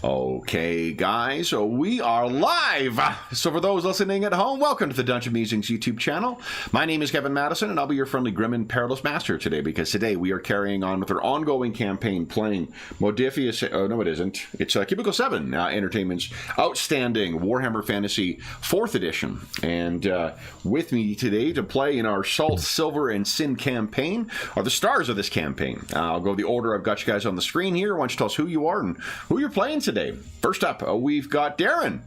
Okay, guys, so we are live. So for those listening at home, welcome to the Dungeon Musings YouTube channel. My name is Kevin Madison, and I'll be your friendly, grim, and perilous master today, because today we are carrying on with our ongoing campaign playing Modifius... Oh, no, it isn't. It's Cubicle 7 Entertainment's outstanding Warhammer Fantasy 4th edition. And with me today to play in our Salt, Silver, and Sin campaign are the stars of this campaign. I'll go the order I've got you guys on the screen here. Why don't you tell us who you are and who you're playing today? First up, we've got Darren.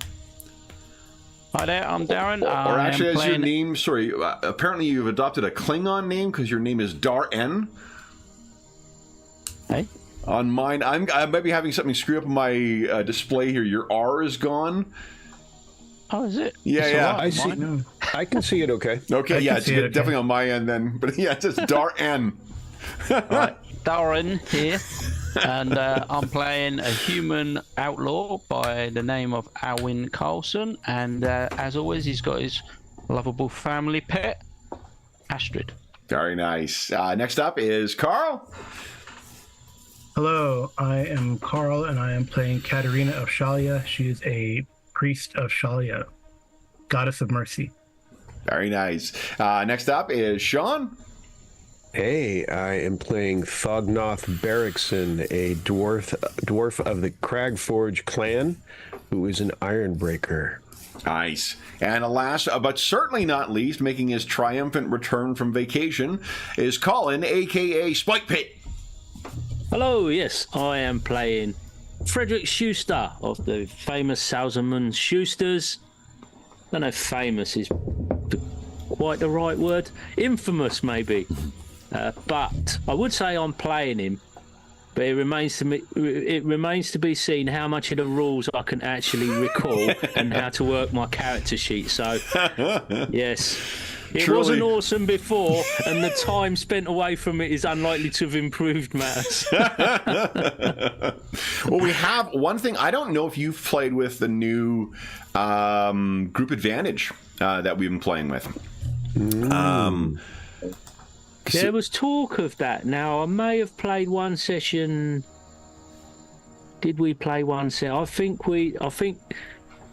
Hi there, I'm Darren. Or actually, as your name, sorry, apparently you've adopted a Klingon name because your name is Dar-N. Hey? On mine, I might be having something screw up in my display here. Your R is gone. Oh, is it? Yeah, yeah. I see. I can see it okay. Okay, yeah, it's definitely on my end then. But yeah, it's just Dar-N. Right, Darren here. And I'm playing a human outlaw by the name of Alwyn Carlson. And as always, he's got his lovable family pet, Astrid. Very nice. Next up is Carl. Hello, I am Carl, and I am playing Katerina of Shalia. She is a priest of Shalia, goddess of mercy. Very nice. Next up is Sean. Hey, I am playing Thognoth Barrickson, a dwarf of the Cragforge clan, who is an Ironbreaker. Nice. And last, but certainly not least, making his triumphant return from vacation, is Colin, a.k.a. Spike Pit. Hello, yes, I am playing Frederick Schuster of the famous Salzman Schusters. I don't know if famous is quite the right word. Infamous, maybe. But I would say I'm playing him, but it remains to be seen how much of the rules I can actually recall and how to work my character sheet. So, yes, it Truly. wasn't awesome before, and the time spent away from it is unlikely to have improved matters. Well, we have one thing. I don't know if you've played with the new group advantage that we've been playing with. There was talk of that. Now, I may have played one session. Did we play one session? I think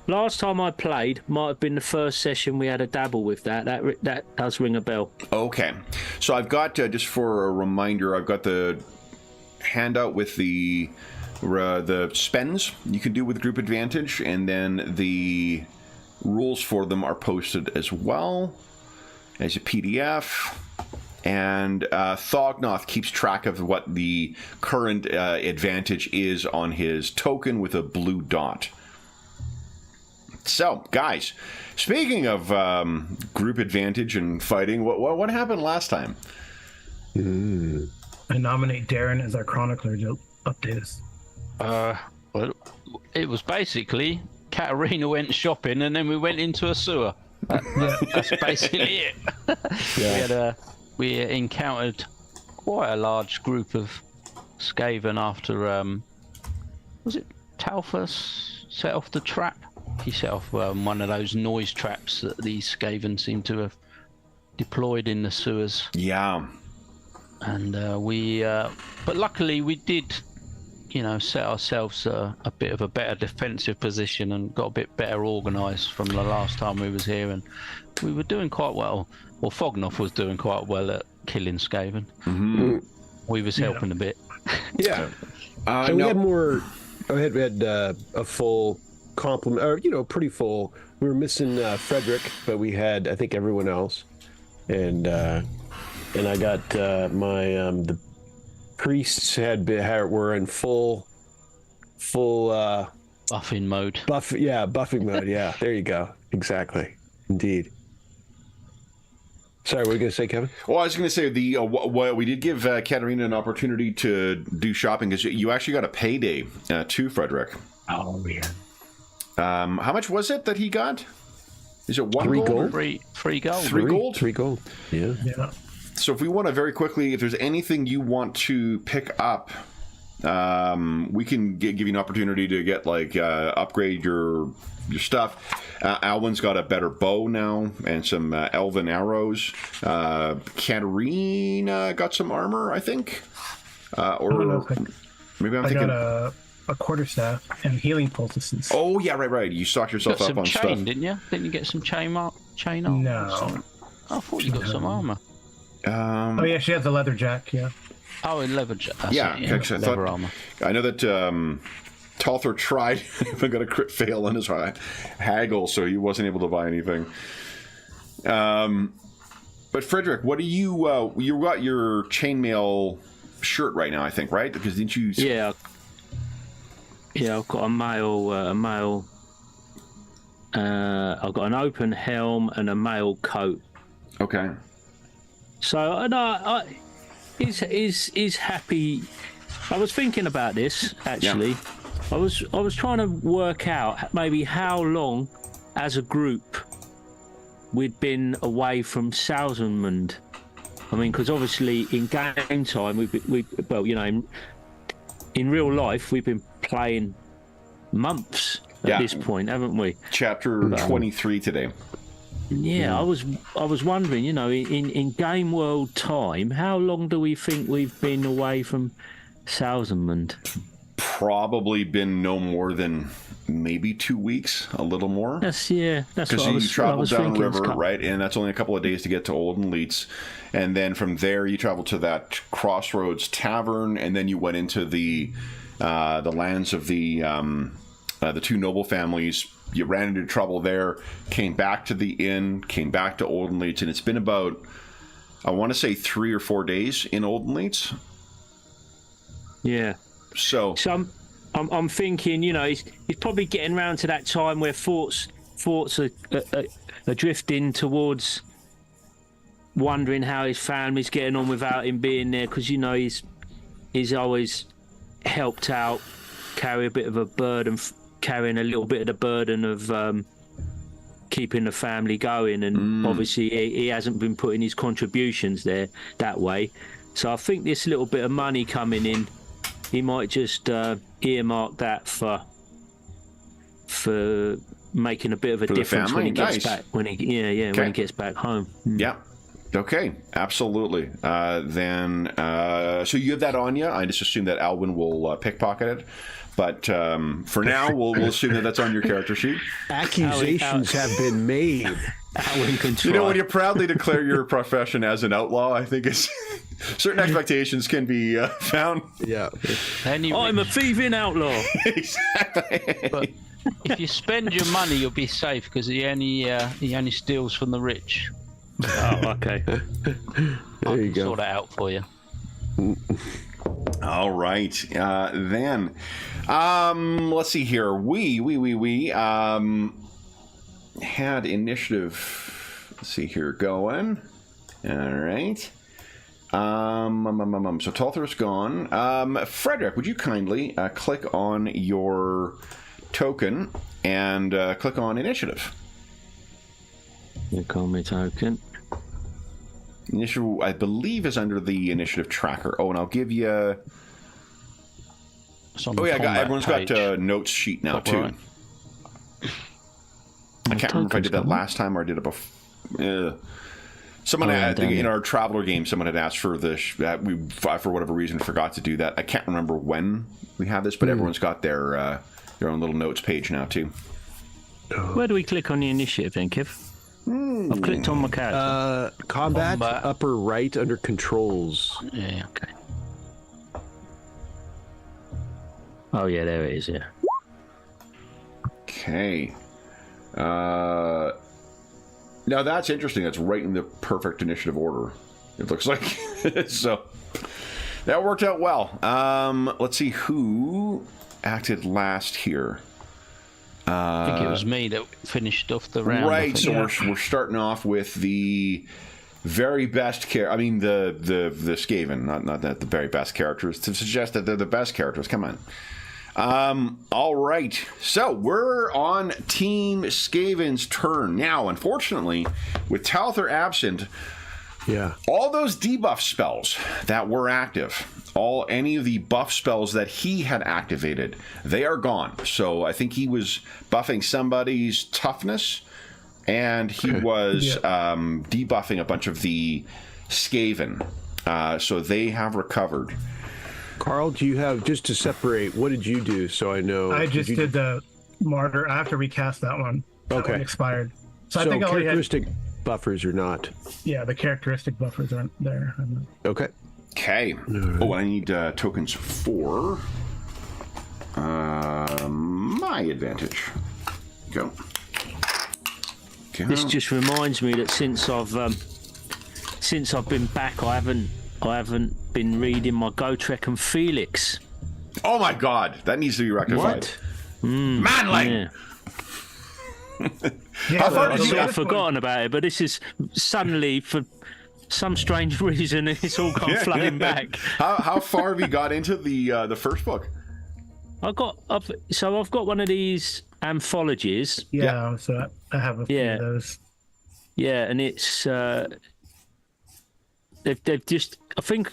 last time I played might have been the first session we had a dabble with that. That does ring a bell. Okay. So I've got, just for a reminder, I've got the handout with the spends you can do with group advantage, and then the rules for them are posted as well as a PDF. And Thognoth keeps track of what the current advantage is on his token with a blue dot. So, guys, speaking of group advantage and fighting, what happened last time? I nominate Darren as our chronicler to update us. Well, it was basically Katerina went shopping and then we went into a sewer. That's basically it. Yeah. We encountered quite a large group of Skaven after, was it Talfus set off the trap? He set off one of those noise traps that these Skaven seem to have deployed in the sewers. Yeah. And but luckily we did, set ourselves a bit of a better defensive position and got a bit better organised from the last time we was here, and we were doing quite well. Well, Thognoth was doing quite well at killing Skaven. Mm-hmm. We was helping a bit. Yeah. So we had more. We had a full complement, or pretty full. We were missing Frederick, but we had, I think, everyone else, and I got the priests were in full buffing mode. Buffing mode. Yeah, there you go. Exactly. Indeed. Sorry, what were you going to say, Kevin? Well, I was going to say we did give Katerina an opportunity to do shopping, because you actually got a payday too, Frederick. Oh, yeah. How much was it that he got? Is it 1 3 gold? gold? 3 gold. 3 gold? 3 gold. Yeah. So if we want to very quickly, if there's anything you want to pick up, we can give you an opportunity to get upgrade your stuff. Alwyn's got a better bow now and some elven arrows. Katerina got some armor, I think. Maybe I'm thinking. I got a quarterstaff and healing poultices. Oh yeah, right. You stocked yourself got up some on chain, stuff. didn't you? Didn't you get some chain armor? No. I thought you got some armor. Oh yeah, she has a leather jack. Yeah. Oh, in leather jacket. Yeah, leather I thought, armor. I know that Talthor tried, but got a crit fail on his haggle, so he wasn't able to buy anything. But Frederick, what do you? You got your chainmail shirt right now, I think, right? Because didn't you? Yeah, I've got a mail. I've got an open helm and a mail coat. Okay. So no, is happy. I was thinking about this actually. Yeah. I was trying to work out maybe how long, as a group, we'd been away from Salzamund. I mean, because obviously in game time, in real life, we've been playing months at this point, haven't we? Chapter 23 today. Yeah, I was wondering, in game world time, how long do we think we've been away from Salzamund? Probably been no more than maybe 2 weeks, a little more. That's what I was Because you travel down thinking. river, right? And that's only a couple of days to get to Olden Leeds. And then from there, you travel to that Crossroads Tavern, and then you went into the lands of the two noble families. You ran into trouble there, came back to the inn, came back to Olden Leeds, and it's been about, I want to say, 3 or 4 days in Olden Leeds. Yeah. So I'm thinking, he's probably getting around to that time where thoughts are drifting towards wondering how his family's getting on without him being there, because he's always helped out, carrying a little bit of the burden of keeping the family going, and obviously he hasn't been putting his contributions there that way. So I think this little bit of money coming in, he might just earmark that for making a bit of a difference when he gets back. When he gets back home. Yeah. Okay. Absolutely. Then, so you have that on you. I just assume that Alwyn will pickpocket it. But for now, we'll assume that that's on your character sheet. Accusations have been made. Alwyn can try. When you proudly declare your profession as an outlaw, I think it's certain expectations can be found. Yeah. I'm a thieving outlaw. Exactly. But if you spend your money, you'll be safe, because he only steals from the rich. Oh, okay. There you go. Sort it out for you. All right. Then, let's see here. We had initiative. Let's see here going. All right. So Talthor's gone. Frederick, would you kindly click on your token and click on initiative? You call me token. Initiative, I believe, is under the initiative tracker. Oh, and I'll give you. Everyone's got a notes sheet now too. Right. I can't remember if I did that last time or I did it before. Someone in our Traveler game, someone had asked for this. We, for whatever reason, forgot to do that. I can't remember when we have this, but everyone's got their own little notes page now too. Where do we click on the initiative then, Kev? I've clicked on my character. Combat, upper right under controls. Yeah. Okay. Oh yeah, there it is. Yeah. Okay. Now that's interesting. That's right in the perfect initiative order. It looks like so. That worked out well. Let's see who acted last here. I think it was me that finished off the round. Right, so we're starting off with the very best character. I mean, the Skaven, not that the very best characters, to suggest that they're the best characters. Come on. All right, so we're on Team Skaven's turn now. Unfortunately, with Talthor absent, all those debuff spells that were active, any of the buff spells that he had activated, they are gone. So I think he was buffing somebody's toughness, and he was debuffing a bunch of the Skaven. So they have recovered. Carl, do you have, just to separate, what did you do so I know? I just did the martyr. I have to recast that one. That one expired. So I think I only characteristic buffers are not. Yeah, the characteristic buffers aren't there. Okay. Okay. Oh, I need tokens for my advantage. Go. This just reminds me that since I've been back, I haven't been reading my Gotrek and Felix. Oh my God, that needs to be rectified. What? Manling. Yeah, I've sort of forgotten about it, but this is suddenly, for some strange reason, it's all gone flooding back. How far have you got into the first book? I've got one of these anthologies. Yeah, so I have a few of those. Yeah, and it's they've just, I think,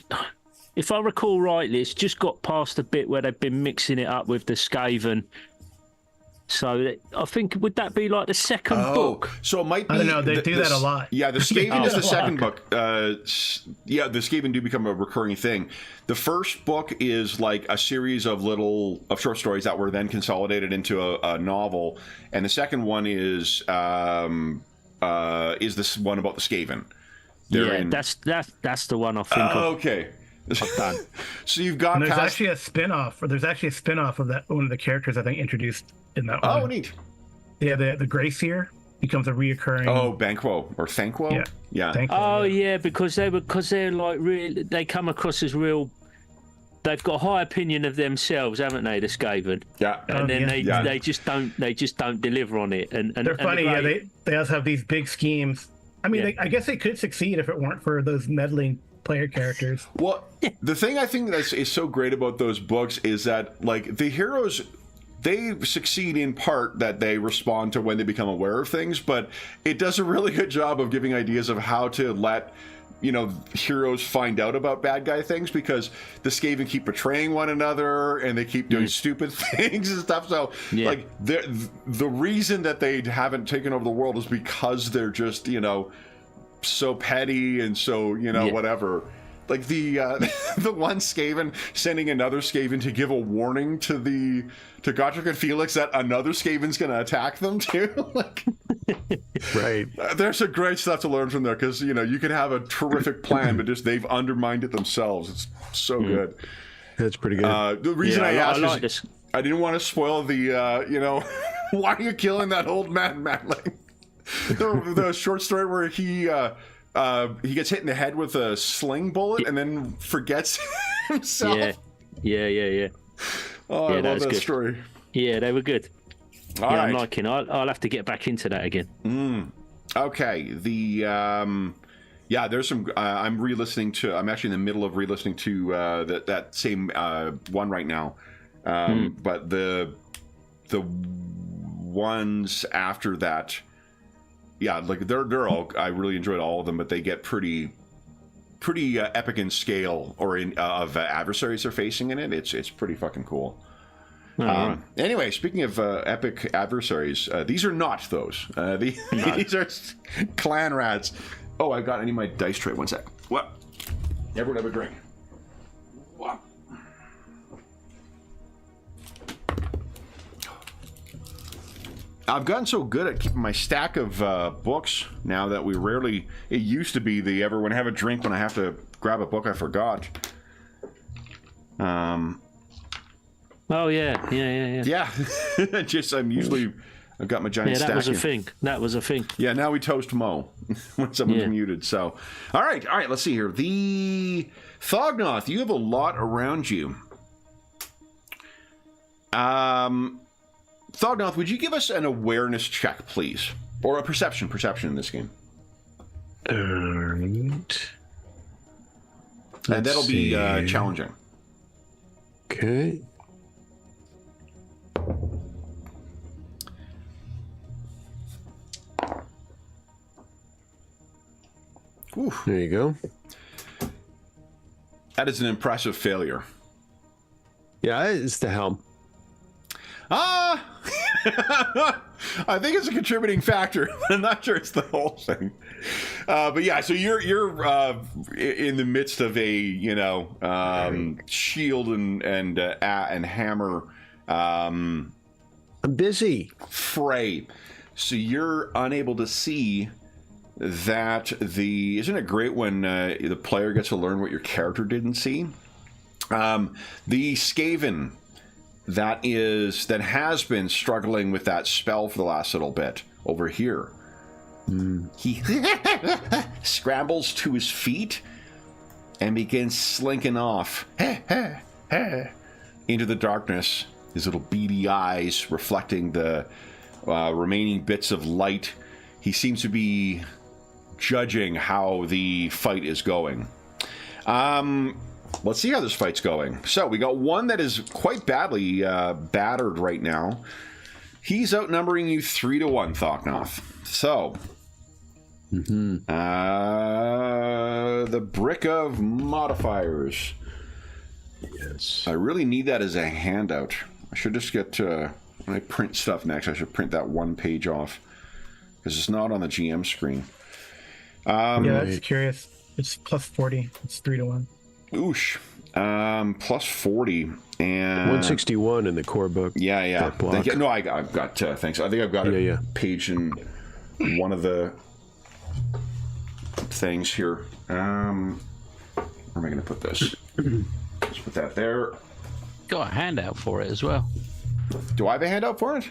if I recall rightly, it's just got past the bit where they've been mixing it up with the Skaven. So I think, would that be like the second book? So it might be. I don't know. They do that a lot. Yeah, the Skaven is the second book. The Skaven do become a recurring thing. The first book is like a series of short stories that were then consolidated into a novel, and the second one is this one about the Skaven. That's the one I think of. Okay. I've done. So you've got. And there's actually a spin-off, of that, one of the characters I think introduced in that one. Oh, neat. Yeah, the Greyseer becomes a reoccurring. Oh, Banquo or Thanquo? Yeah. Thanquo, because they're like real. They come across as real. They've got a high opinion of themselves, haven't they, the Skaven? Yeah. And then they just don't deliver on it. And they're funny. They also have these big schemes. I mean, I guess they could succeed if it weren't for those meddling player characters. Well, the thing I think that is so great about those books is that, like, the heroes, they succeed in part that they respond to when they become aware of things, but it does a really good job of giving ideas of how to let, heroes find out about bad guy things, because the Skaven keep betraying one another and they keep doing stupid things and stuff. So, like, the reason that they haven't taken over the world is because they're just, so petty and so whatever. Like the one Skaven sending another Skaven to give a warning to Gotrek and Felix that another Skaven's going to attack them too. Like, right. There's some great stuff to learn from there, because you could have a terrific plan, but just they've undermined it themselves. It's so good. That's pretty good. The reason I asked is I didn't want to spoil the why are you killing that old man, Matling? The short story where he gets hit in the head with a sling bullet and then forgets himself. Yeah. Oh, I love that story. Yeah, they were good. All right. I'm liking. I'll have to get back into that again. Okay. There's some. I'm re-listening to. I'm actually in the middle of re-listening to that same one right now. But the ones after that. Yeah, like they're all. I really enjoyed all of them, but they get pretty epic in scale or of adversaries they're facing in it. It's pretty fucking cool. Anyway, speaking of epic adversaries, these are not those. These are clan rats. Oh, I need my dice tray. One sec. What? Everyone have a drink. What? I've gotten so good at keeping my stack of books now that we rarely. It used to be the everyone have a drink when I have to grab a book I forgot. Oh yeah. Yeah. I've got my giant stack. That was a thing. Yeah, now we toast Mo when someone's muted. So, all right. Let's see here. The Thognoth. You have a lot around you. Thognoth, would you give us an awareness check, please? Or a perception in this game. All right. And that'll be challenging. Okay. Oof. There you go. That is an impressive failure. Yeah, it's the helm. I think it's a contributing factor, but I'm not sure it's the whole thing. But yeah, so you're in the midst of a shield and hammer. I'm busy. Fray. So you're unable to see that isn't it great when the player gets to learn what your character didn't see? The Skaven that has been struggling with that spell for the last little bit over here. He scrambles to his feet and begins slinking off into the darkness, his little beady eyes reflecting the remaining bits of light. He seems to be judging how the fight is going. Let's see how this fight's going. So we got one that is quite badly battered right now. He's outnumbering you 3-1, Thoknoth. So, the brick of modifiers. Yes. I really need that as a handout. I should just get when I print stuff next, I should print that one page off because it's not on the GM screen. Yeah, that's curious. It's plus 40. It's 3-1. Oosh. Plus 40 and 161 in the core book. Yeah. No, I've got thanks. I think I've got a page in one of the things here. Where am I going to put this? Let's put that there. Got a handout for it as well. Do I have a handout for it?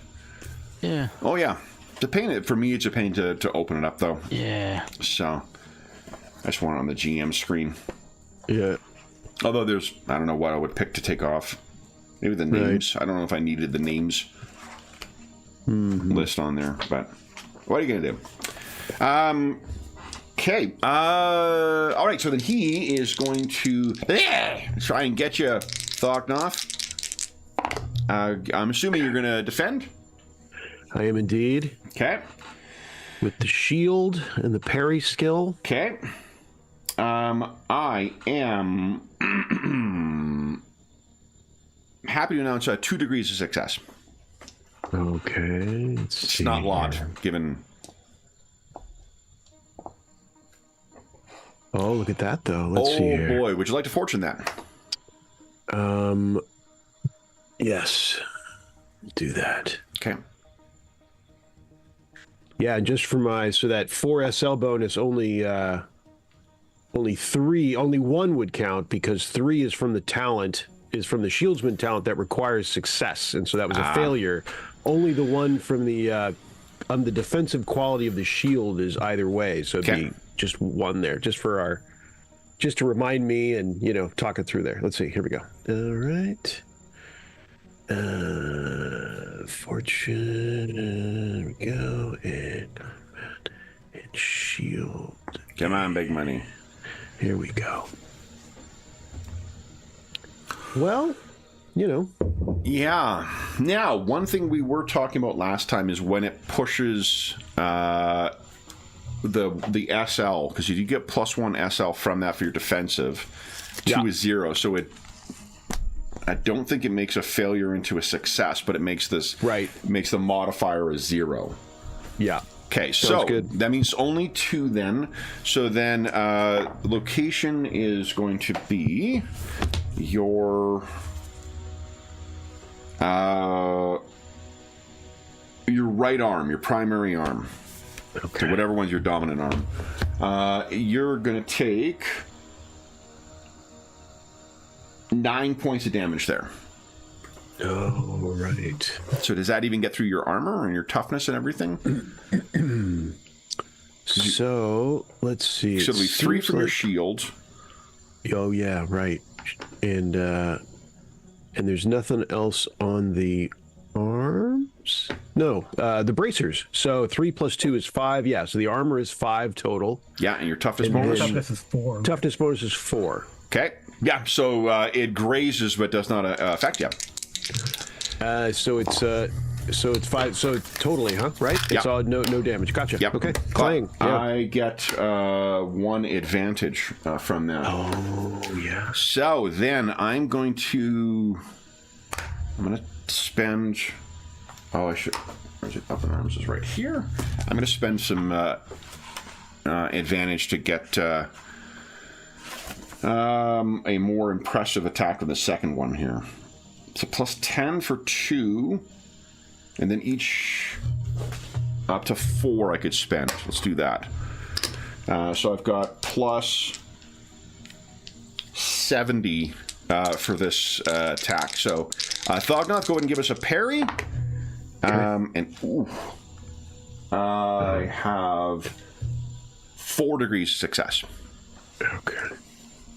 Yeah. Oh yeah. It's a pain. For me, it's a pain to open it up though. Yeah. So I just want it on the GM screen. Yeah. Although I don't know what I would pick to take off. Maybe the names. I don't know if I needed the names list on there, but what are you going to do? Okay. All right, so then he is going to try and get you, Thoknoth. I'm assuming you're going to defend? I am indeed. Okay. With the shield and the parry skill. Okay. I am happy to announce 2 degrees of success. Okay. It's not a lot, given... Oh, look at that, though. Let's see here. Oh, boy. Would you like to fortune that? Yes. Do that. Okay. Yeah, and just for so that 4 SL bonus, only 1 would count because 3 is from the talent, is from the shieldsman talent that requires success, and so that was a failure. Only the one from the defensive quality of the shield is either way, so it'd be just 1 there, just to remind me and talk it through there. Let's see. Here we go. All right. Fortune. There we go. And shield. Come on, big money. Here we go. Well, Yeah. Now, one thing we were talking about last time is when it pushes the SL, because you get +1 SL from that for your defensive. 2 is 0, so I don't think it makes a failure into a success, but it makes makes the modifier a 0. Yeah. Okay, so that means only 2 then. So then location is going to be your right arm, your primary arm. Okay. So whatever one's your dominant arm. You're going to take 9 points of damage there. Oh, right. So does that even get through your armor and your toughness and everything? So, let's see. So it'll be 3 from your shield. Oh, yeah, right. And there's nothing else on the arms? No, the bracers. So 3 + 2 is 5. Yeah, so the armor is 5 total. Yeah, and your toughness bonus? Toughness is 4. Toughness bonus is 4. Okay. Yeah, so it grazes but does not affect you. So it's 5. So totally, huh? Right? It's all no damage. Gotcha. Yep. Okay. Clang. Yeah. I get 1 advantage from that. Oh yeah. So then I'm going to spend Oh, I should. Where's it? Up in arms is right here. I'm going to spend some advantage to get a more impressive attack than the second one here. So plus 10 for 2, and then each up to 4 I could spend. Let's do that. So I've got plus 70 for this attack. So Thognoth, go ahead and give us a parry. And ooh, I have 4 degrees of success. Okay.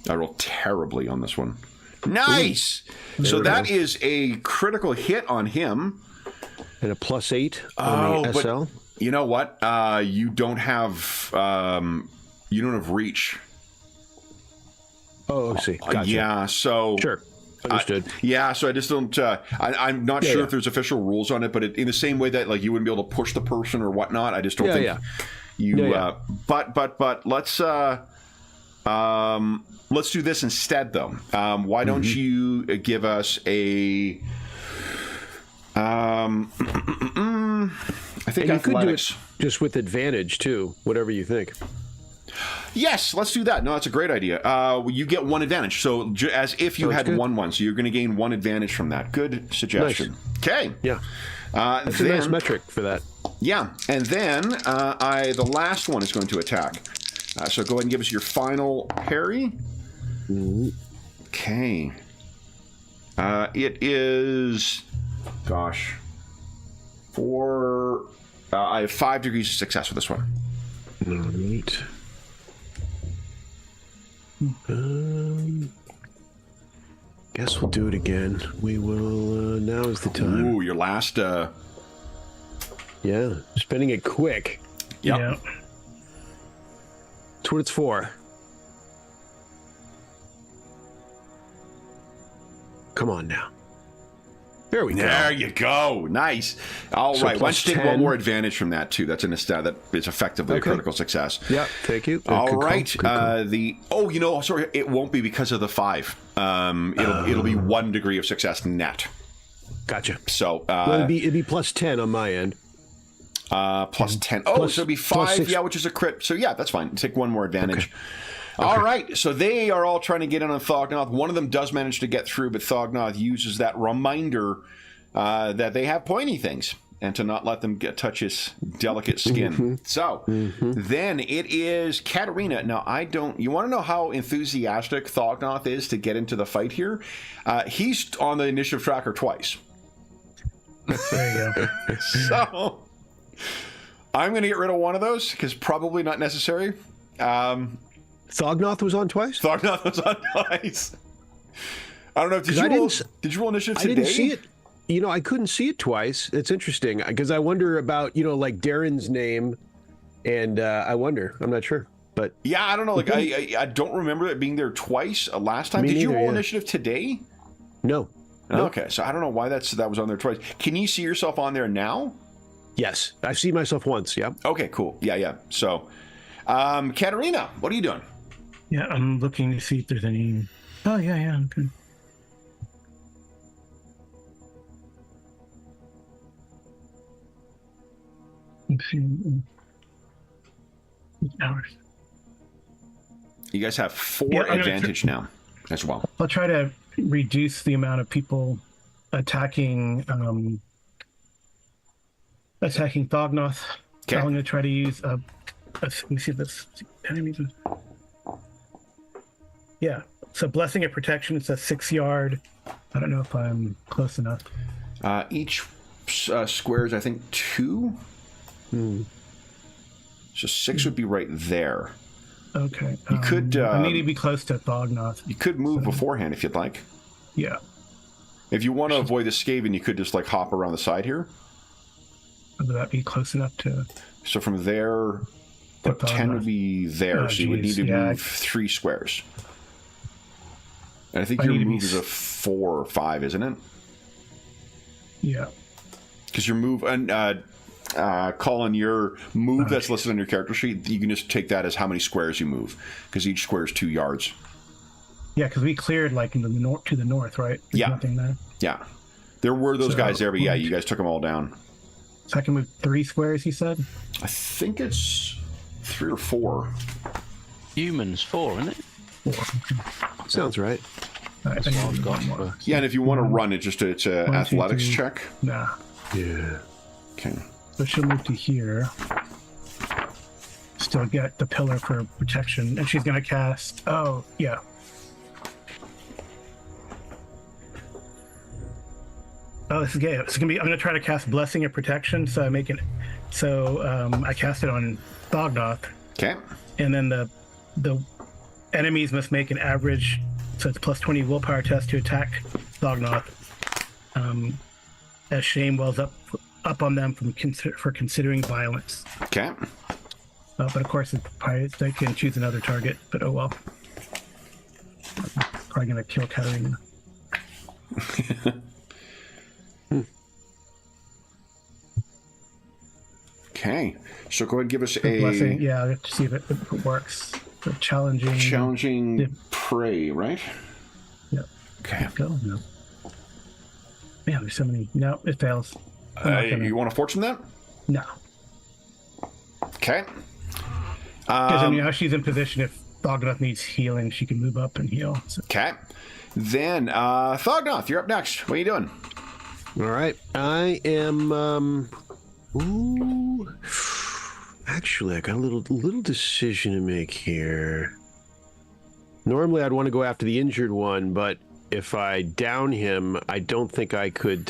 I rolled terribly on this one. Nice! So that is a critical hit on him. And a plus 8 on the SL. You know what? You don't have reach. Oh, I see. Gotcha. Yeah, so... Sure. Understood. So I just don't... I'm not sure if there's official rules on it, but in the same way that like you wouldn't be able to push the person or whatnot, I just don't think you... But let's do this instead, though. Why don't you give us a... I think and you athletics. could do it just with advantage, too, whatever you think. Yes, let's do that. No, that's a great idea. You get 1 advantage, so as if you had 1-1, so you're going to gain 1 advantage from that. Good suggestion. Nice. Okay. Yeah. That's a nice metric for that. Yeah, and then the last one is going to attack. So go ahead and give us your final parry. Okay. It is... Gosh. I have 5 degrees of success with this one. All right. Guess we'll do it again. We will. Now is the time. Ooh, your last. Yeah, spending it quick. Yep. Yeah. That's what it's for. Come on now. There we go. There you go. Nice. All right. Why don't you take 10. 1 more advantage from that, too? That's in a stat that is effectively a critical success. Yeah, thank you. All right. Sorry, it won't be because of the 5. It'll be 1 degree of success net. Gotcha. So well, it'd be plus 10 on my end. Plus 10. Oh, so it'll be 5, which is a crit. So yeah, that's fine. Take 1 more advantage. Okay. All right, so they are all trying to get in on Thognoth. One of them does manage to get through, but Thognoth uses that reminder that they have pointy things and to not let them touch his delicate skin. So then it is Katarina. Now, you want to know how enthusiastic Thognoth is to get into the fight here? He's on the initiative tracker twice. There you go. So I'm going to get rid of one of those because probably not necessary. Thognoth was on twice? Thognoth was on twice. I don't know. Did you roll initiative today? I didn't see it. I couldn't see it twice. It's interesting because I wonder about, like Darren's name, and I wonder. I'm not sure. But yeah, I don't know. Like I don't remember it being there twice last time. Did you roll initiative today? No. Okay, so I don't know why that was on there twice. Can you see yourself on there now? Yes, I've seen myself once. Yeah. Okay, cool. Yeah. So, Katarina, what are you doing? Yeah, I'm looking to see if there's any... Oh, yeah, okay. Let's see. Hours. You guys have 4 advantage now as well. I'll try to reduce the amount of people attacking Thognoth. Okay. I'm going to try to use let me see this. Enemies. Yeah. So blessing of protection. It's a 6-yard. I don't know if I'm close enough. Each square is, I think, 2. So 6 would be right there. Okay. You could. I need to be close to Thognoth. You could move beforehand if you'd like. Yeah. If you want to avoid the Skaven, you could just like hop around the side here. Would that be close enough to? So from there, 10 would be there. So you would need to move 3 squares. And I think your move is a 4 or 5, isn't it? Yeah. Because your move, and Colin, your move that's listed on your character sheet, you can just take that as how many squares you move, because each square is 2 yards. Yeah, because we cleared like in the north to the north, right? There's nothing there. Yeah. There were those guys there, but yeah, you guys took them all down. So I can move 3 squares, you said? I think it's 3 or 4. Humans 4, isn't it? 4. Sounds right. All right, I need one more. Yeah, and if you want to run it, just it's a 1, 2, athletics 3. check. Nah. Yeah. Okay. So she'll move to here. Still get the pillar for protection, and she's gonna cast. Oh yeah. Oh, this is gay. It's gonna be. I'm gonna try to cast Blessing of Protection. So I make it. So I cast it on Thognoth, Okay. and then the enemies must make an average. So it's plus 20 willpower test to attack Thognoth. As shame wells up on them for considering violence. Okay. But of course, they can choose another target. But oh well. Probably gonna kill Katarina. Okay. So go ahead and give us Blessing. Yeah, let's see if it works. The challenging prey, right? Yep. Okay. Go. No. Man, there's so many. No, it fails. You want to fortune that? No. Okay. Because now she's in position. If Thognoth needs healing, she can move up and heal. So. Okay. Then, Thognoth, you're up next. What are you doing? All right. I am. Ooh. Actually, I got a little decision to make here. Normally, I'd want to go after the injured one, but if I down him, I don't think I could,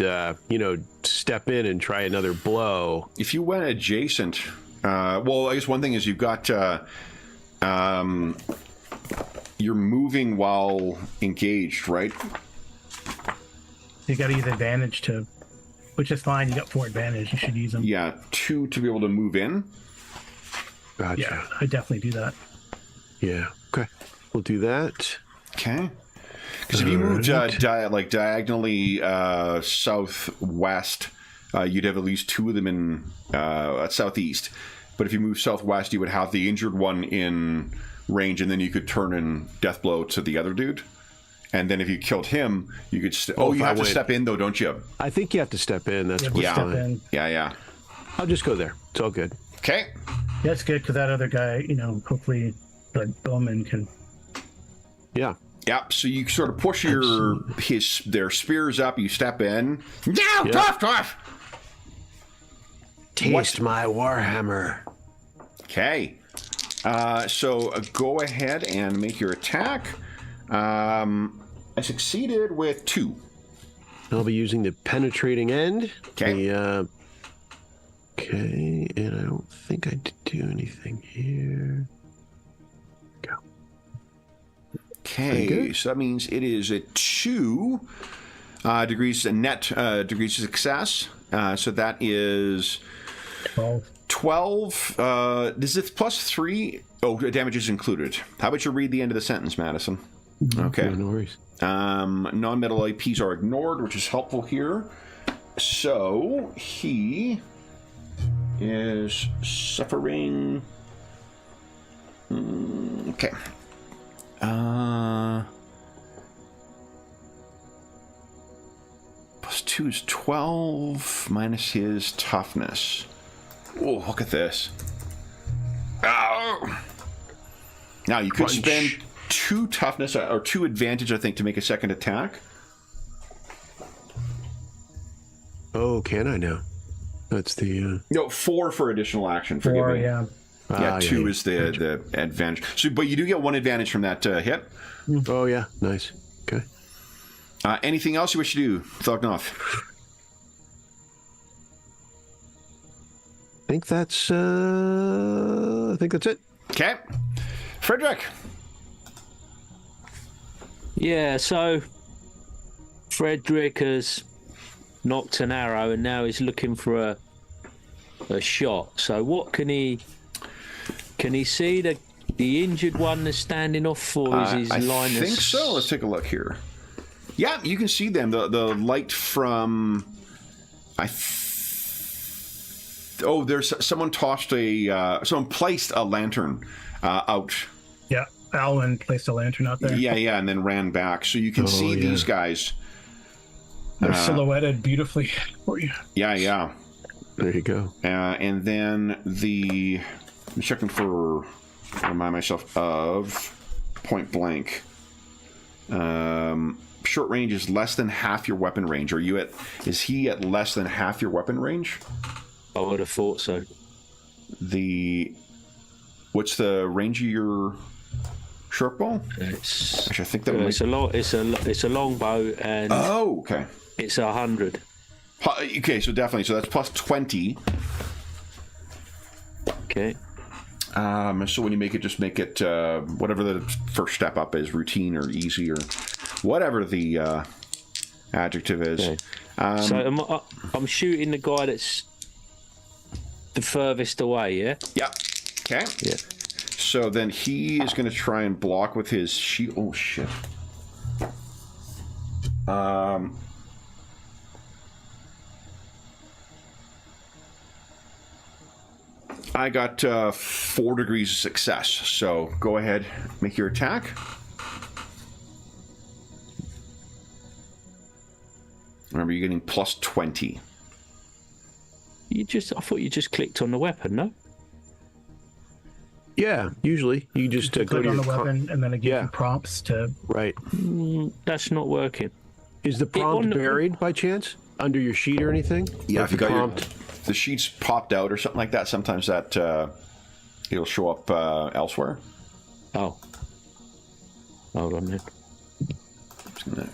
step in and try another blow. If you went adjacent, well, I guess one thing is you've got, you're moving while engaged, right? You got to use advantage to, which is fine. You got 4 advantage. You should use them. Yeah, 2 to be able to move in. Gotcha. Yeah, I definitely do that. Yeah. Okay. We'll do that. Okay. Because if you moved diagonally southwest, you'd have at least 2 of them in southeast. But if you move southwest, you would have the injured one in range, and then you could turn in death blow to the other dude. And then if you killed him, you could. You have to step in though, don't you? I think you have to step in. That's what's step in. Yeah. I'll just go there. It's all good. Okay. That's good because that other guy, hopefully the bowman can. Yeah. Yep. So you sort of push their spears up. You step in. Yeah. Tough. Taste my Warhammer. Okay. So go ahead and make your attack. I succeeded with 2. I'll be using the penetrating end. Okay. Okay, and I don't think I did do anything here. Go. Okay, so that means it is a 2 degrees, net degrees of success. So that is 12. Is it plus 3? Oh, damage is included. How about you read the end of the sentence, Madison? Okay. No worries. Non-metal IPs are ignored, which is helpful here. So he is suffering. Okay. Plus 2 is 12 minus his toughness. Oh, look at this. Oh. Now you could spend 2 toughness or 2 advantage, I think, to make a second attack. Oh, can I now? That's the No, 4 for additional action. Forgive 4, me. yeah. Yeah, 2 is the advantage. So, but you do get 1 advantage from that hit. Oh yeah, nice. Okay. Anything else you wish to do, Thognoth? I think that's it. Okay, Frederick. Yeah, so Frederick has knocked an arrow and now he's looking for a shot. So what can he see the injured one that's standing off, or is his line? I think so. Let's take a look here. Yeah, you can see them. The light from there's someone someone placed a lantern out. Yeah, Alan placed a lantern out there. Yeah, and then ran back. So you can see these guys They're silhouetted beautifully for you. Yeah. There you go. And then I'm checking for, remind myself of point blank. Short range is less than half your weapon range. Is he at less than half your weapon range? I would have thought so. What's the range of your short bow? Actually, I think that it's a long bow, and okay. It's 100. Okay, so definitely. So that's plus 20. Okay. So when you make it, just make it whatever the first step up is, routine or easy or whatever the adjective is. Okay. So I'm shooting the guy that's the furthest away, yeah? Yeah. Okay. Yeah. So then he is going to try and block with his shield. Oh, shit. I got 4 degrees of success, so go ahead, make your attack. Remember, you're getting plus 20. I thought you just clicked on the weapon, no? Yeah, usually you just go click to on your the weapon, and then it gives you prompts to. Right. That's not working. Is the prompt buried by chance under your sheet or anything? Yeah, like if you got the sheets popped out or something like that, sometimes that it'll show up elsewhere. Oh. Hold on then. Just gonna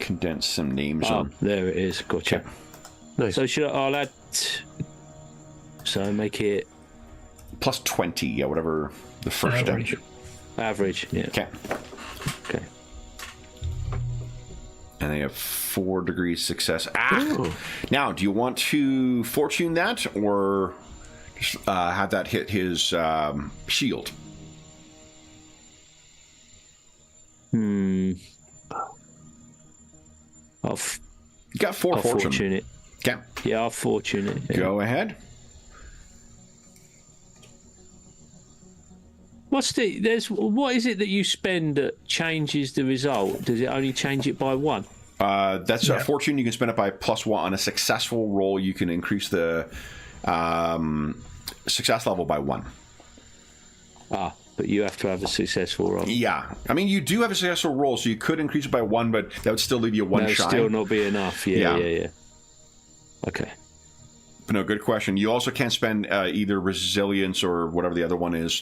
condense some names on. There it is. Gotcha. Okay. Nice. So I'll add. So make it plus 20, yeah, whatever the first average. Average, yeah. Okay. Okay. And they have 4 degrees success. Now, do you want to fortune that or just have that hit his shield? You got 4 I'll fortune. fortune it. Okay. Yeah, I'll fortune it. Yeah. Go ahead. What is it that you spend that changes the result? Does it only change it by 1? That's a fortune. You can spend it by +1 on a successful roll. You can increase the success level by 1. But you have to have a successful roll. Yeah, I mean you do have a successful roll, so you could increase it by 1, but that would still leave you 1 shy. Still not be enough. Yeah. Okay. No, good question. You also can't spend either resilience or whatever the other one is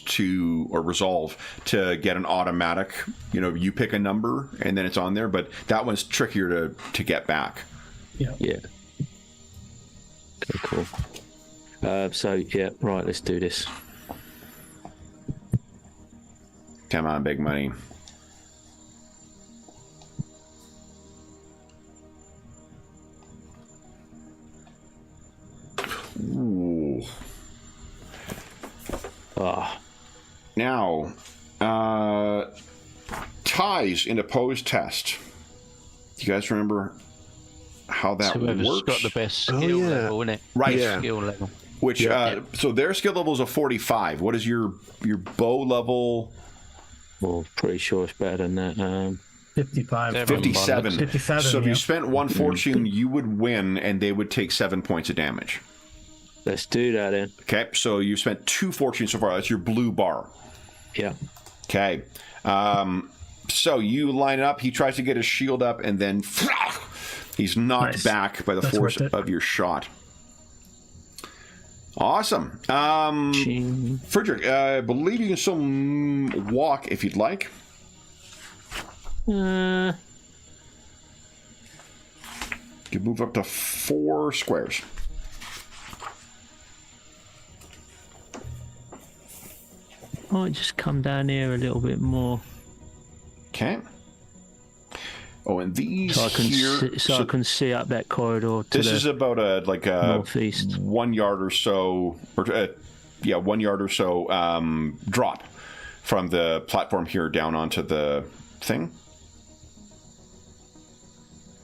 or resolve to get an automatic. You pick a number and then it's on there, but that one's trickier to get back. Yeah. Okay, cool. Right, let's do this. Come on, big money. Ooh. Now, ties in opposed test. Do you guys remember how that Whoever's works? got the best skill level, isn't it? Right. Yeah. Skill level. Which so their skill level is a 45. What is your bow level? Well, pretty sure it's better than that. 55. 57. 57. So if yeah. you spent 1 fortune, you would win, and they would take 7 points of damage. Let's do that then. Okay, so you spent 2 fortunes so far. That's your blue bar. Yeah. Okay. So you line it up. He tries to get his shield up, and then he's knocked back by the force of your shot. Awesome. Frederick, I believe you can still walk if you'd like. You can move up to 4 squares. Might just come down here a little bit more. Okay. Oh, and these so I can see up that corridor. To this is about a northeast 1 yard or so, 1 yard or so drop from the platform here down onto the thing.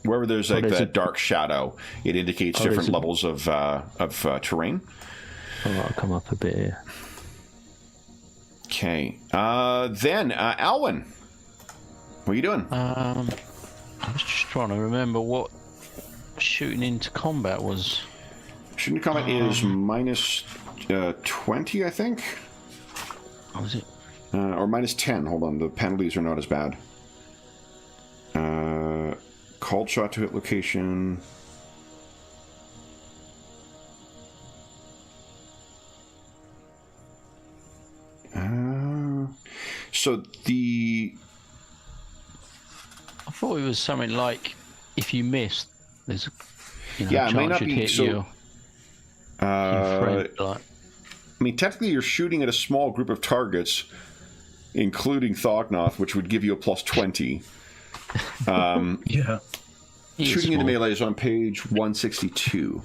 Wherever there's that dark shadow, it indicates different levels of terrain. I'll come up a bit here. Okay. Then, Alwyn, what are you doing? I was just trying to remember what shooting into combat was. Shooting into combat is minus 20, I think. Oh, was it? Or minus 10. Hold on, the penalties are not as bad. Called shot to hit location. So the... I thought it was something like if you missed, there's a yeah, it may chance not you'd be hit so. your friend, like. I mean, technically, you're shooting at a small group of targets, including Thognoth, which would give you a plus 20. Yeah. Shooting into melee is on page 162.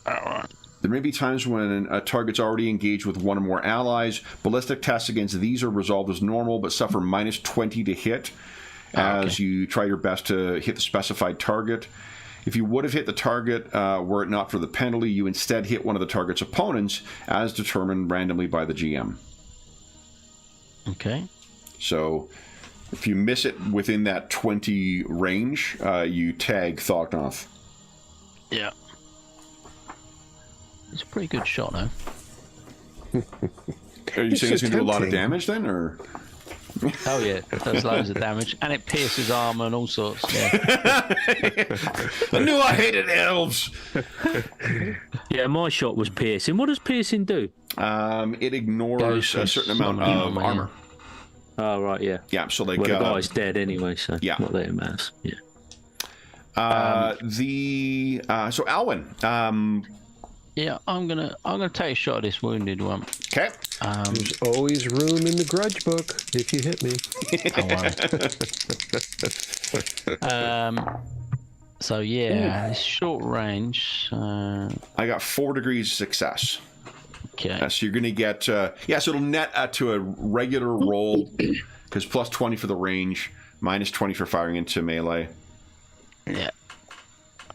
All right. There may be times when a target's already engaged with one or more allies. Ballistic tests against these are resolved as normal, but suffer minus 20 to hit as you try your best to hit the specified target. If you would have hit the target were it not for the penalty, you instead hit one of the target's opponents as determined randomly by the GM. Okay. So if you miss it within that 20 range, you tag Thognoth. Yeah. It's a pretty good shot, though. Are you saying it's going to do a lot of damage then, or? Oh yeah, it does loads of damage, and it pierces armor and all sorts. Yeah. I knew I hated elves. Yeah, my shot was piercing. What does piercing do? It ignores a certain amount of armor. Oh right, yeah. Yeah, so like well, the guy's dead anyway, so yeah, not that it matters. Yeah. So Alwyn. Yeah, I'm gonna take a shot at this wounded one. Okay. There's always room in the grudge book if you hit me. So yeah, it's short range. I got 4 degrees success. Okay. So you're going to get so it'll net to a regular roll because plus 20 for the range, minus 20 for firing into melee. Yeah.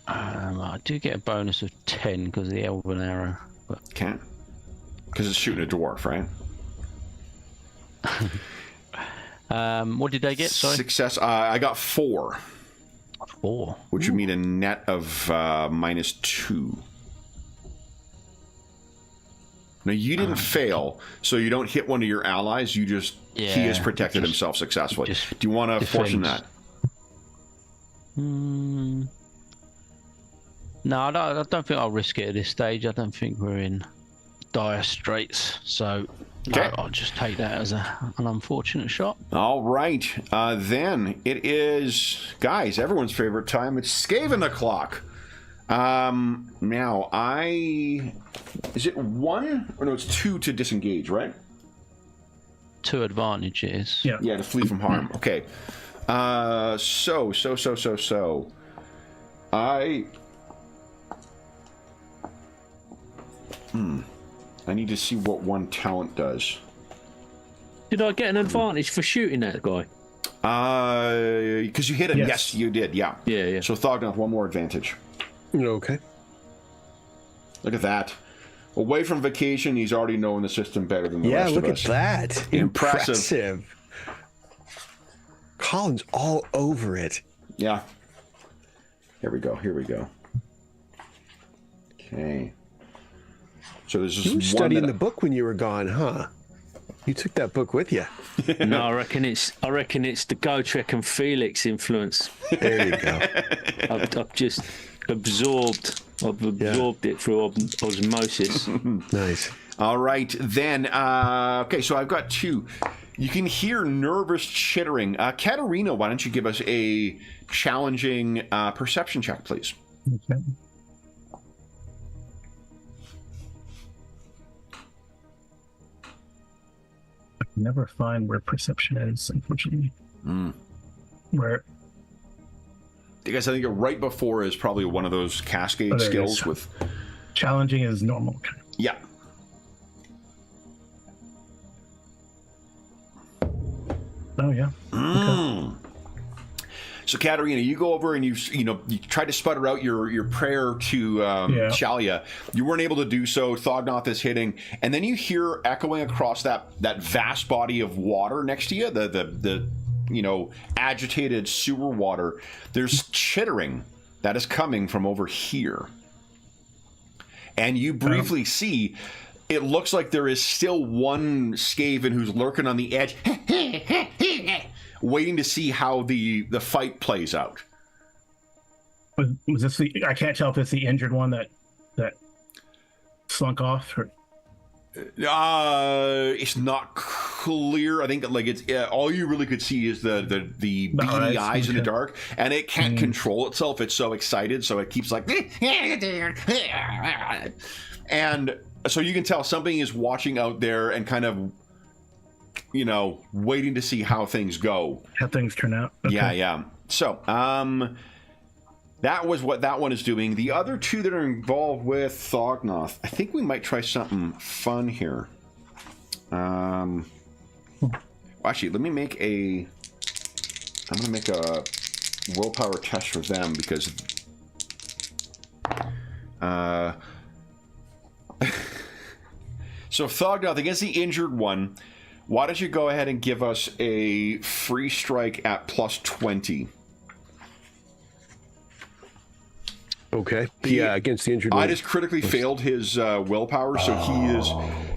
I do get a bonus of 10 because of the elven arrow. But... Can't. Because it's shooting a dwarf, right? What did they get? Sorry. Success. I got 4. 4. Which would mean a net of minus 2. Now you didn't fail, so you don't hit one of your allies. You just he has protected himself successfully. Do you want to fortune that? No, I don't think I'll risk it at this stage. I don't think we're in dire straits, so I'll just take that as an unfortunate shot. All right, then it is, guys, everyone's favorite time. It's Skaven o'clock. Now is it 1 or no? It's 2 to disengage, right? 2 advantage it is. Yeah. Yeah, to flee from harm. Okay. So. I need to see what one talent does. Did I get an advantage for shooting that guy? Because you hit him. Yes, you did. Yeah. Yeah. So Thognoth, one more advantage. Okay. Look at that. Away from vacation, he's already knowing the system better than the rest of us. Yeah, look at that. Impressive. Colin's all over it. Yeah. Here we go. Okay. So there's just you were studying the book when you were gone, huh? You took that book with you. No, I reckon it's the Gotrek and Felix influence. There you go. I've just absorbed it through osmosis. Nice. All right, then. Okay, so I've got 2. You can hear nervous chittering. Katerina, why don't you give us a challenging perception check, please? Okay. I can never find where perception is, unfortunately. Where? I guess I think right before is probably one of those cascade skills with... Challenging is normal. Yeah. Oh, yeah. Okay. So, Katerina, you go over and you try to sputter out your prayer to Shalia. You weren't able to do so. Thognoth is hitting, and then you hear echoing across that vast body of water next to you, the agitated sewer water, there's chittering that is coming from over here. And you briefly see, it looks like there is still one Skaven who's lurking on the edge, waiting to see how the fight plays out. Was this I can't tell if it's the injured one that slunk off. Or... It's not clear. I think it's all you really could see is the beady eyes in the dark, and it can't control itself. It's so excited, so it keeps like, and so you can tell something is watching out there and kind of, waiting to see how things go, how things turn out. Okay. Yeah. So, that was what that one is doing. The other two that are involved with Thognoth, I think we might try something fun here. Actually, let me make I'm going to make a willpower test for them because... So Thognoth, against the injured one, why don't you go ahead and give us a free strike at plus 20? Okay. Against the injured one. I just critically failed his willpower, so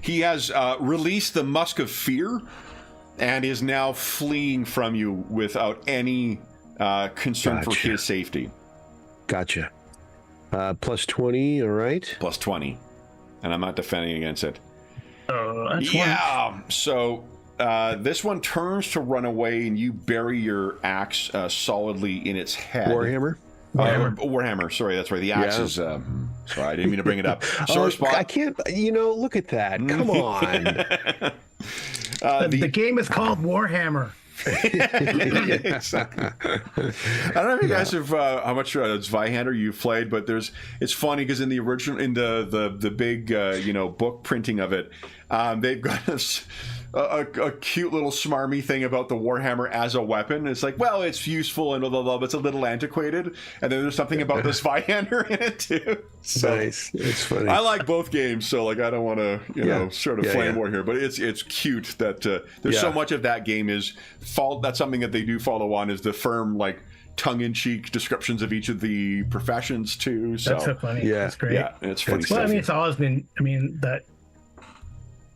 he has released the musk of fear and is now fleeing from you without any concern for his safety. Gotcha. Plus 20, all right? Plus 20. And I'm not defending against it. That's one. So this one turns to run away, and you bury your axe solidly in its head. Warhammer. Sorry, that's right. The axe is... sorry, I didn't mean to bring it up. I can't... look at that. Come on. The game is called Warhammer. Exactly. I don't know if you guys have how much Zweihander you've played, but it's funny because in the original, in the big book printing of it, they've got a cute little smarmy thing about the Warhammer as a weapon. It's like, well, it's useful and blah blah blah, but it's a little antiquated. And then there's something about the Zweihander in it too. So, nice. It's funny. I like both games, so I don't want to flame war here, but it's cute that there's so much of that game is that's something that they do follow on is the firm tongue-in-cheek descriptions of each of the professions too. So that's so funny. Yeah, it's great. Yeah, it's funny. Well, it's always been.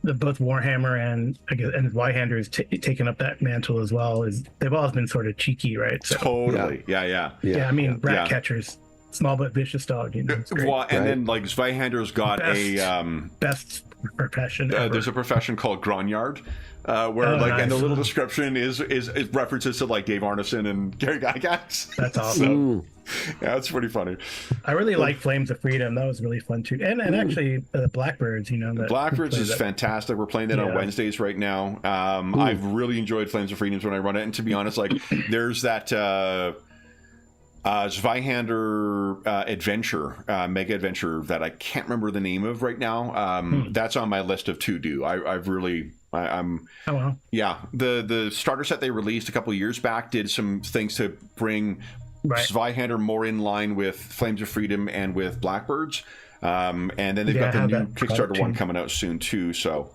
That both Warhammer and Zweihander has taken up that mantle as well. They've always been sort of cheeky, right? So, totally. Yeah. Rat catchers, small but vicious dog. It's great. Well, and then Zweihander's got best profession. There's a profession called Grognard, where nice. And the little description is references to Dave Arneson and Gary Gygax. That's awesome. So, yeah, it's pretty funny. I really like Flames of Freedom. That was really fun too. And actually Blackbirds, Blackbirds is fantastic. We're playing that on Wednesdays right now. I've really enjoyed Flames of Freedom when I run it. And to be honest, there's that Zweihander adventure, mega adventure that I can't remember the name of right now. That's on my list of to do. I'm oh wow. Yeah, the starter set they released a couple of years back did some things to bring Zweihander more in line with Flames of Freedom and with Blackbirds. And then they've got the new Kickstarter one coming out soon too. So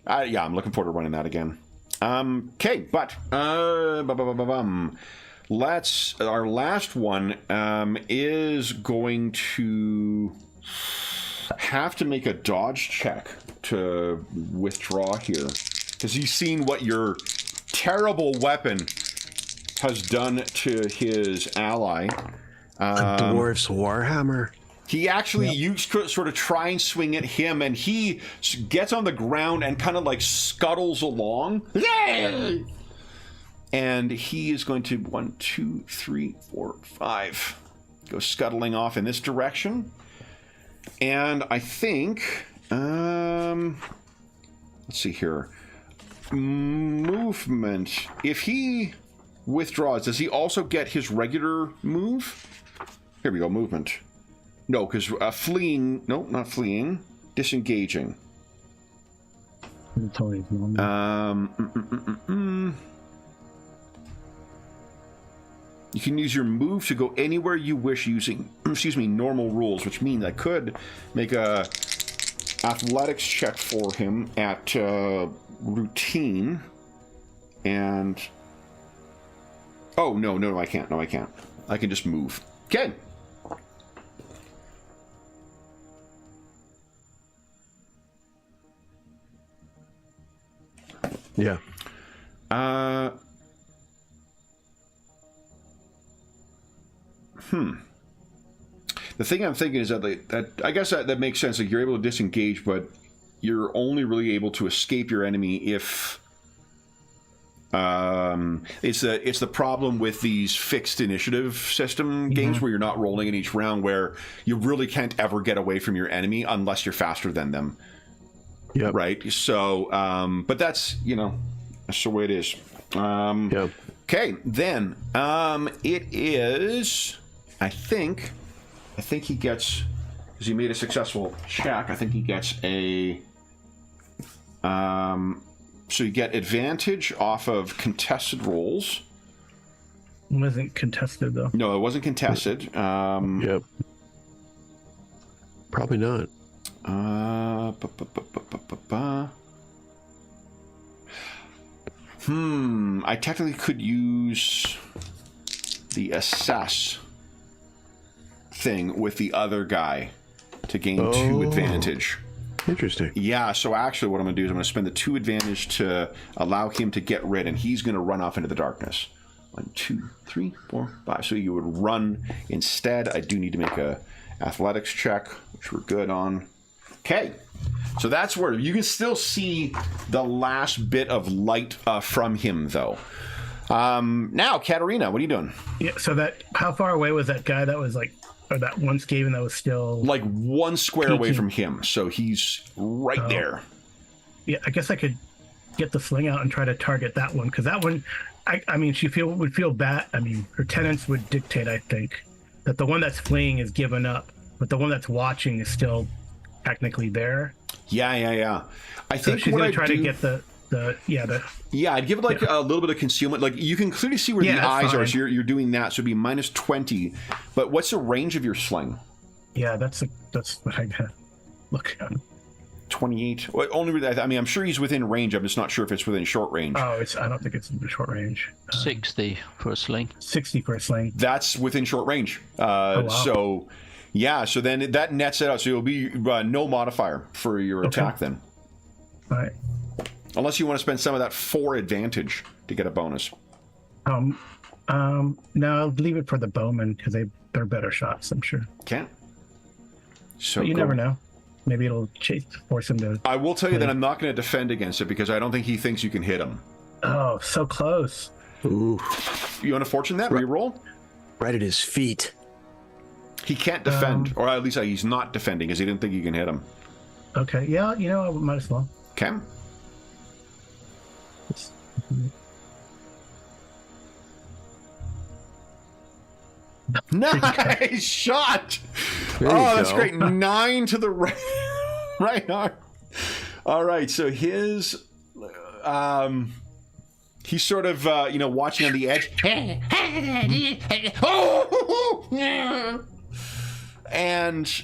I'm looking forward to running that again. Okay, but our last one is going to have to make a dodge check to withdraw here, because he's seen what your terrible weapon has done to his ally. A dwarf's Warhammer. He actually, you sort of try and swing at him, and he gets on the ground and kind of scuttles along. And he is going to 1, 2, 3, 4, 5 go scuttling off in this direction. And I think, let's see here, movement. If he withdraws, does he also get his regular move? Here we go, movement. No, because fleeing. No, not fleeing. Disengaging. You can use your move to go anywhere you wish using, normal rules, which means I could make a athletics check for him at routine, and Oh, no, I can't. No, I can't. I can just move. Okay. Yeah. The thing I'm thinking is that I guess that makes sense. Like, you're able to disengage, but you're only really able to escape your enemy if it's the problem with these fixed initiative system games where you're not rolling in each round, where you really can't ever get away from your enemy unless you're faster than them. Yeah. Right. So, but that's that's the way it is. Yeah. Okay, then it is. I think he gets, because he made a successful check. I think he gets a. So you get advantage off of contested rolls. It wasn't contested though. No, it wasn't contested. Yep. Probably not. I technically could use the assess thing with the other guy to gain 2 advantage. Interesting. Yeah, so actually what I'm going to do is I'm going to spend the 2 advantage to allow him to get rid, and he's going to run off into the darkness. 1, 2, 3, 4, 5. So you would run instead. I do need to make a athletics check, which we're good on. Okay. So that's where you can still see the last bit of light from him, though. Now, Katarina, what are you doing? Yeah. So how far away was that guy that was like, or that one Skaven that was still like 1 square away from him? So he's right there. Yeah, I guess I could get the sling out and try to target that one, because that one, I mean, she would feel bad. I mean, her tenants would dictate, I think, that the one that's fleeing is given up, but the one that's watching is still technically there. Yeah. I So think she's going to try to get the Yeah, I'd give it like a little bit of concealment. Like, you can clearly see where the eyes are, so you're doing that. So it'd be minus 20. But what's the range of your sling? Yeah, that's what I gotta look at. 28. Well, only, I mean, I'm sure he's within range. I'm just not sure if it's within short range. Oh, I don't think it's in short range. 60 for a sling. 60 for a sling. That's within short range. Wow. So, yeah, so then that nets it out. So it'll be no modifier for your attack then. All right. Unless you want to spend some of that 4 advantage to get a bonus. No, I'll leave it for the bowmen, because they're better shots, I'm sure. Can't. So but you never know. Maybe it'll force him to. I will tell you that I'm not going to defend against it, because I don't think he thinks you can hit him. Oh, so close. Ooh. You want to fortune that? Reroll? Right at his feet. He can't defend, or at least he's not defending, because he didn't think you can hit him. Okay, yeah, I might as well. Okay. Nice shot! That's great. 9 to the right arm. All right, so his he's sort of watching on the edge. And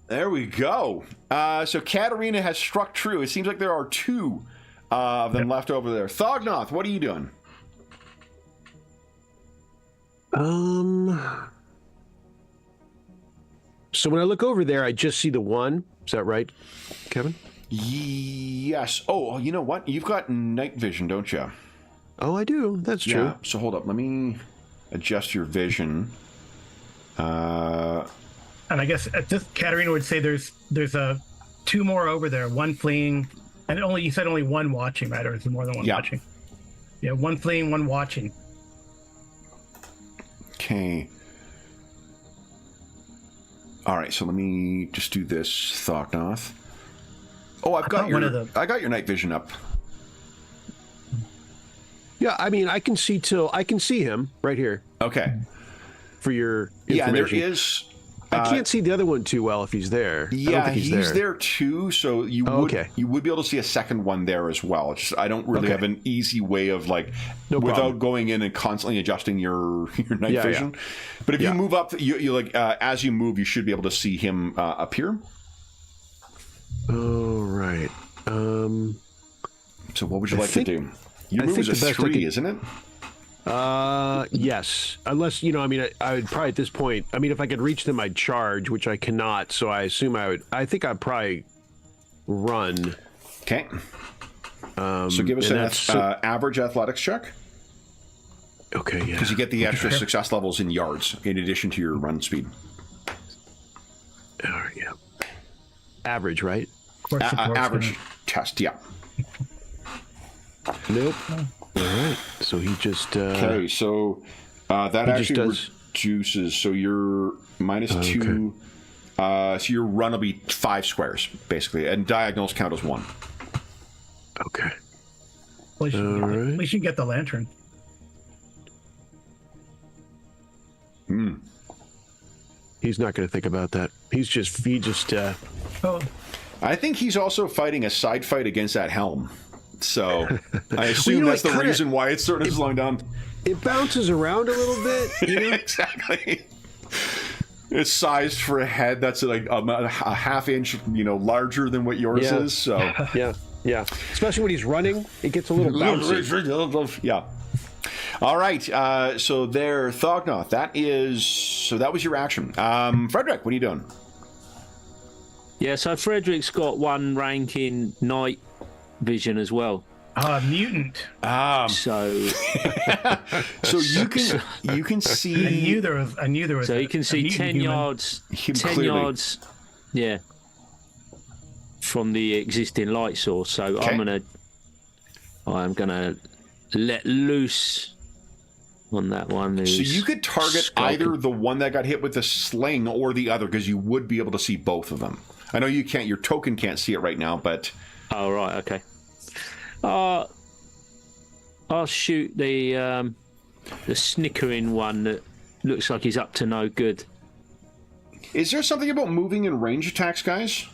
there we go. So Katarina has struck true. It seems like there are 2 of them left over there. Thognoth, what are you doing? So when I look over there, I just see the one. Is that right, Kevin? Yes. Oh, you know what? You've got night vision, don't you? Oh, I do. That's true. Yeah. So hold up. Let me adjust your vision. And I guess just Katarina would say there's 2 more over there. One fleeing, and you said only 1 watching, right? Or is there more than 1 watching? Yeah, 1 fleeing, 1 watching. Okay. All right, so let me just do this, Thognoth. Oh, I got your night vision up. Yeah, I mean, I can see him right here. Okay. For your information. Yeah, there is. I can't see the other one too well if he's there. Yeah, he's there too. So you would be able to see a second one there as well. It's just, I don't really have an easy way of without going in and constantly adjusting your night vision. Yeah. But if you move up, you as you move, you should be able to see him appear. Oh right. So what would you like to do? Your move is a 3, isn't it? Yes. Unless, I would probably at this point, if I could reach them, I'd charge, which I cannot. So I assume I think I'd probably run. Okay. So give us an average athletics check. Okay, yeah. Because you get the extra success levels in yards in addition to your run speed. Yeah. Average, right? Average test, yeah. Nope. All right. So he just... okay, so that actually reduces. So you're -2. Okay. So your run will be 5 squares, basically. And diagonals count as 1. Okay. Well, we should get the lantern. He's not going to think about that. He just. Oh. I think he's also fighting a side fight against that helm. So I assume that's the reason why it's sort of slowing down. It bounces around a little bit. Exactly. It's sized for a head that's like a half inch, larger than what yours is. So yeah. Especially when he's running, it gets a little bouncy. Yeah. All right. So there, Thognoth. That was your action. Frederick, what are you doing? Yeah. So Frederick's got 1 rank in night vision as well. Mutant. So you can see. I knew there was. So you can see 10 yards. 10 yards. Yeah. From the existing light source. So okay. I'm gonna let loose on that one. So you could target either the one that got hit with the sling or the other, because you would be able to see both of them. I know you can't. Your token can't see it right now, but. Oh right, okay. I'll shoot the snickering one that looks like he's up to no good. Is there something about moving in range attacks, guys?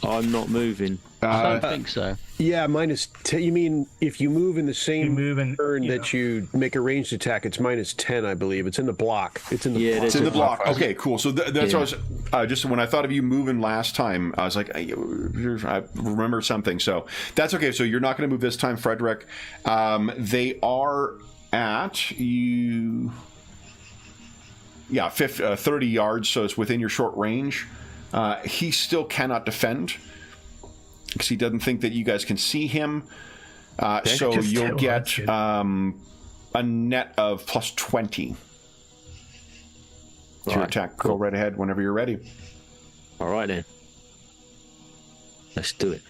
I'm not moving. I don't think so. Yeah, -10. You mean if you move in the same turn that you make a ranged attack, it's -10, I believe. It's in the block. It's in the block. It's in the block. Okay, cool. So that's what I was just when I thought of you moving last time, I was like, I remember something. So that's okay. So you're not going to move this time, Frederick. They are at you. Yeah, 30 yards, so it's within your short range. He still cannot defend because he doesn't think that you guys can see him. So you'll get a net of +20 to your attack. Cool. Go right ahead whenever you're ready. All right, then. Let's do it.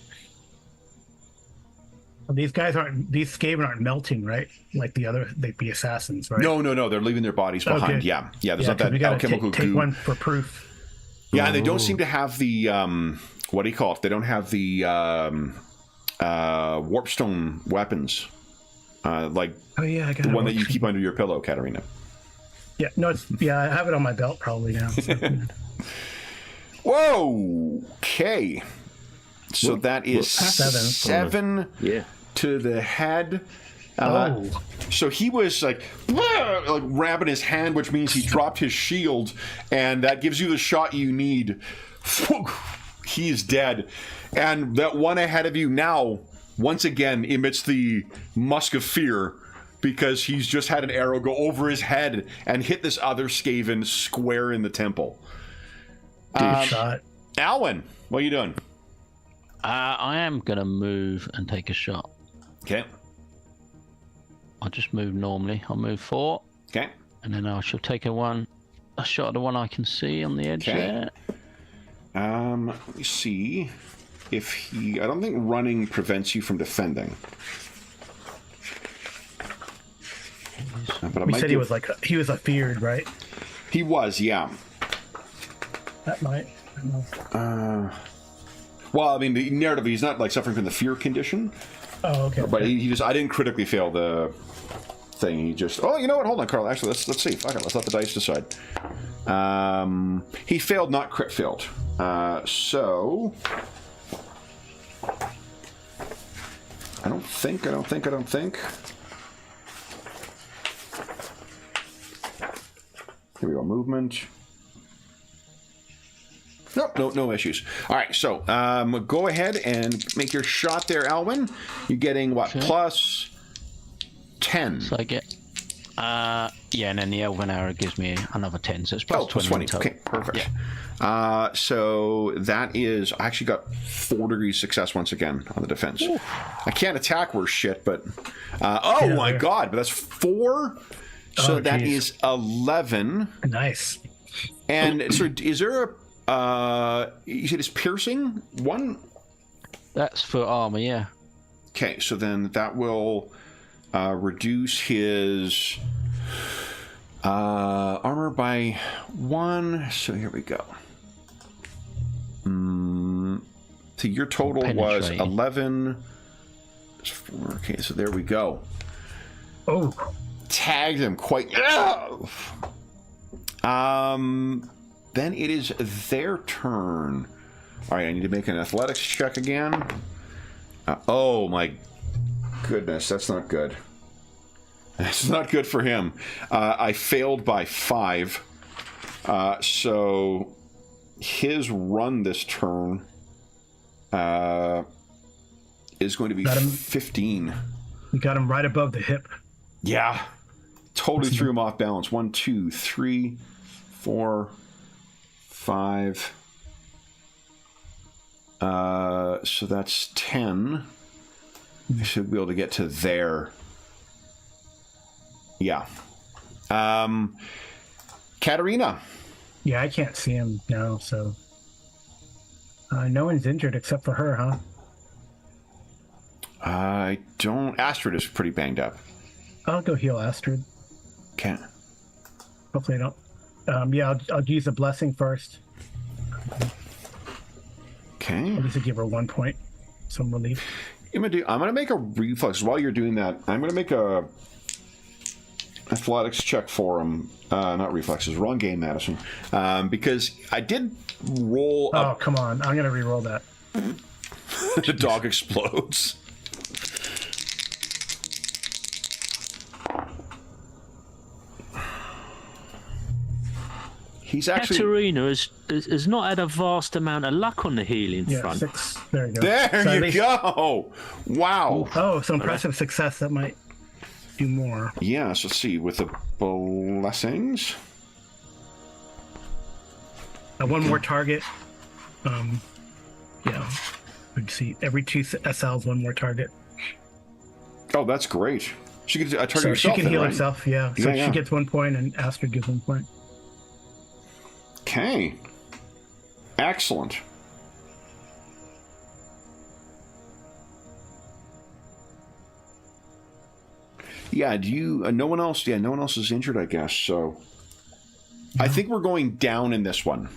Well, these Skaven aren't melting, right? Like the assassins, right? No. They're leaving their bodies behind. Okay. Yeah. There's not that alchemical goo. Take one for proof. Yeah, and they don't seem to have the what do you call it? They don't have the warpstone weapons, like the one that you keep under your pillow, Katarina. Yeah, no, I have it on my belt probably now. So. Whoa. Okay. So that is 7 to the head. So he was like grabbing his hand, which means he dropped his shield, and that gives you the shot you need. He is dead. And that one ahead of you now, once again, emits the musk of fear because he's just had an arrow go over his head and hit this other Skaven square in the temple. Good shot. Alwyn, what are you doing? I am going to move and take a shot. Okay. I'll just move normally. I'll move 4. Okay. And then I shall take a shot at the one I can see on the edge there. Let me see if I don't think running prevents you from defending. But we said he was a feared, right? He was, yeah. That might. I don't know. Well, I mean, narratively, he's not like suffering from the fear condition. Oh, okay. But he just, I didn't critically fail the thing. He just, you know what? Hold on, Carl. Actually, let's see. Fuck it. Let's let the dice decide. He failed, not crit failed. So I don't think. Here we go. Movement. Nope, no issues. All right, so go ahead and make your shot there, Alwyn. You're getting what? Okay. Plus 10. So I get, and then the Elven Arrow gives me another 10, so it's plus 20. Plus 20. Okay, perfect. Yeah. So that is, I actually got 4 degrees success once again on the defense. Ooh. I can't attack worse shit, but my god, but that's 4. So that is 11. Nice. And so is there a, you said it's piercing 1? That's for armor, yeah. Okay, so then that will reduce his armor by 1. So here we go. So your total was 11. 4. Okay, so there we go. Oh. Tagged him quite. Then it is their turn. All right, I need to make an athletics check again. Oh my goodness, that's not good. That's not good for him. I failed by 5. So his run this turn is going to be 15. You got him right above the hip. Yeah. Totally threw him off balance. 1, 2, 3, 4, 5. So that's 10. I should be able to get to there. Yeah. Katarina. Yeah, I can't see him now, so... no one's injured except for her, huh? I don't... Astrid is pretty banged up. I'll go heal Astrid. Okay. Hopefully I don't... I'll use a blessing first. Okay. I'll just give her 1 point. Some relief. I'm gonna make a reflex. While you're doing that, I'm gonna make a athletics check for him. Not reflexes. Wrong game, Madison. Because I did roll. Oh, come on! I'm gonna re-roll that. The dog explodes. He's actually... Katarina has not had a vast amount of luck on the healing front. 6. There you go. There you go. Wow. Oh, so impressive success. That might do more. Yes, let's see. With the blessings. 1 more target. We'd see every 2 SLs, 1 more target. Oh, that's great. She can target so herself. She can heal herself, yeah. So yeah. She gets 1 point and Astrid gives 1 point. Okay. Excellent. Yeah, do you... no one else... Yeah, no one else is injured, I guess, so... I think we're going down in this one.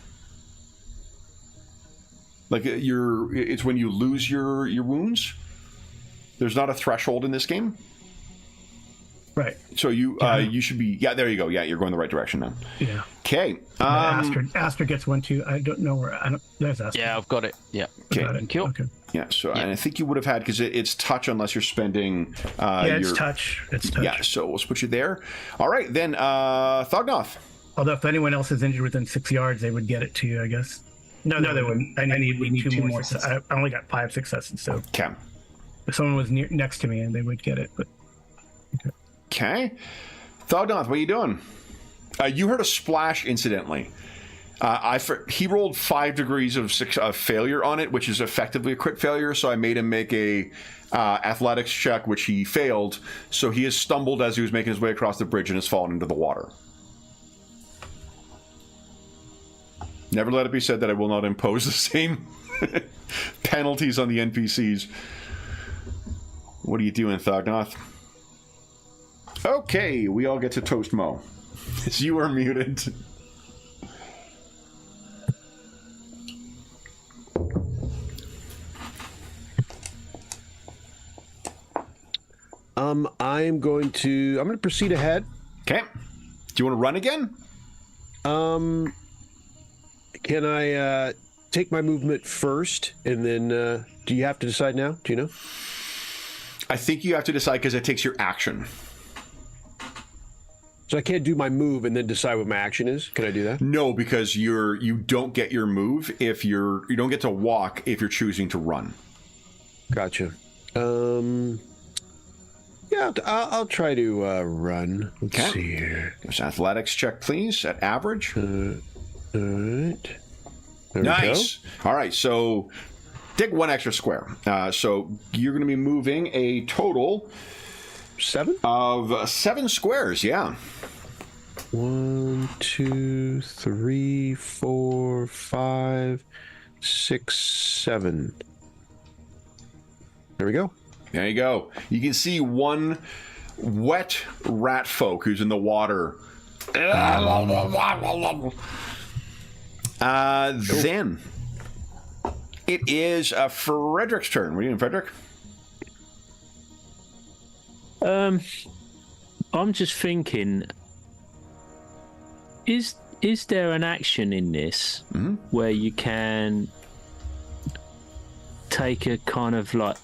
Like, it's when you lose your wounds. There's not a threshold in this game. Right. So you should be... Yeah, there you go. Yeah, you're going the right direction then. Yeah. Okay. Astrid gets 1, 2. I don't know where... There's Astrid. Yeah, I've got it. Yeah. Okay. Thank you. Okay. Yeah, so and I think you would have had, because it's touch unless you're spending... it's touch. It's touch. Yeah, so we'll put you there. All right, then, Thognoth. Although if anyone else is injured within 6 yards, they would get it too, I guess. No, they wouldn't. I need 2 more. I only got 5 successes, so... Okay. If someone was next to me, and they would get it, but... Okay. Thognoth, what are you doing? You heard a splash, incidentally. He rolled 5 degrees of failure on it, which is effectively a crit failure, so I made him make a athletics check, which he failed. So he has stumbled as he was making his way across the bridge and has fallen into the water. Never let it be said that I will not impose the same penalties on the NPCs. What are you doing, Thognoth? Okay, we all get to toast Mo. You are muted. I'm going to proceed ahead. Okay. Do you want to run again? Can I take my movement first, and then do you have to decide now? Do you know? I think you have to decide because it takes your action. So I can't do my move and then decide what my action is? Can I do that? No, because you don't get your move if you don't get to walk if you're choosing to run. Gotcha. Yeah, Yeah, I'll try to run. Let's see here. Give us an athletics check, please, at average. All right. There Nice. All right, so take one extra square. So you're going to be moving a total 7 of 7 squares. Yeah. 1, 2, 3, 4, 5, 6, 7. There we go. There you go. You can see one wet rat folk who's in the water. Then it is Frederick's turn. What are you doing, Frederick? I'm just thinking, is there an action in this where you can take a kind of like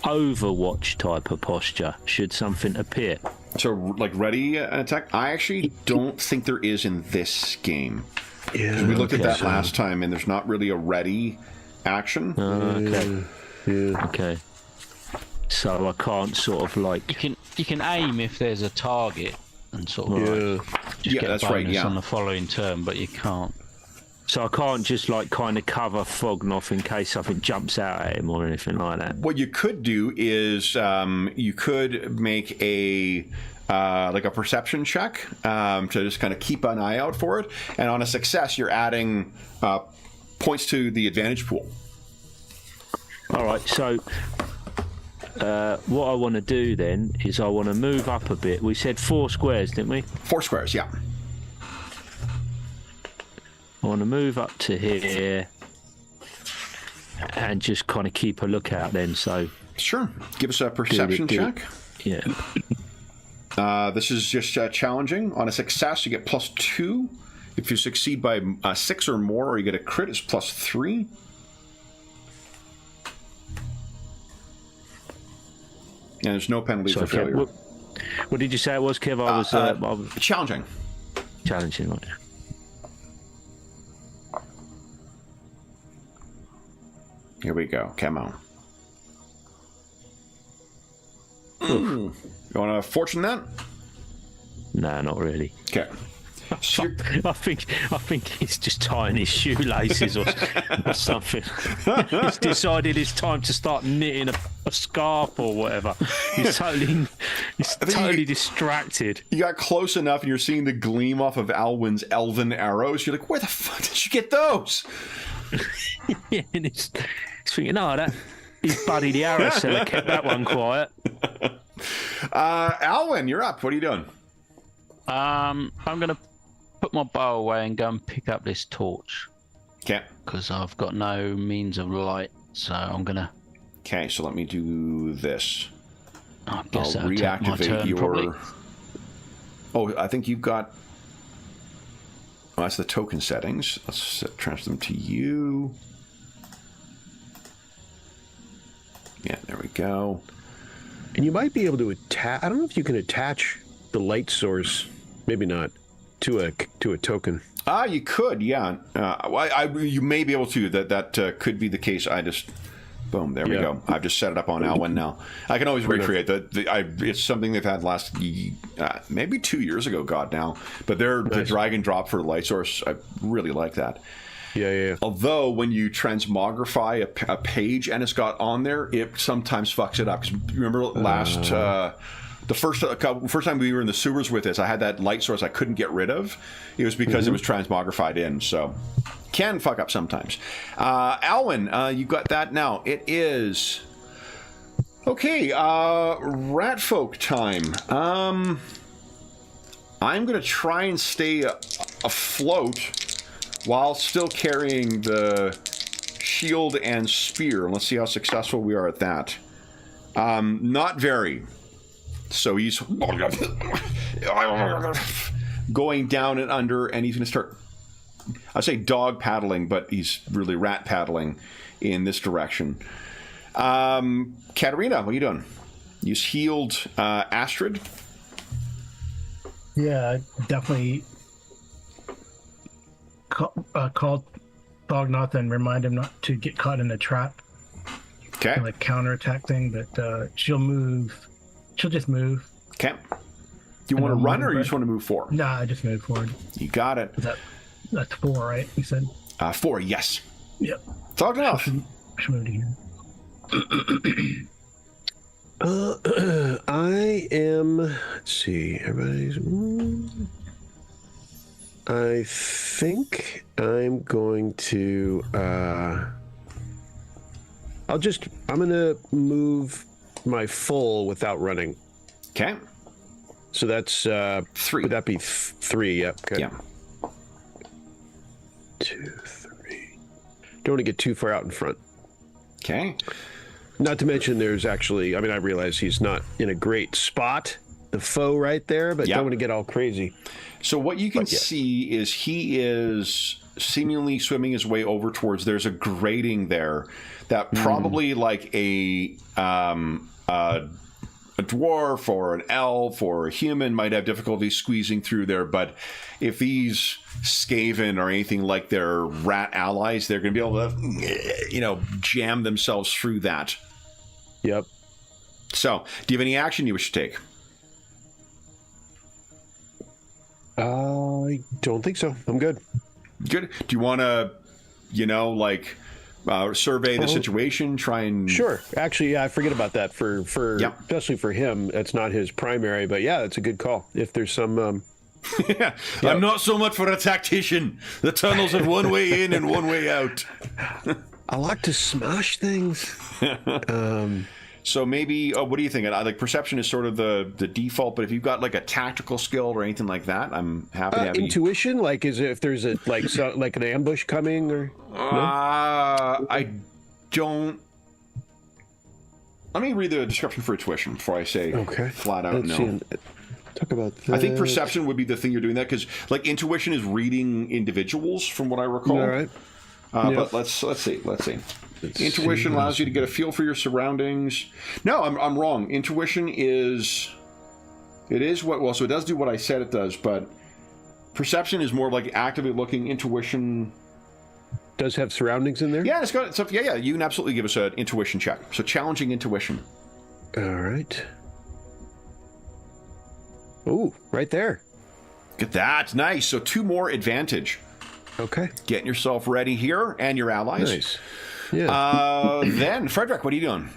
Overwatch type of posture should something appear? So, like, ready attack? I actually don't think there is in this game. Yeah, we looked at that last time, and there's not really a ready action. Okay. Yeah. Okay. So I can't sort of like... You can aim if there's a target and sort of just get that's a bonus right, on the following turn, but you can't. So I can't just like kind of cover Fognoff in case something jumps out at him or anything like that. What you could do is you could make a like a perception check to just kind of keep an eye out for it, and on a success, you're adding points to the advantage pool. All right. So what I want to do then is I want to move up a bit. We said 4 squares, didn't we? 4 squares, yeah. I want to move up to here and just kind of keep a lookout then. So Sure. Give us a perception check. Yeah. This is just challenging. On a success, you get +2. If you succeed by 6 or more, or you get a crit, it's +3. And there's no penalty for failure. What did you say it was, Kev? I was challenging. challenging, right? Here we go. Come on. You want to fortune that? No, not really. Okay. So I think he's just tying his shoelaces or something. He's decided it's time to start knitting a scarf or whatever. He's totally distracted. you got close enough and you're seeing the gleam off of Alwyn's elven arrows. You're like, where the fuck did you get those? Yeah, and he's thinking, his buddy the arrow seller kept that one quiet. Alwyn, you're up. What are you doing? I'm gonna put my bow away and go and pick up this torch. Okay. Because I've got no means of light, so I'm gonna. Okay, so let me do this. I guess I'll that'll take my reactivate turn, your. probably. Oh, I think you've got. Oh, that's the token settings. Let's transfer them to you. Yeah, there we go. And you might be able to attach. I don't know if you can attach the light source. Maybe not to a token. You could, yeah. You may be able to. That could be the case. I just. Boom, there we go. I've just set it up on Alwyn now. I can always recreate that. It's something they've had last maybe 2 years ago, God, now. But the drag and drop for the light source, I really like that. Yeah. Although, when you transmogrify a page and it's got on there, it sometimes fucks it up. 'Cause remember last... the first time we were in the sewers with this, I had that light source I couldn't get rid of. It was because it was transmogrified in, so... Can fuck up sometimes. Alwyn, you got that now. It is... Okay, Ratfolk time. I'm going to try and stay afloat while still carrying the shield and spear. Let's see how successful we are at that. Not very. So he's going down and under, and he's going to start... I say dog paddling, but he's really rat paddling in this direction. Katerina, what are you doing? You healed Astrid? Yeah, definitely call Fognoth and remind him not to get caught in a trap. Okay. Like counterattack thing, but she'll move she'll just move. Okay. Do you want to run, or you just want to move forward? Nah, I just move forward. You got it. That's 4, right? You said. 4, yes. Yep. Talk enough. I should move to here. I am. Let's see. Everybody's. I think I'm going to. I'm gonna move my full without running. Okay. So that's 3. Would that be 3? Yep. Good. Yeah. 2, 3. Don't want to get too far out in front. Okay. Not to mention, there's actually. I mean, I realize he's not in a great spot, the foe right there, but don't want to get all crazy. So what you can see is he is seemingly swimming his way over towards. There's a grating there that probably like a dwarf or an elf or a human might have difficulty squeezing through there. But if these Skaven or anything like their rat allies, they're going to be able to, jam themselves through that. Yep. So, do you have any action you wish to take? I don't think so. I'm good. Good. Do you want to, survey the situation, try and... Sure. Actually, I forget about that for especially for him. That's not his primary, but yeah, it's a good call. If there's some... I'm not so much for a tactician. The tunnels have one way in and one way out. I like to smash things. So maybe, what do you think? Like perception is sort of the default, but if you've got like a tactical skill or anything like that, I'm happy to have intuition. Like, is it, if there's a like an ambush coming or? No? I don't. Let me read the description for intuition before I say flat out no. Talk about that. I think perception would be the thing you're doing that because like intuition is reading individuals from what I recall. All right. But let's see. Intuition allows you to get a feel for your surroundings. No, I'm wrong. Intuition so it does do what I said it does, but perception is more like actively looking. Intuition does have surroundings in there. Yeah, it's got stuff. Yeah. You can absolutely give us an intuition check. So challenging intuition. All right. Ooh, right there. Look at that. Nice. So 2 more advantage. Okay. Getting yourself ready here and your allies. Nice. Yeah. Then, Frederick, what are you doing?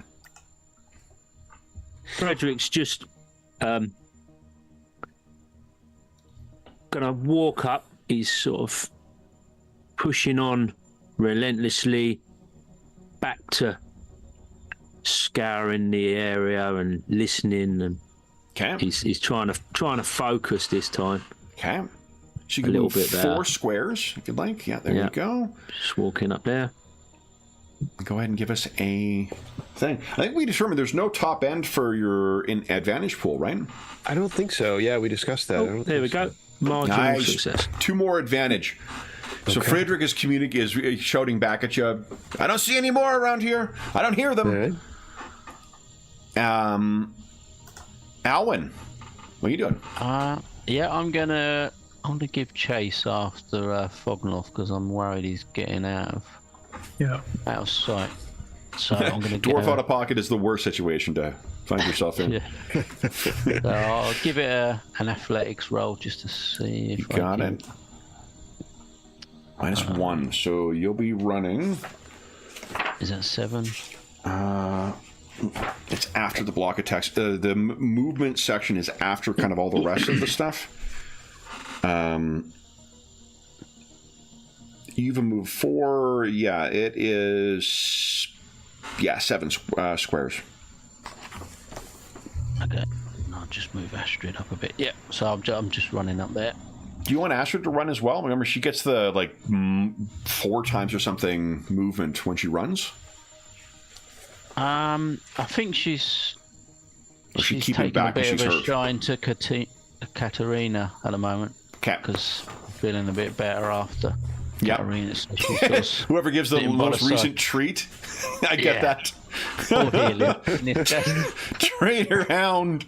Frederick's just gonna walk up. He's sort of pushing on relentlessly back to scouring the area and listening, and he's trying to focus this time. Okay. So you can move 4 squares if you'd like. Yeah, there you go. Just walking up there. Go ahead and give us a thing. I think we determined there's no top end for your advantage pool, right? I don't think so. Yeah, we discussed that. Oh, there we go. Marginal success. 2 more advantage. So Frederick is shouting back at you. I don't see any more around here. I don't hear them. Right. Alwyn, what are you doing? Yeah, I'm gonna give chase after Fognoff because I'm worried he's getting out of sight. So I'm gonna dwarf out of pocket is the worst situation to find yourself in. So I'll give it an athletics roll just to see if I got it. -1, so you'll be running. Is that 7? It's after the block attacks. The movement section is after kind of all the rest of the stuff. You even move 4. Yeah, it is. Yeah, 7 squares. Okay, I'll just move Astrid up a bit. Yeah, so I'm just running up there. Do you want Astrid to run as well? Remember, she gets the 4 times or something movement when she runs. I think she's keeping taking back a bit she's of a hurt. shine to Katerina at the moment. Because feeling a bit better after. Yeah. Whoever gives the most recent treat, I get that. Trainer hound.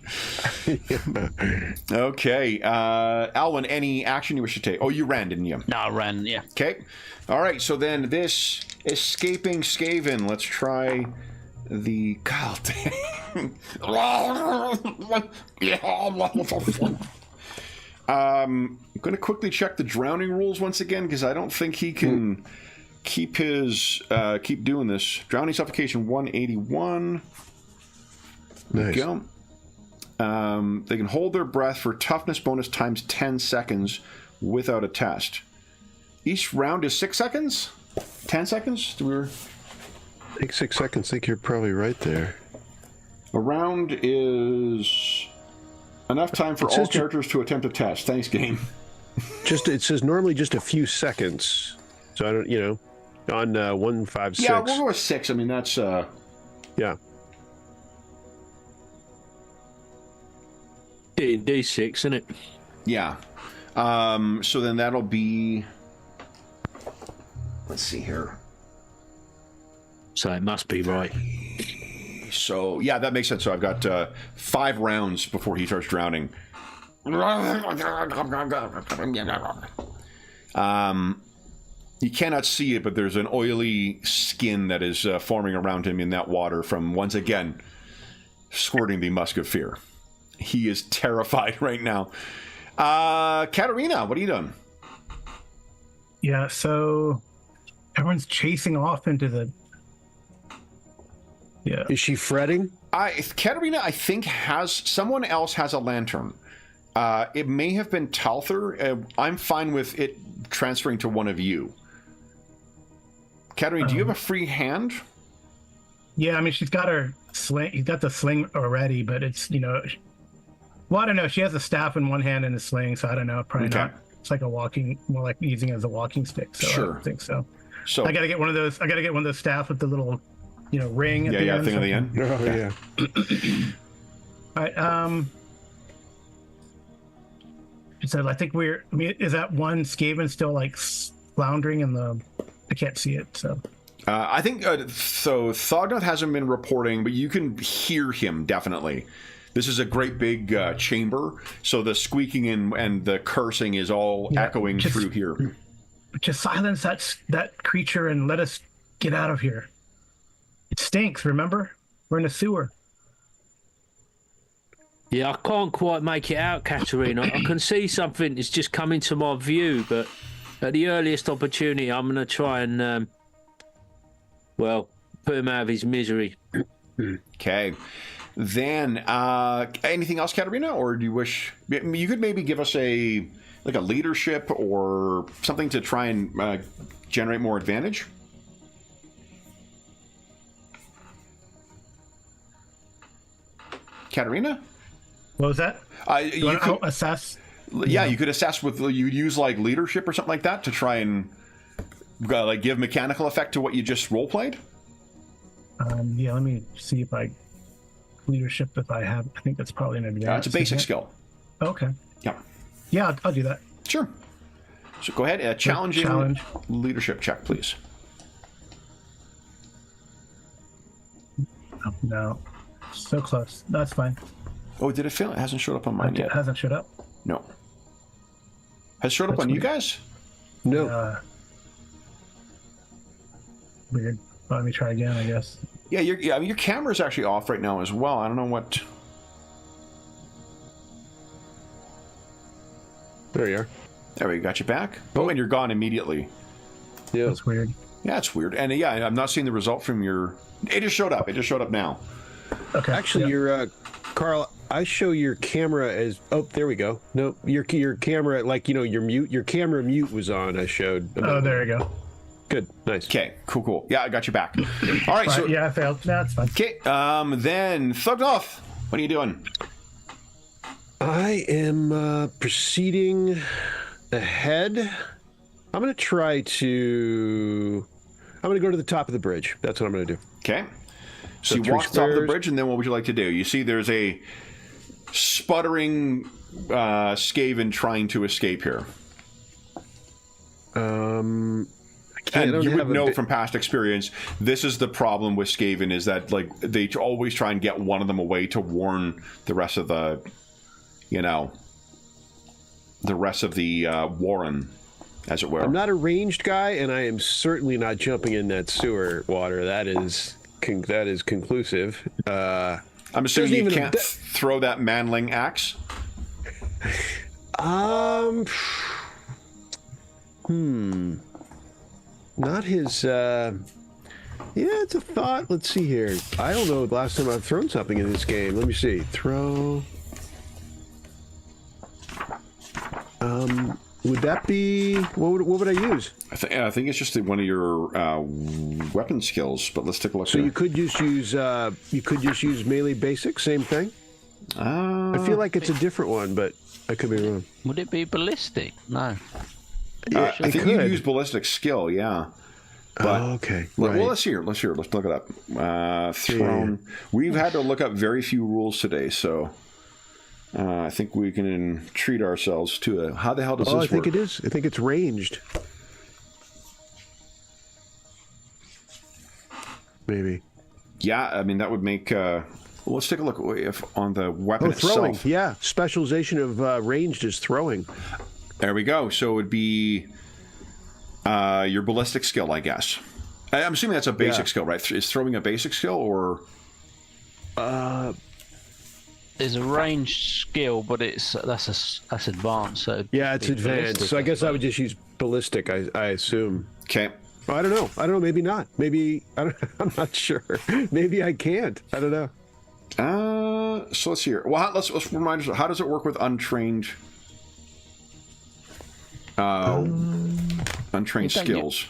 Okay, Alwyn, any action you wish to take? Oh, you ran, didn't you? No, I ran. Yeah. Okay. All right. So then, this escaping Skaven. Let's try the... God dang. I'm going to quickly check the drowning rules once again, because I don't think he can keep doing this. Drowning suffocation 181. There you go. They can hold their breath for toughness bonus times 10 seconds without a test. Each round is 6 seconds? 10 seconds? I think 6 seconds. I think you're probably right there. A round is enough time for all characters to attempt a test. Thanks, game. It says normally just a few seconds. So I don't, on 156. Yeah, we'll go with 6. I mean, that's... Yeah. D6, isn't it? Yeah. So then that'll be... Let's see here. So it must be right. So, yeah, that makes sense. So I've got 5 rounds before he starts drowning. You cannot see it, but there's an oily skin that is forming around him in that water from, once again, squirting the musk of fear. He is terrified right now. Katerina, what are you doing? Yeah, so everyone's chasing off into the... Yeah. Is she fretting? Katerina, I think, someone else has a lantern. It may have been Talther. I'm fine with it transferring to one of you. Katerina, do you have a free hand? Yeah, I mean, she's got her sling. She's got the sling already, but it's, well, I don't know. She has a staff in one hand and a sling, so I don't know. Probably not. It's like more like using it as a walking stick. So sure. I don't think so. So I got to get one of those. I got to get one of those staff with the little, ring at the end. Thing at the end. Oh, yeah. All right. She said, I think is that one Skaven still like floundering in the... I can't see it, so... I think, so Thognoth hasn't been reporting, but you can hear him, definitely. This is a great big chamber, so the squeaking and the cursing is all echoing through here. Just silence that creature and let us get out of here. It stinks, remember? We're in a sewer. Yeah, I can't quite make it out, Katerina. I can see something that's just come into my view, but at the earliest opportunity, I'm going to try and, put him out of his misery. Okay. Then, anything else, Katerina? Or do you wish... You could maybe give us a leadership or something to try and generate more advantage? Katerina? What was that? You could assess? Yeah, you could assess with... You'd use, leadership or something like that to try and, give mechanical effect to what you just role-played? Yeah, let me see if leadership, if I have... I think that's probably an advantage. It's a basic skill. Okay. Yeah. Yeah, I'll do that. Sure. So go ahead. Challenge leadership check, please. Oh, no. So close. That's fine. Oh, did it fail? It hasn't showed up on mine yet. It hasn't showed up? No. Has it showed up on you guys? No. Weird. Well, let me try again, I guess. Yeah, your camera's actually off right now as well. I don't know what... There you are. There we got you back. Oh, and you're gone immediately. Yeah. That's weird. Yeah, it's weird. And yeah, I'm not seeing the result from your... It just showed up. It just showed up now. Okay. Actually, your Carl, I show your camera as... Oh, there we go. No, your camera, your camera mute was on, I showed. Oh, there you go. Good. Nice. Okay, cool. Yeah, I got you back. All right, so... Yeah, I failed. No, that's fine. Okay, then, Thugnoth, what are you doing? I am proceeding ahead. I'm going to try to... I'm going to go to the top of the bridge. That's what I'm going to do. Okay. So you walk to the top of the bridge, and then what would you like to do? You see there's a sputtering Skaven trying to escape here. And you would know from past experience, this is the problem with Skaven, is that they always try and get one of them away to warn the rest of the, Warren, as it were. I'm not a ranged guy, and I am certainly not jumping in that sewer water. That is conclusive. I'm assuming you can't throw that manling axe. Not his. Yeah, it's a thought. Let's see here. I don't know the last time I've thrown something in this game. Let me see. Throw. Would that be what would I use? I think it's just one of your weapon skills. But let's take a look. So you could just use melee basic, same thing. I feel like it's a different one, but I could be wrong. Would it be ballistic? No. I think you use ballistic skill. Yeah. But, okay. Well, right. let's hear. Let's look it up. Thrown. We've had to look up very few rules today, so I think we can treat ourselves to a. How the hell does this work? I think it is. I think it's ranged. Maybe. Yeah, I mean that would make. Let's take a look if on the weapon throwing. itself. Yeah, specialization of ranged is throwing. There we go. So it would be. Your ballistic skill, I guess. I'm assuming that's a basic skill, right? Is throwing a basic skill, or? There's a ranged skill, but that's advanced. So yeah, it's advanced. So I guess I would just use ballistic. I assume. Okay. I don't know. Maybe not. Maybe I'm not sure. Maybe I can't. I don't know. So let's see here. Well, let's remind us. How does it work with untrained? Untrained skills.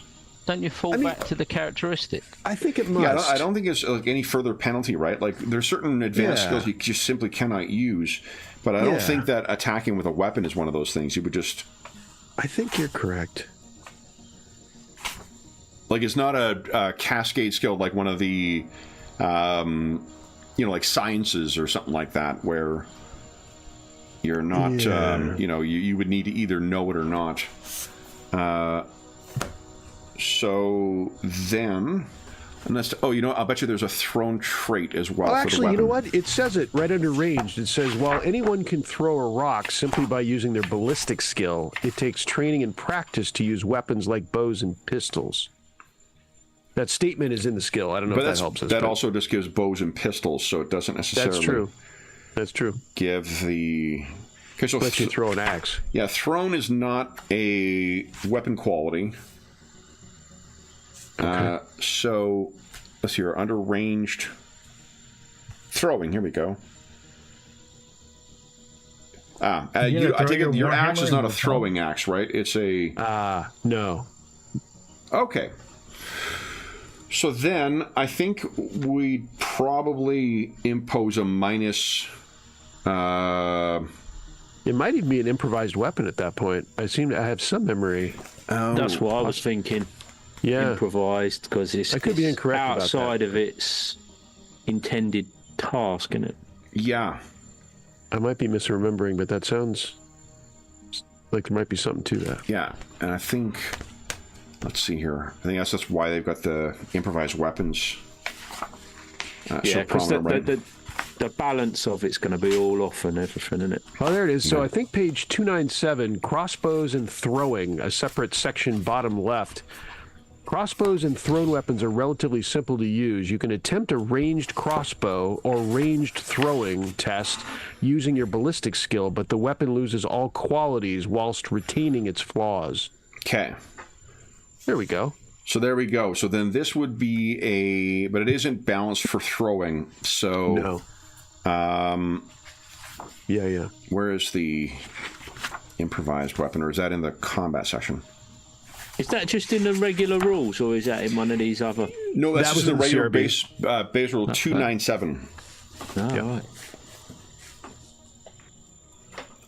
Don't you fall back to the characteristic? I think it must. Yeah, I don't think it's like any further penalty, right? Like there's certain advanced skills you just simply cannot use, but I don't think that attacking with a weapon is one of those things. You would just. I think you're correct. Like it's not a cascade skill like one of the, like sciences or something like that where. You're not, you would need to either know it or not. So then, I'll bet you there's a thrown trait as well. Well, for actually, the weapon. you know what? It says it right under ranged. It says, while anyone can throw a rock simply by using their ballistic skill, it takes training and practice to use weapons like bows and pistols. That statement is in the skill. I don't know if that helps us. That also just gives bows and pistols, so it doesn't necessarily... That's true. That's true. Give the... Okay, so let you throw an axe. Yeah, thrown is not a weapon quality. Okay. So, let's see here. Under ranged throwing. Here we go. I take it your axe is not a throwing axe, right? It's a... no. Okay. So then, I think we'd probably impose a minus... It might even be an improvised weapon at that point. I have some memory. That's what I was thinking. Yeah, improvised because I could be incorrect outside of its intended task, isn't it? Yeah, I might be misremembering, but that sounds like there might be something to that. Yeah, and I think let's see here. I think that's why they've got the improvised weapons. Yeah, because the balance of it's going to be all off and everything, isn't it? Oh, there it is. So I think page 297, crossbows and throwing, a separate section bottom left. Crossbows and thrown weapons are relatively simple to use. You can attempt a ranged crossbow or ranged throwing test using your ballistic skill, but the weapon loses all qualities whilst retaining its flaws. Okay. There we go. So there we go. So then this would be but it isn't balanced for throwing. So no. Yeah. Where is the improvised weapon, or is that in the combat section? Is that just in the regular rules, or is that in one of these other? No, that's just the regular base rule 297. Oh, yep. Right.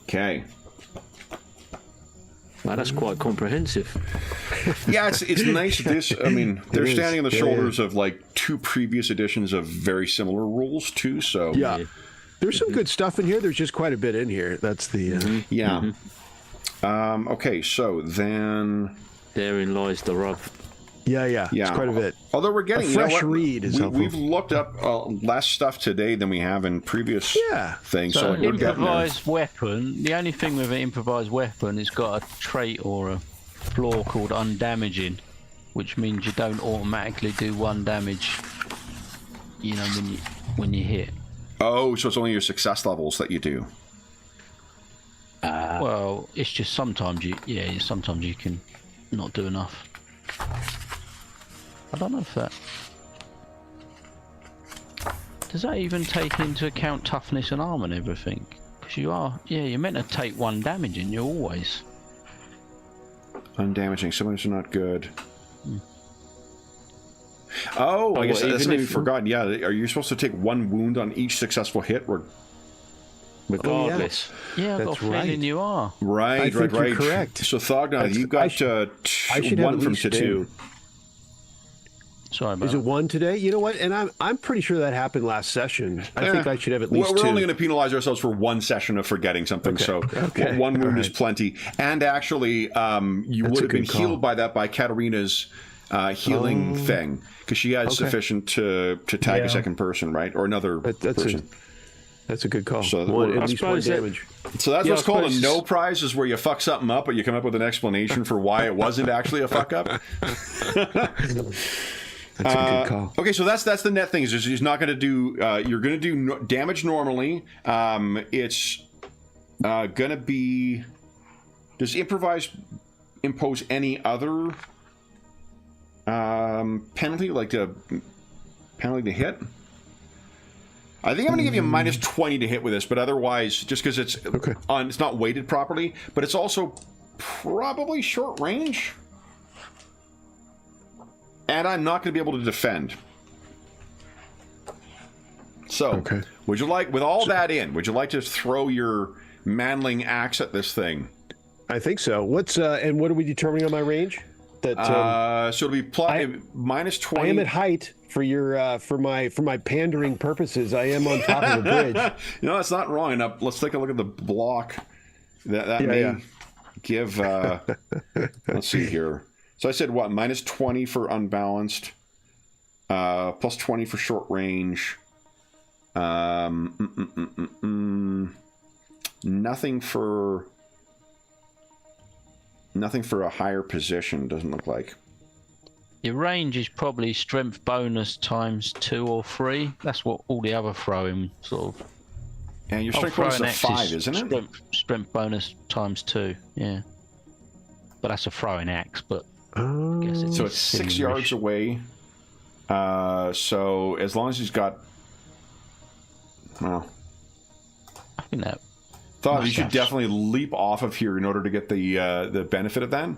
Okay. Wow, that's quite comprehensive. Yeah, it's nice. They're standing on the shoulders of like two previous editions of very similar rules too. So yeah, there's some good stuff in here. There's just quite a bit in here. That's the yeah. Okay, so then therein lies the rub. Yeah. It's quite a bit. Although we're getting a fresh read is helpful. We've looked up less stuff today than we have in previous things. So an improvised weapon, the only thing with an improvised weapon, it's got a trait or a flaw called undamaging, which means you don't automatically do 1 damage you know, when you hit. Oh, so it's only your success levels that you do. Well, it's just sometimes you can not do enough. I don't know if that... Does that even take into account toughness and arm and everything? Because you're meant to take 1 damage and you're always... Undamaging, so much not good. Oh, I guess that's something we forgot. Yeah, are you supposed to take 1 wound on each successful hit? Regardless. Yeah, I've got a feeling you are. Right. You're correct. So Thogna, you got I should 1 have from today. 2. Sorry about Is it 1 today? You know what? And I'm pretty sure that happened last session. I think I should have at least 2. We're only going to penalize ourselves for 1 session of forgetting something. Okay. So 1 wound is plenty. And actually, you would have been healed by that by Katarina's healing thing, because she had sufficient to tag a second person, right? Or another person. That's a good call. So at least 1 damage. So that's what's called a no prize, is where you fuck something up, but you come up with an explanation for why it wasn't actually a fuck up. That's a good call. Okay, so that's the net thing. Is he's not going to do. You're going to do damage normally. It's going to be. Does improvise impose any other penalty, like a penalty to hit? I think I'm going to give you a minus 20 to hit with this, but otherwise, just because it's it's not weighted properly, but it's also probably short range. And I'm not going to be able to defend. So, would you like, with all that in, would you like to throw your manling axe at this thing? I think so. And what are we determining on my range? That so it'll be minus 20. I am at height for your for my pandering purposes. I am on top of the bridge. That's not wrong enough. Let's take a look at the block. That may give. Let's see here. So I said what? Minus 20 for unbalanced, plus 20 for short range. Nothing for a higher position, doesn't look like. Your range is probably strength bonus times 2 or 3. That's what all the other throwing sort of. And your strength bonus is 5, isn't it? Strength bonus times 2, yeah. But that's a throwing axe, but I guess it's so it's 6 yards away. So as long as he's got, well, I think that. Thought you should definitely leap off of here in order to get the benefit of that.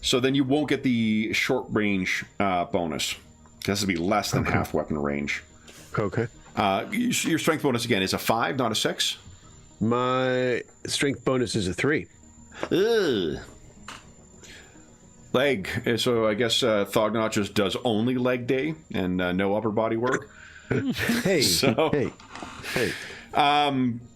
So then you won't get the short range bonus. It has to be less than half weapon range. Okay. Your strength bonus again is a 5, not a 6. My strength bonus is a 3. Ugh. Leg. So I guess Thognot just does only leg day and no upper body work. Hey.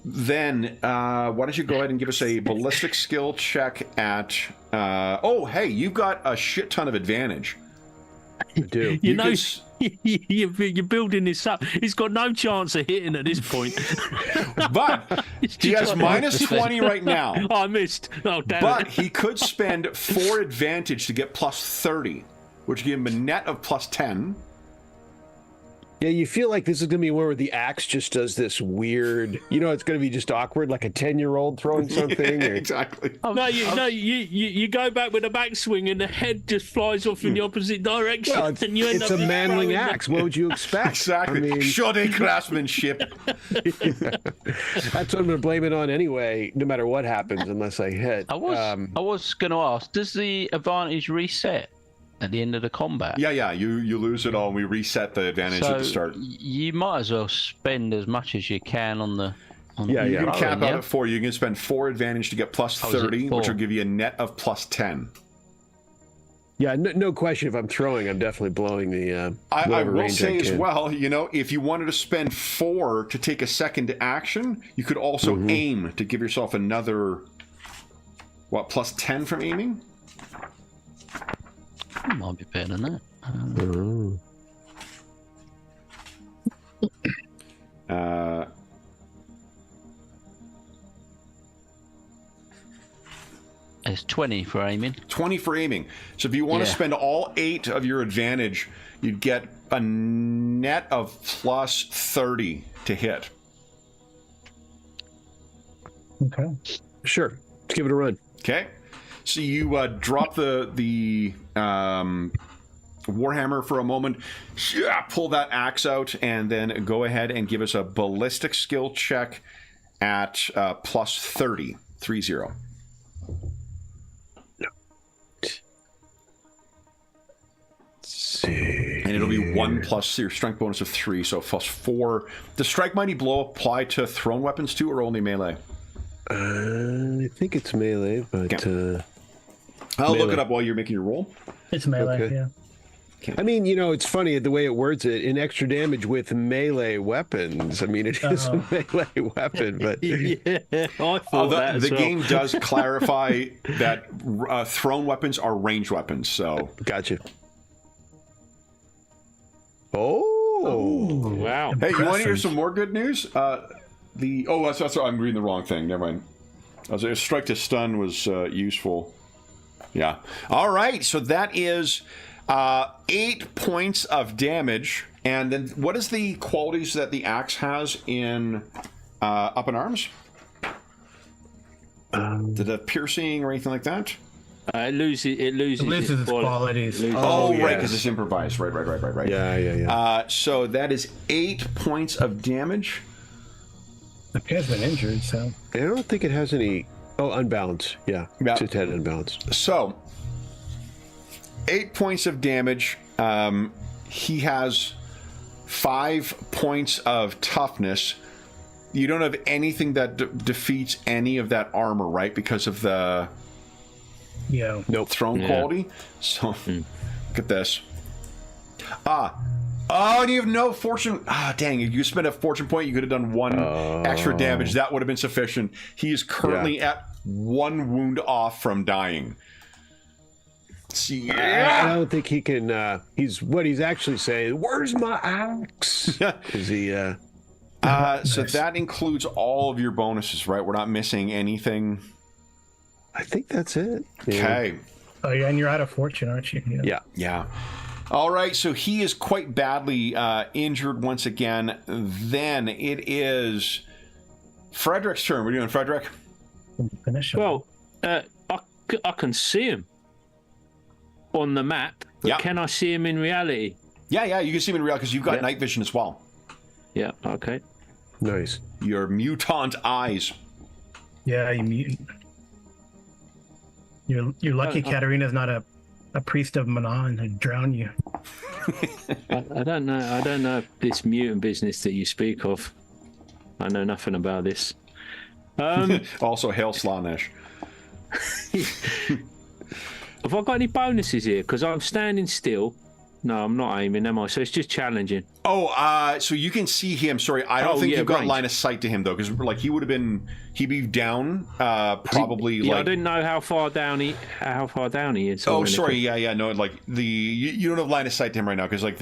Then why don't you go ahead and give us a ballistic skill check at. You've got a shit ton of advantage. I do. You're building this up. He's got no chance of hitting at this point. But he has minus 20 right now. Oh, I missed. Oh, damn But it. he could spend 4 advantage to get plus 30, which give him a net of plus 10. Yeah, you feel like this is going to be one where the axe just does this weird, it's going to be just awkward, like a 10-year-old throwing something. Or... Exactly. You go back with a backswing and the head just flies off in the opposite direction. Well, and you end it's up a manling axe. What would you expect? Exactly. Shoddy craftsmanship. That's what I'm going to blame it on anyway, no matter what happens, unless I hit. I was going to ask, does the advantage reset at the end of the combat? Yeah, you lose it all and we reset the advantage at the start. You might as well spend as much as you can on the you can cap out at 4. You can spend 4 advantage to get plus 30, which will give you a net of plus 10. Yeah, no question. If I'm throwing, I'm definitely blowing the I will say as well, if you wanted to spend 4 to take a second action, you could also aim to give yourself another plus 10 from aiming? Might be better than that. It's 20 for aiming. 20 for aiming. So if you want to spend all 8 of your advantage, you'd get a net of plus 30 to hit. Okay. Sure. Let's give it a run. Okay. So you drop the Warhammer for a moment, pull that axe out, and then go ahead and give us a ballistic skill check at plus 30. 30. See. And it'll be 1 plus your strength bonus of 3, so plus 4. Does Strike Mighty Blow apply to thrown weapons too, or only melee? I think it's melee, but I'll look it up while you're making your roll. It's melee, yeah. Okay. I mean, it's funny the way it words it. In extra damage with melee weapons. I mean, it is a melee weapon, but I thought that as the well. game does clarify that thrown weapons are ranged weapons. So gotcha. Oh, wow! Hey, you want to hear some more good news? That's I'm reading the wrong thing. Never mind. A strike to stun was useful. Yeah. All right. So that is 8 points of damage. And then what is the qualities that the axe has in up in arms? Did it piercing or anything like that? It loses its qualities. Right, because it's improvised. Right. Yeah. So that is 8 points of damage. The guy's been injured, so I don't think it has any. Oh, unbalance. Yeah. Yeah. It's had unbalance. So 8 points of damage. He has 5 points of toughness. You don't have anything that defeats any of that armor, right? Because of the thrown quality. So look at this. And you have no fortune. Dang, if you spent a fortune point, you could have done 1 extra damage. That would have been sufficient. He is currently at 1 wound off from dying. I don't think he can. He's actually saying, "Where's my axe?" Is he? So that includes all of your bonuses, right? We're not missing anything. I think that's it. Okay. Oh yeah, and you're out of fortune, aren't you? Yeah. All right, so he is quite badly injured once again. Then it is Frederick's turn. What are you doing, Frederick? Finish him. Well, I can see him on the map, but can I see him in reality? Yeah, you can see him in reality because you've got night vision as well. Yeah, okay. Nice. Your mutant eyes. Yeah, you mutant. You're lucky Katarina's not a priest of Manon who'd drown you. I don't know this mutant business that you speak of. I know nothing about this. Also, hail Slanesh. Have I got any bonuses here? Because I'm standing still. No, I'm not aiming, am I? So it's just challenging. So you can see him. Sorry, I don't think you've got line of sight to him though, because he'd be down. Probably. I didn't know how far down he is. Oh, sorry. Yeah. No, you don't have line of sight to him right now because that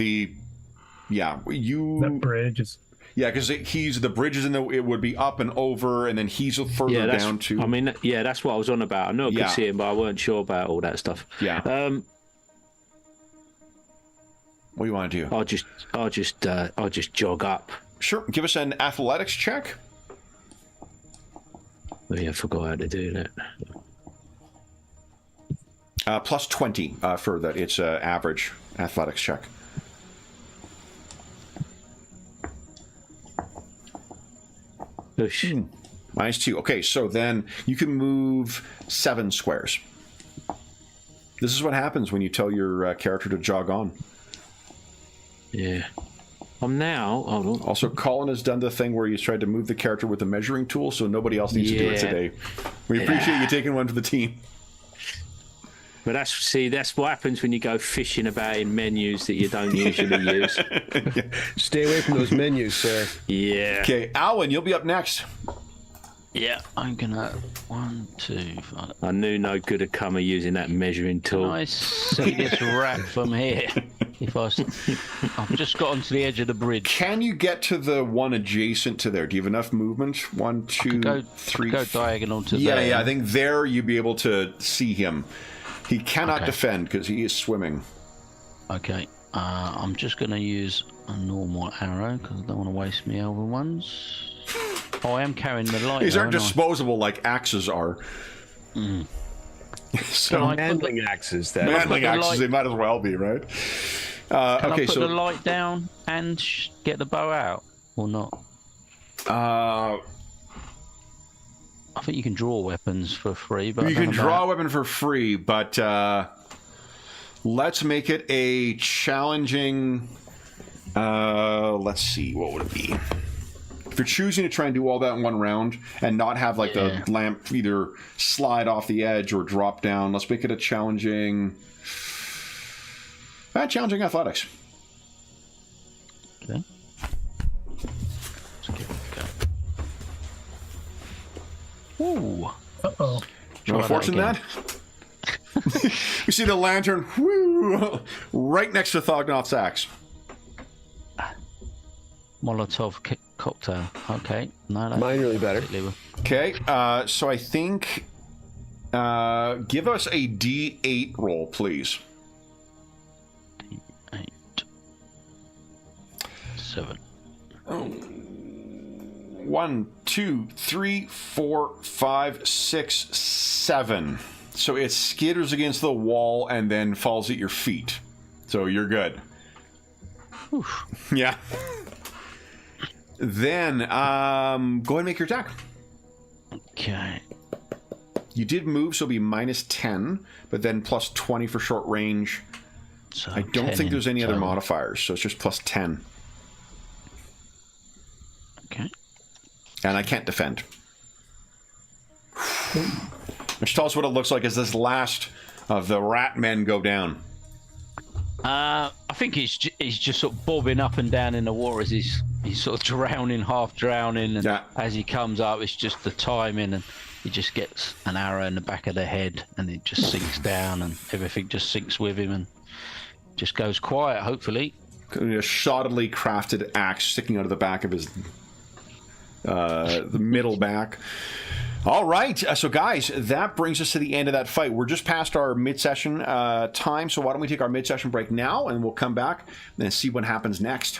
bridge is. Yeah, because the bridge is it would be up and over, and then he's further down too. I mean, that's what I was on about. I know I could see him, but I weren't sure about all that stuff. Yeah. What do you want to do? I'll just jog up. Sure. Give us an athletics check. Oh, yeah, I forgot how to do that. Plus 20 for that. It's an average athletics check. -2. Okay, so then you can move 7 squares. This is what happens when you tell your character to jog on. Yeah. I'm now. Also, Colin has done the thing where he's tried to move the character with a measuring tool, so nobody else needs to do it today. We appreciate you taking one for the team. But that's what happens when you go fishing about in menus that you don't usually use. Stay away from those menus, sir. Yeah. Okay, Alwyn, you'll be up next. Yeah, I'm gonna 1, 2, 5. I knew no good had come of using that measuring tool. Can I see this rat from here? I've just got onto the edge of the bridge. Can you get to the one adjacent to there? Do you have enough movement? 1, 2, 3. Go diagonal to there. there. Yeah. I think there you'd be able to see him. He cannot defend because he is swimming. Okay. I'm just going to use a normal arrow because I don't want to waste my other ones. Oh, I am carrying the light. These aren't disposable like axes are. So handling axes. Handling axes, they might as well be, right? Can I put the light down and get the bow out, or not? I think you can draw weapons for free. But you can draw a weapon for free, but let's make it a challenging. Let's see, what would it be? If you're choosing to try and do all that in one round and not have like the lamp either slide off the edge or drop down, let's make it a challenging athletics. Okay. Let's give it a go. Ooh. Uh-oh. You want to fortune that? You see the lantern right next to Thognoth's axe. Molotov cocktail. Okay. No, that's minorly better. Okay. So I think give us a D8 roll, please. D8. 7. 1, 2, 3, 4, 5, 6, 7. So it skitters against the wall and then falls at your feet. So you're good. Oof. Yeah. Then, go ahead and make your attack. Okay. You did move, so it'll be minus 10, but then plus 20 for short range. So I don't think there's any other modifiers, so it's just plus 10. Okay. And I can't defend. Which tells us what it looks like as this last of the rat men go down. I think he's just sort of bobbing up and down in the water as he's sort of drowning, half drowning, and as he comes up, it's just the timing, and he just gets an arrow in the back of the head, and it just sinks down, and everything just sinks with him, and just goes quiet. Hopefully, a shoddily crafted axe sticking out of the back of his the middle back. All right, so guys, that brings us to the end of that fight. We're just past our mid-session time, so why don't we take our mid-session break now, and we'll come back and see what happens next.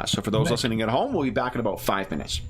So for those listening at home, we'll be back in about 5 minutes.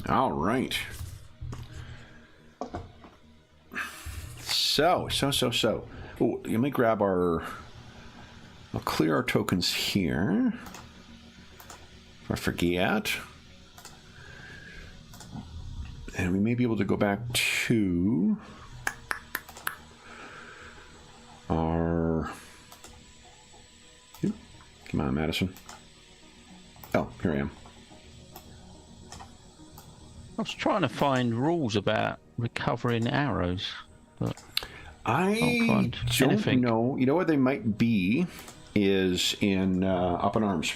All right. So. Oh, let me grab our... I'll clear our tokens here. If I forget. And we may be able to go back to our... Come on, Madison. Oh, here I am. I was trying to find rules about recovering arrows, but I don't know. You know what they might be is in Up in Arms.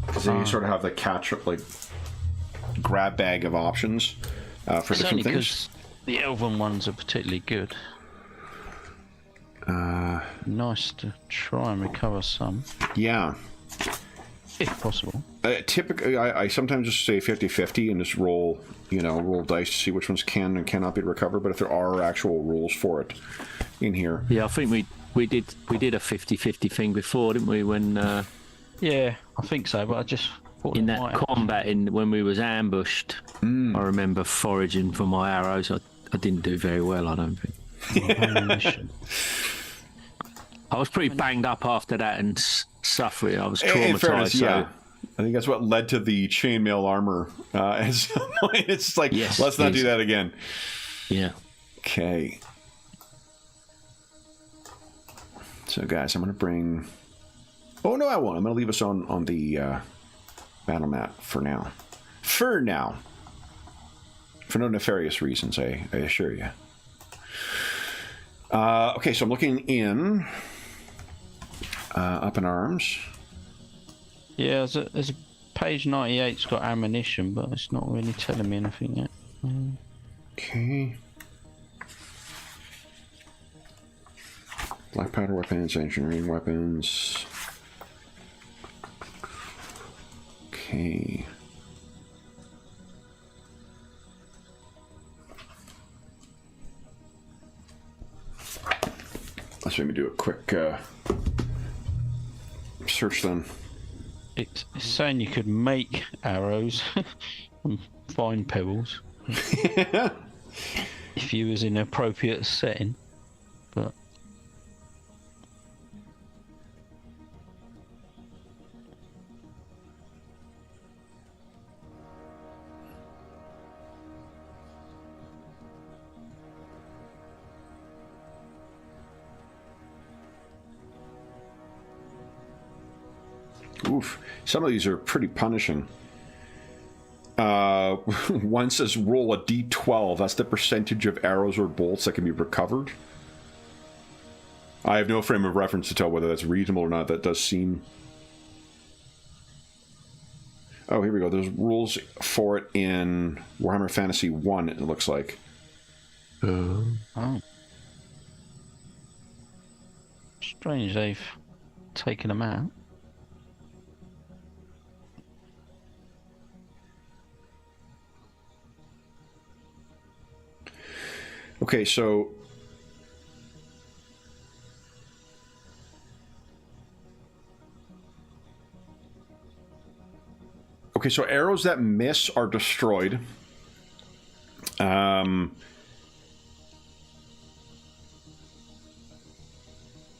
Because they sort of have the catch-up, like, grab bag of options for different things. The elven ones are particularly good. Nice to try and recover some. Yeah. If possible. Typically, I sometimes just say 50-50 and just roll dice to see which ones can and cannot be recovered. But if there are actual rules for it in here. Yeah, I think we did a 50-50 thing before, didn't we? When yeah, I think so. But I just thought in that combat when we was ambushed, I remember foraging for my arrows. I didn't do very well, I don't think. I was pretty banged up after that and suffering. I was traumatized. In fairness, yeah. I think that's what led to the chainmail armor. At some point, it's like, let's not do that again. Yeah. Okay. So, guys, I'm going to bring... Oh, no, I won't. I'm going to leave us on the battle mat for now. For now. For no nefarious reasons, I assure you. Okay, so I'm looking in... Up in Arms. Yeah, there's a page 98's got ammunition, but it's not really telling me anything yet. Okay. Black powder weapons, engineering weapons. Okay. Let's maybe do a quick search then. It's saying you could make arrows and find pebbles if you was in an appropriate setting, but oof. Some of these are pretty punishing. One says roll a d12. That's the percentage of arrows or bolts that can be recovered. I have no frame of reference to tell whether that's reasonable or not. That does seem... Oh, here we go. There's rules for it in Warhammer Fantasy 1, it looks like. Oh. Strange they've taken them out. Okay, so... Okay, so arrows that miss are destroyed.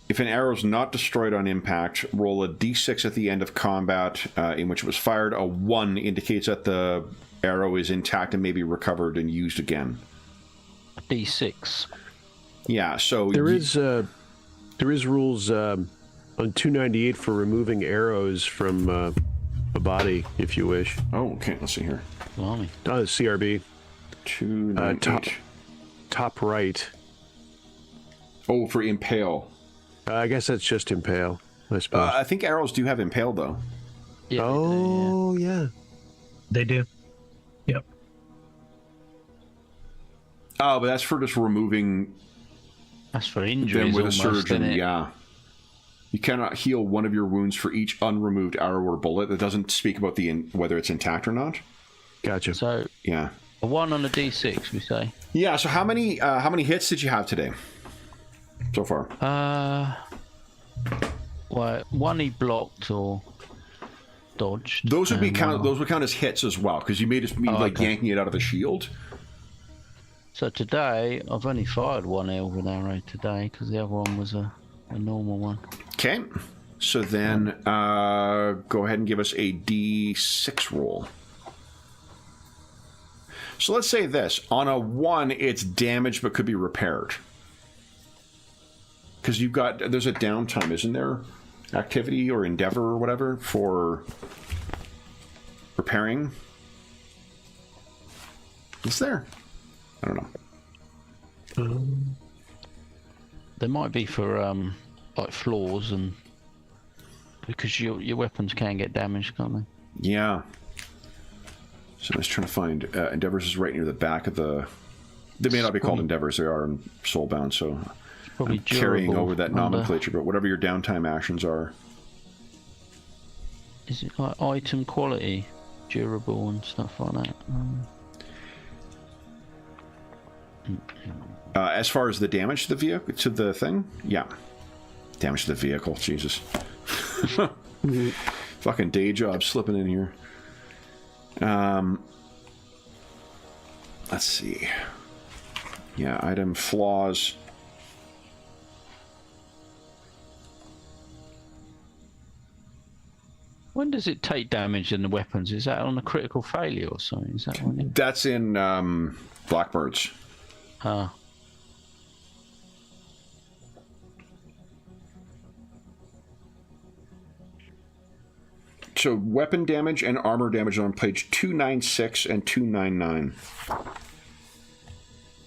If an arrow is not destroyed on impact, roll a d6 at the end of combat in which it was fired. A 1 indicates that the arrow is intact and may be recovered and used again. D6. Yeah, so... There is rules on 298 for removing arrows from a body, if you wish. Oh, okay, let's see here. Blimey. CRB. 298. Top right. Oh, for impale. I guess that's just impale, I suppose. I think arrows do have impale, though. Yeah, oh, yeah. They do. Yep. Oh, but that's for just removing... That's for injuries with almost, a surgeon, isn't it? yeah. You cannot heal one of your wounds for each unremoved arrow or bullet. It doesn't speak about whether it's intact or not. Gotcha. So, yeah. A 1 on a D6, we say. Yeah, so how many hits did you have today? So far? Well, 1 he blocked or dodged. Those would count as hits as well, because you made us yanking it out of the shield. So today, I've only fired 1 elven arrow today, because the other one was a normal one. Okay. So then, go ahead and give us a D6 roll. So let's say this. On a 1, it's damaged but could be repaired. Because there's a downtime, isn't there? Activity or endeavor or whatever for repairing. Is there? I don't know. There might be for like flaws, and because your weapons can get damaged, can't they? Yeah. So I was trying to find endeavors is right near the back of the. They may not be called endeavors; they are in Soulbound. So probably I'm carrying over that nomenclature. But whatever your downtime actions are. Is it like item quality, durable, and stuff like that? As far as the damage to the vehicle, to the thing, yeah, damage to the vehicle. Jesus, fucking day job slipping in here. Let's see. Yeah, item flaws. When does it take damage in the weapons? Is that on a critical failure or something? Is that when That's in Blackbirds. So weapon damage and armor damage on page 296 and 299.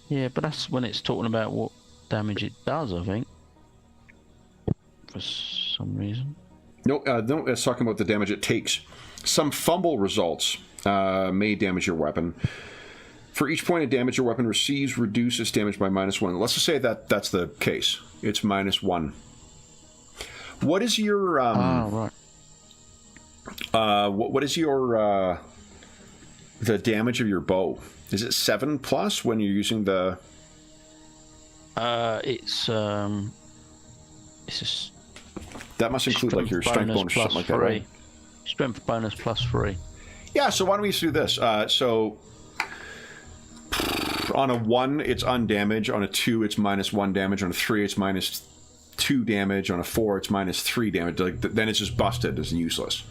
Yeah, but that's when it's talking about what damage it does, I think. For some reason. No, it's talking about the damage it takes. Some fumble results may damage your weapon. For each point of damage your weapon receives, reduce its damage by -1. Let's just say that that's the case. It's -1. What is your... right. What is your... the damage of your bow? Is it 7+ when you're using the... It's just... That must include like your strength bonus or something like that, right? Strength bonus +3. Yeah, so why don't we do this? So on a 1, it's undamaged. On a 2, it's -1 damage. On a 3, it's -2 damage. On a 4, it's -3 damage. Like, then it's just busted. It's useless.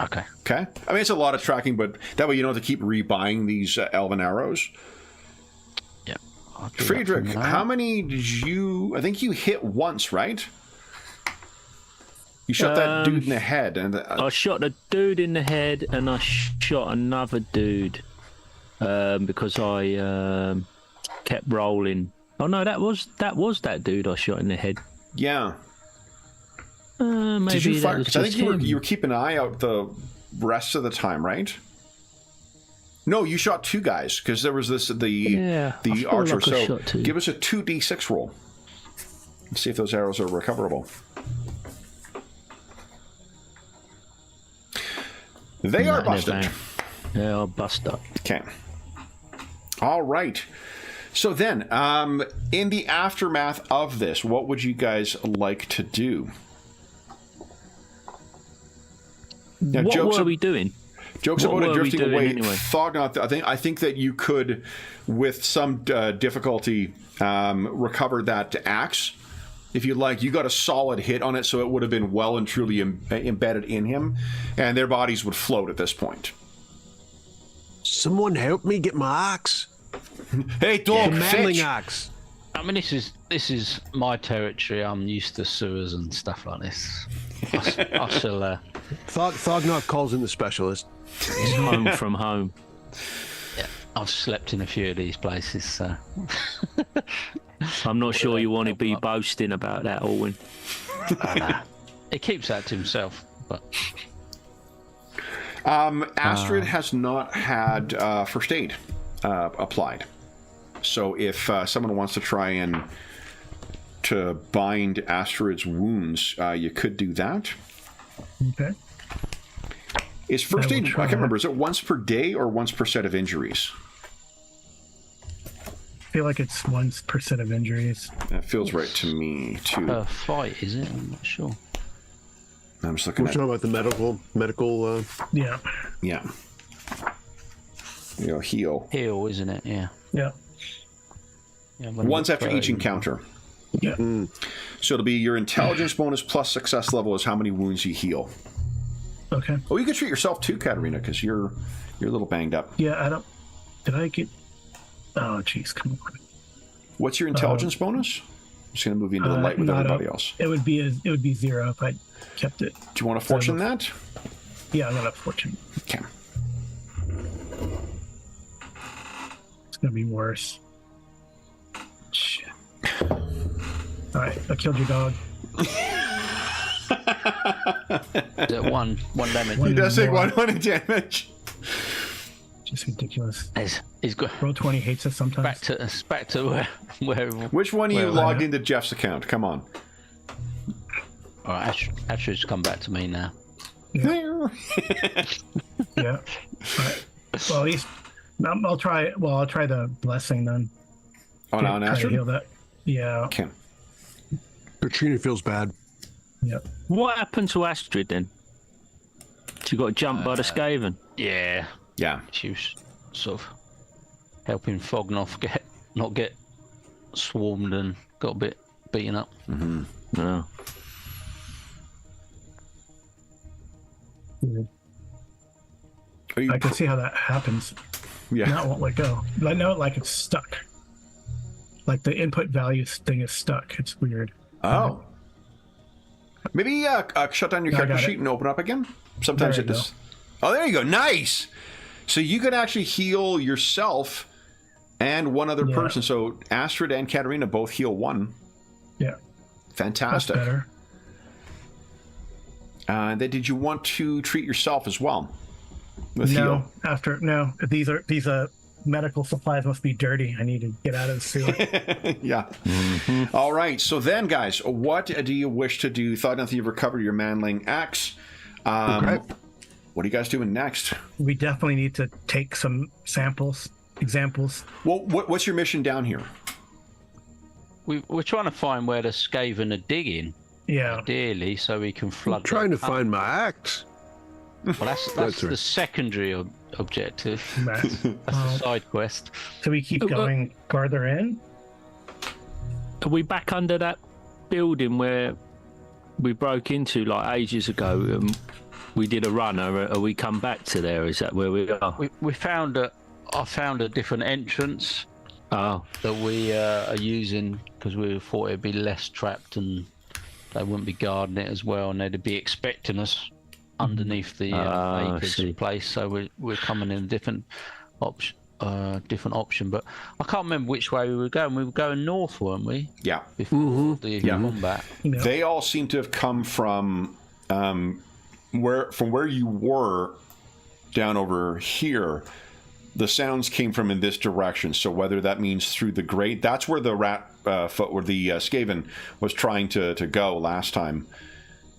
Okay. Okay? I mean, it's a lot of tracking, but that way you don't have to keep rebuying these elven arrows. Yeah. Friedrich, how many did you... I think you hit once, right? You shot that dude in the head. And I shot a dude in the head, and I shot another dude because I kept rolling. Oh no, that was that dude I shot in the head. Yeah. Maybe did you fire? Because I think you were keeping an eye out the rest of the time, right? No, you shot 2 guys because there was the archer. So give us a 2d6 roll. Let's see if those arrows are recoverable. They are busted. They are busted. Okay. All right. So then, in the aftermath of this, what would you guys like to do? Now, what were we doing? Jokes what about it drifting away. Anyway? Thognaught, I think that you could, with some difficulty, recover that axe. If you like, you got a solid hit on it, so it would have been well and truly embedded in him, and their bodies would float at this point. Someone help me get my axe. Hey, dog, fetch. Axe. I mean, this is my territory. I'm used to sewers and stuff like this. I shall. Thognaught calls in the specialist. He's home from home. Yeah, I've slept in a few of these places, so. I'm not sure you want to be boasting about that, Alwyn. He keeps that to himself, but. Astrid has not had first aid applied. So if someone wants to try and to bind Astrid's wounds, you could do that. Okay. Is first aid, I can't remember, is it once per day or once per set of injuries? I feel like it's 1% of injuries. That feels right to me, too. Fight, is it? I'm not sure. I'm just looking We're talking about the medical. Yeah. Yeah. You know, heal. Heal, isn't it? Yeah. Yeah. Once after each encounter. Yeah. So it'll be your intelligence bonus plus success level is how many wounds you heal. Okay. Oh, you could treat yourself too, Katarina, because you're a little banged up. Yeah, I don't. Did I get? Oh, jeez, come on. What's your intelligence bonus? I'm just going to move you into the light with everybody else. It would be 0 if I kept it. Do you want to fortune that? Yeah, I'm gonna fortune. Okay. It's gonna be worse. Shit. All right, I killed your dog. Is it one damage? He does take one damage. Just ridiculous. He's good. Roll 20 hates us sometimes. Back to where. Which one of you logged into Jeff's account? Come on. All right, Astrid's come back to me now. Yeah. Yeah. All right. Well, at least I'll try. Well, I'll try the blessing then. Oh, no, try to Astrid? heal that. Yeah. Okay. Katrina feels bad. Yep. What happened to Astrid then? She got jumped by the Skaven. Yeah. Yeah. She was sort of helping Fognoff not get swarmed and got a bit beaten up. Mm-hmm. No. I can see how that happens. Yeah. Now it won't let go. I know it like it's stuck. Like the input values thing is stuck. It's weird. Oh. Maybe shut down your character sheet and open up again. Sometimes it just. Oh, there you go. Nice. So you can actually heal yourself and one other person. So Astrid and Katarina both heal 1. Yeah. Fantastic. That's better. Then did you want to treat yourself as well? With no. heal? No. These medical supplies must be dirty. I need to get out of the sewer. Yeah. Mm-hmm. All right. So then, guys, what do you wish to do? Thought nothing. You've recovered your manling axe. Okay. What are you guys doing next? We definitely need to take some examples. Well, what's your mission down here? We're trying to find where the Skaven are digging. Yeah. Ideally, so we can flood. I'm trying to find my axe. Well, that's the secondary objective. That's the side quest. So we keep going farther in? Are we back under that building where we broke into like ages ago? We did a run. Are we come back to there? Is that where we are? We found I found a different entrance. Oh. That we are using because we thought it'd be less trapped and they wouldn't be guarding it as well, and they'd be expecting us underneath the acres place. So we're coming in a different option. But I can't remember which way we were going. We were going north, weren't we? Yeah. Before the combat. Yeah. They all seem to have come from where you were down over here. The sounds came from in this direction. So whether that means through the grate, that's where the rat foot or the Skaven was trying to go last time.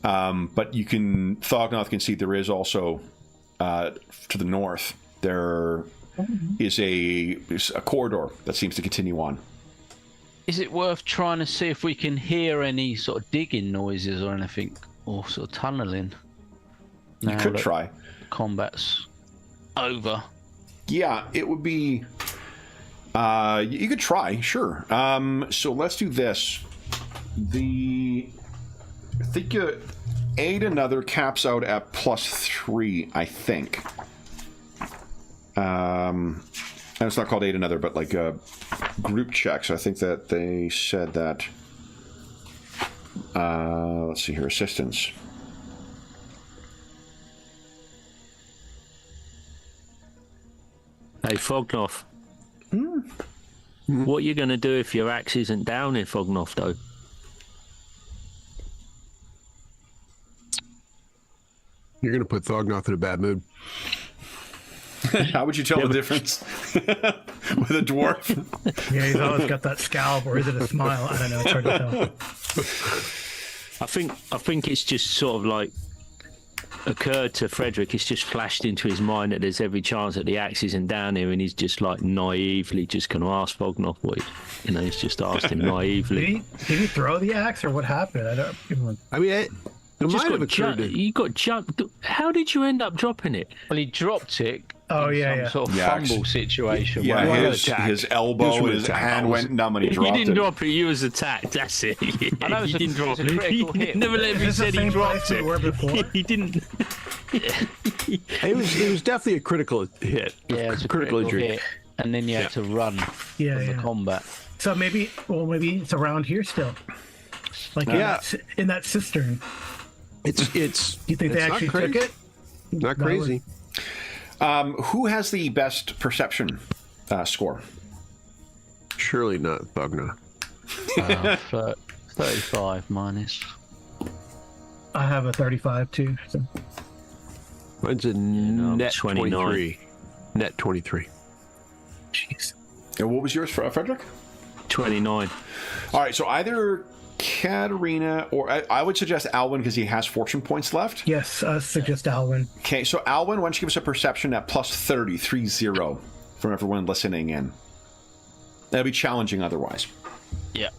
But you can Thognoth can see there is also to the north there is a corridor that seems to continue on. Is it worth trying to see if we can hear any sort of digging noises or anything, or sort of tunneling? You could try. Combat's over. Yeah, it would be. You could try, sure. So let's do this. I think you aid another caps out at +3, I think. And it's not called aid another, but like a group check. So I think that they said that. Let's see here, assistance. Hey, Fognoff. What are you going to do if your axe isn't down in Fognoff, though? You're going to put Thognoth in a bad mood. How would you tell the difference with a dwarf? Yeah, he's always got that scalp, or is it a smile? I don't know. It's hard to tell. I think it's just sort of like occurred to Frederick. It's just flashed into his mind that there's every chance that the axe isn't down here, and he's just like naively just going to ask Fognoff what he's just asked him naively. Did he throw the axe, or what happened? I mean, it might have occurred. You got jumped. How did you end up dropping it? Well, he dropped it. Oh, in some sort of fumble situation. Yeah, where his elbow and his hand went numb and he dropped it. You didn't drop it, you was attacked, that's it. I know you didn't drop it. Hit. Never let me say he dropped it. He didn't. It was definitely a critical hit. Yeah, it was a critical injury. hit. and then you had to run Yeah, from the yeah. combat. So maybe it's around here still, like in that cistern. It's. Do you think they actually took it? Not crazy. Who has the best perception score? Surely not Thugna. 35 minus. I have a 35 too. So. Mine's a I'm net 29. 23. Net 23. Jeez. And what was yours, Frederick? 29. All right, so either Katarina or I would suggest Alwyn because he has fortune points left. Yes, suggest Alwyn. Okay, so Alwyn, why don't you give us a perception at plus 30 from everyone listening in? That'd be challenging otherwise. Yeah.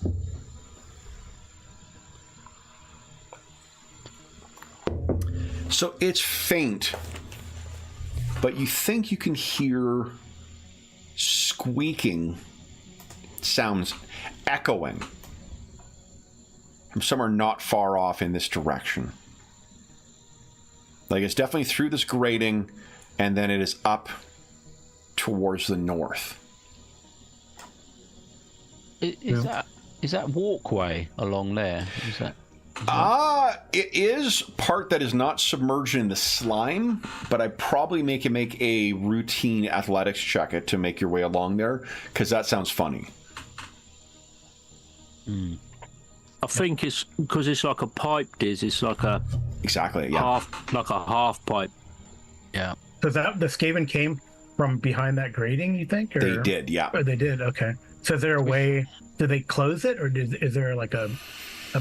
So it's faint, but you think you can hear squeaking sounds echoing from somewhere not far off in this direction. Like it's definitely through this grating, and then it is up towards the north. Is that walkway along there? Is that? It is part that is not submerged in the slime, but I'd probably make you make a routine athletics check it to make your way along there, because that sounds funny. I think it's because it's like a pipe, Diz. It's like a Exactly, yeah. half pipe. Yeah. So the Skaven came from behind that grating, you think? Or? They did, yeah. Oh, they did. Okay. So is there a way? Do they close it, or is there like a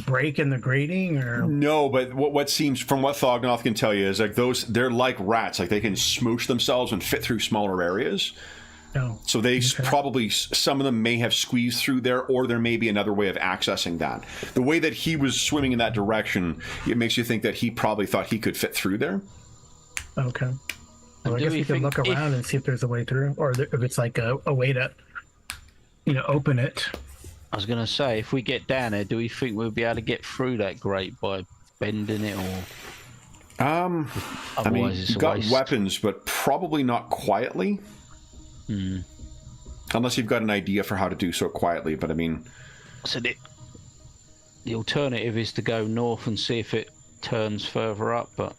break in the grating, or No, but what seems, from what Thognoth can tell you, is like they're like rats. Like they can smoosh themselves and fit through smaller areas. no? So they probably, some of them may have squeezed through there, or there may be another way of accessing that. The way that he was swimming in that direction, it makes you think that he probably thought he could fit through there. Okay. Well, I do guess we we can think look around and see if there's a way through, or if it's like a way to, open it. I was going to say, if we get down there, do we think we'll be able to get through that grate by bending it, or? I mean, Otherwise, it's you've a got waste. weapons, but probably not quietly. Unless you've got an idea for how to do so quietly. But I mean, So the alternative is to go north and see if it turns further up, but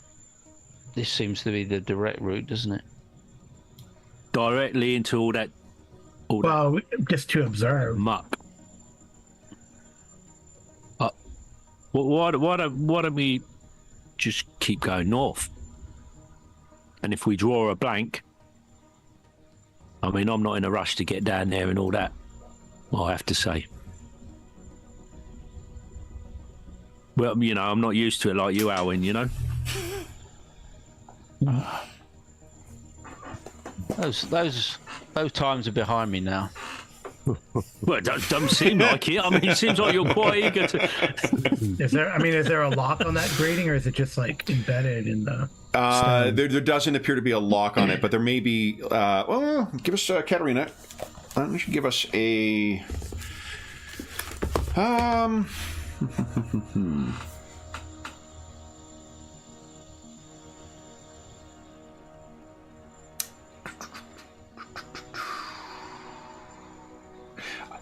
this seems to be the direct route, doesn't it? Directly into all that Well, just to observe. muck. Why don't we just keep going north? And if we draw a blank, I mean, I'm not in a rush to get down there and all that, I have to say. Well, I'm not used to it like you, Alwyn, Those times are behind me now. Well, it doesn't seem like it. I mean, it seems like you're quite eager to... Is there a lock on that grating, or is it just like embedded in the? there doesn't appear to be a lock on it, but there may be. Well, give us Katarina. You should give us a.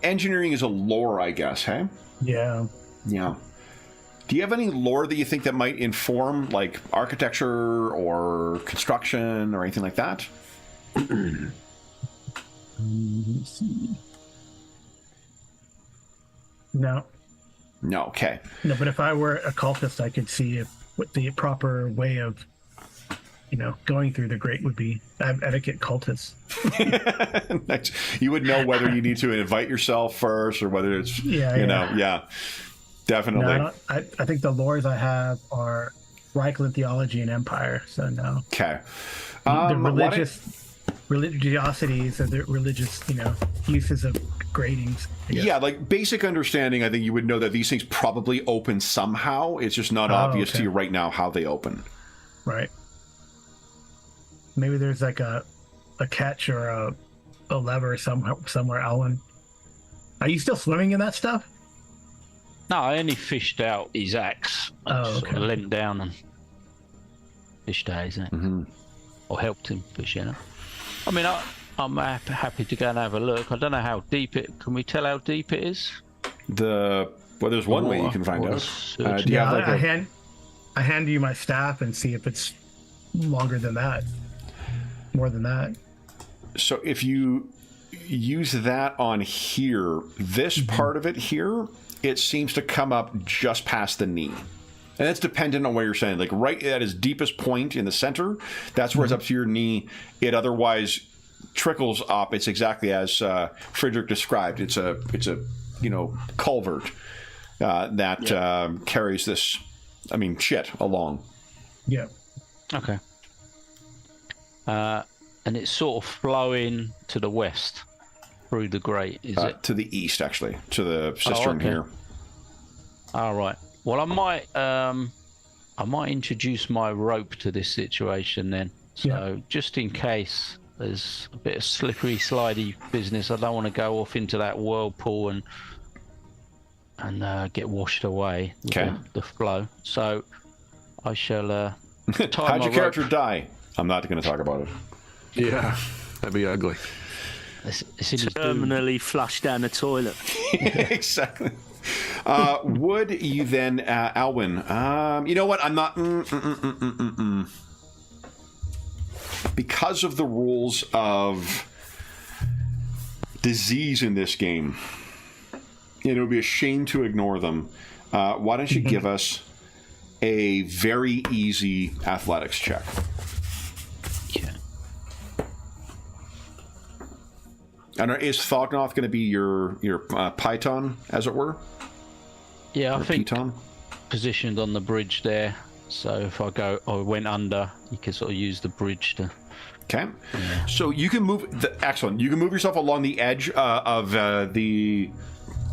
Engineering is a lore, I guess, hey? Yeah. Yeah. Do you have any lore that you think that might inform, like, architecture or construction or anything like that? Let's see. No. No, okay. No, but if I were a cultist, I could see what the proper way of, going through the grate would be. I'm etiquette cultist. Nice. You would know whether you need to invite yourself first or whether it's, yeah, definitely. No, I think the lores I have are Reichland theology and empire, so no. Okay. The religiosities or the religious, uses of gratings. Yeah, like basic understanding, I think you would know that these things probably open somehow. It's just not obvious to you right now how they open. Right. Maybe there's like a catch or a lever somewhere, Alan. Are you still swimming in that stuff? No, I only fished out his axe. I sort of leant down and fished out his axe. Or helped him fish, I mean, I'm happy to go and have a look. I don't know how deep it. Can we tell how deep it is? Well, there's one way you can find out. Do you have like I hand you my staff and see if it's longer than that, more than that. So if you use that on here, this part of it here, it seems to come up just past the knee. And that's dependent on what you're saying. Like right at its deepest point in the center, that's where it's up to your knee. It otherwise trickles up. It's exactly as Frederick described. It's a culvert that carries this, shit along. Yeah. Okay. And it's sort of flowing to the west through the grate, is it? To the east, actually, to the cistern here. All right. Well, I might introduce my rope to this situation then. So just in case there's a bit of slippery, slidey business, I don't want to go off into that whirlpool and get washed away with the flow. So I shall tie How'd my your character rope. die? I'm not going to talk about it. Yeah, that'd be ugly. It's in his doom. Terminally flushed down the toilet. Exactly. Would you then, Alwyn? You know what? I'm not. Because of the rules of disease in this game, it would be a shame to ignore them. Why don't you give us a very easy athletics check? And is Thognoth going to be your python, as it were? Yeah, I think Piton? positioned on the bridge there. So if I went under, you can sort of use the bridge to. Okay. So you can move. Excellent. You can move yourself along the edge of the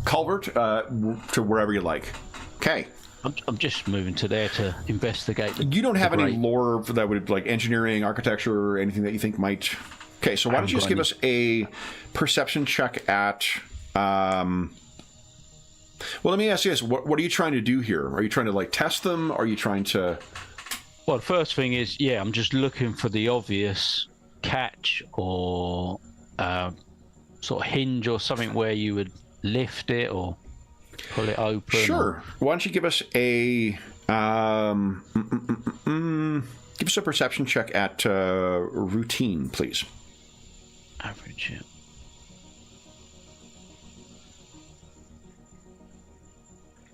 culvert to wherever you like. Okay. I'm just moving to there to investigate. You don't have any lore that would like engineering, architecture, or anything that you think might. Okay, so why don't you just give us a perception check at... well, let me ask you this. What are you trying to do here? Are you trying to, like, test them? Are you trying to... Well, the first thing is, I'm just looking for the obvious catch or sort of hinge or something where you would lift it or pull it open. Sure. Why don't you give us a... give us a perception check at routine, please. Average, yeah.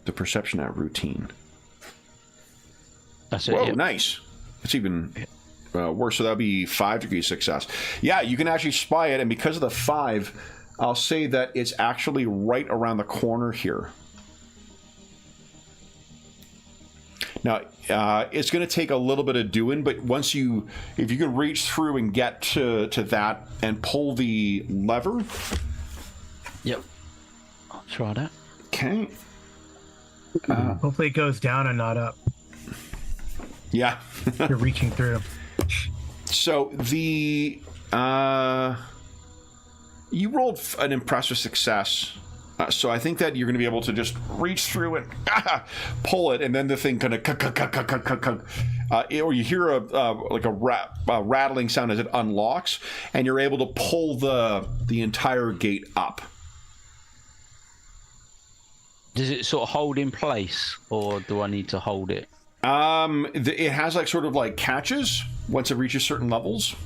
The perception at routine. That's it. Whoa, yep. Nice. It's even worse, so that'll be 5 degrees success. Yeah, you can actually spy it, and because of the 5, I'll say that it's actually right around the corner here. Now, it's going to take a little bit of doing, but if you can reach through and get to that and pull the lever. Yep. I'll try that. Okay. Hopefully it goes down and not up. Yeah. You're reaching through. So you rolled an impressive success. So I think that you're going to be able to just reach through and pull it, and then the thing kind of or you hear a rattling sound as it unlocks, and you're able to pull the entire gate up. Does it sort of hold in place, or do I need to hold it? It has sort of catches once it reaches certain levels.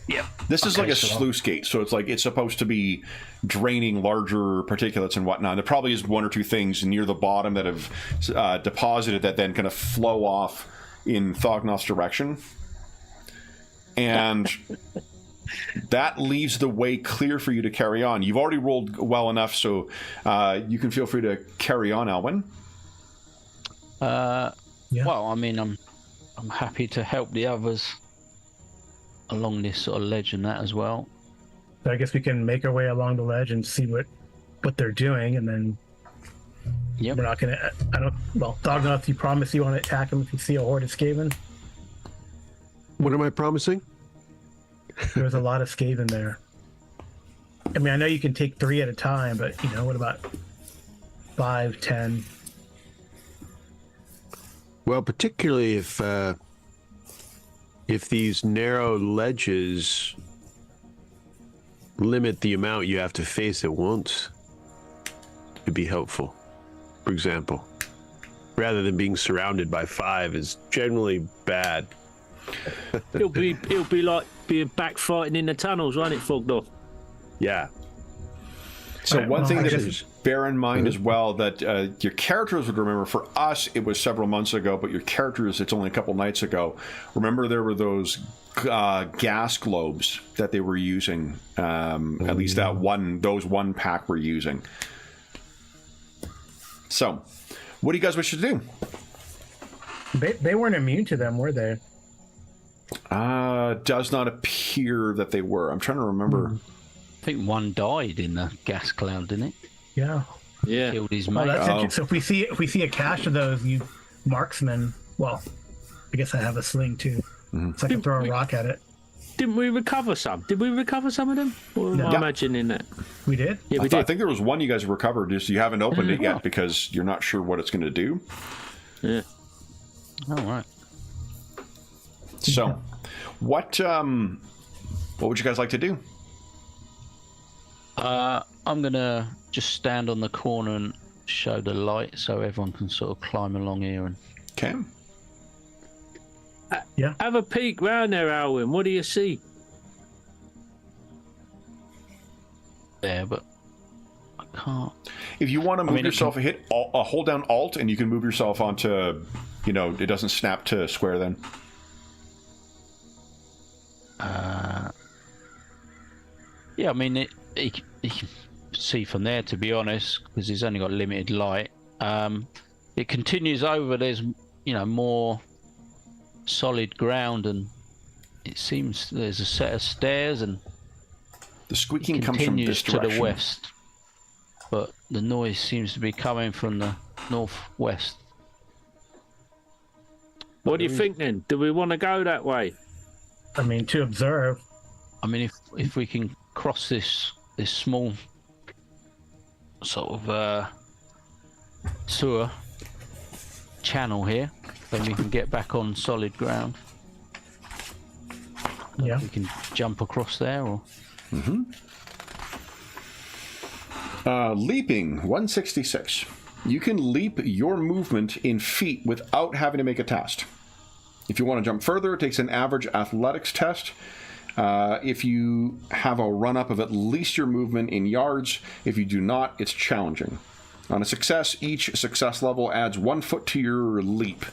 Yep. This is like a sluice gate, so it's supposed to be draining larger particulates and whatnot. There probably is one or two things near the bottom that have deposited that then kind of flow off in Thognoth's direction. And that leaves the way clear for you to carry on. You've already rolled well enough, so you can feel free to carry on, Alwyn. Well, I mean, I'm happy to help the others along this sort of ledge and that as well. So I guess we can make our way along the ledge and see what they're doing, and then we're not gonna. Thognoth, you promise you want to attack him if you see a horde of Skaven? What am I promising? There's a lot of Skaven there. I mean, I know you can take 3 at a time, but what about 5, 10? Well, particularly if these narrow ledges limit the amount you have to face at once could be helpful. For example, rather than being surrounded by 5 is generally bad. It'll be like being back fighting in the tunnels, won't it, fogged off? Yeah. So Right, one well, thing I to guess- bear in mind as well, that your characters would remember. For us, it was several months ago, but your characters, it's only a couple nights ago. Remember, there were those gas globes that they were using. At least those one pack were using. So, what do you guys wish to do? They weren't immune to them, were they? Does not appear that they were. I'm trying to remember. I think one died in the gas cloud, didn't it? Yeah. Yeah. Killed his Well, mate. that's interesting. So if we see a cache of those, you marksmen. Well, I guess I have a sling too, so I can throw a rock at it. Didn't we recover some? Did we recover some of them? Or am I Yeah. imagining that? We did. Yeah, we I did. think there was one you guys have recovered, just you haven't opened it yet because you're not sure what it's going to do. Yeah. All right. So, what would you guys like to do? I'm gonna just stand on the corner and show the light so everyone can sort of climb along here and. Okay. Have a peek round there, Alwyn. What do you see? There, but I can't. If you want to move mean, it yourself, hit hold down Alt, and you can move yourself onto, it doesn't snap to square then. Yeah, I mean, you can see from there, to be honest, because it's only got limited light. It continues over. There's, more solid ground, and it seems there's a set of stairs, and The squeaking comes from this continues to direction. the west. But the noise seems to be coming from the northwest. What do you think then? Do we want to go that way? I mean, to observe. I mean, if we can cross this small sort of sewer channel here, then we can get back on solid ground. Yeah. We can jump across there, or Leaping 166. You can leap your movement in feet without having to make a test. If you want to jump further, it takes an average athletics test. If you have a run-up of at least your movement in yards, if you do not, it's challenging. On a success, each success level adds 1 foot to your leap.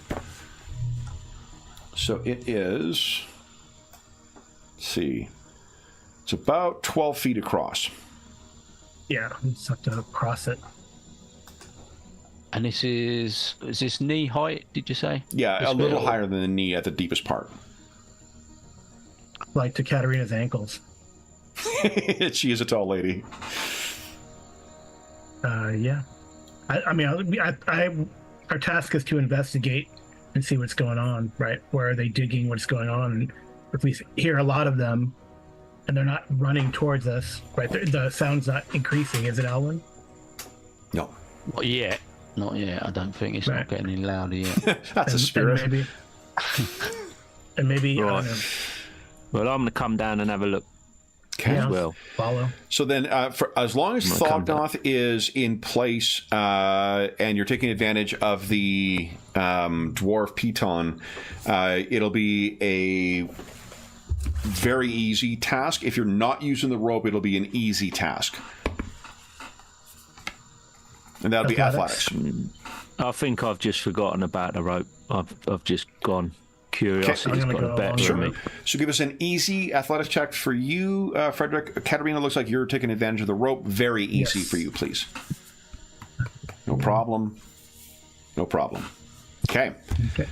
So it is... Let's see. It's about 12 feet across. Yeah. We just have to cross it. and this is this knee height? Did you say? Yeah, This a little bit? higher than the knee at the deepest part. Like to Katarina's ankles. She is a tall lady. Yeah. I mean, our task is to investigate and see what's going on, right? Where are they digging? What's going on? And if we hear a lot of them and they're not running towards us, right? The sound's not increasing, is it, Alwyn? No. Not yet. Not yet. I don't think it's Right. not getting any louder yet. That's a spirit. And maybe I Right. don't know, Well, I'm going to come down and have a look Okay. as well. follow. So then, for as long as I'm gonna come Thognoth is in place and you're taking advantage of the dwarf piton, it'll be a very easy task. If you're not using the rope, it'll be an easy task. And that'll be athletics. I think I've just forgotten about the rope. I've just gone. Curiosity's I'm gonna got go a better along. than me. So give us an easy athletics check for you, Frederick. Katarina, looks like you're taking advantage of the rope. Very easy Yes. for you, please. No problem. No problem. Okay. Okay.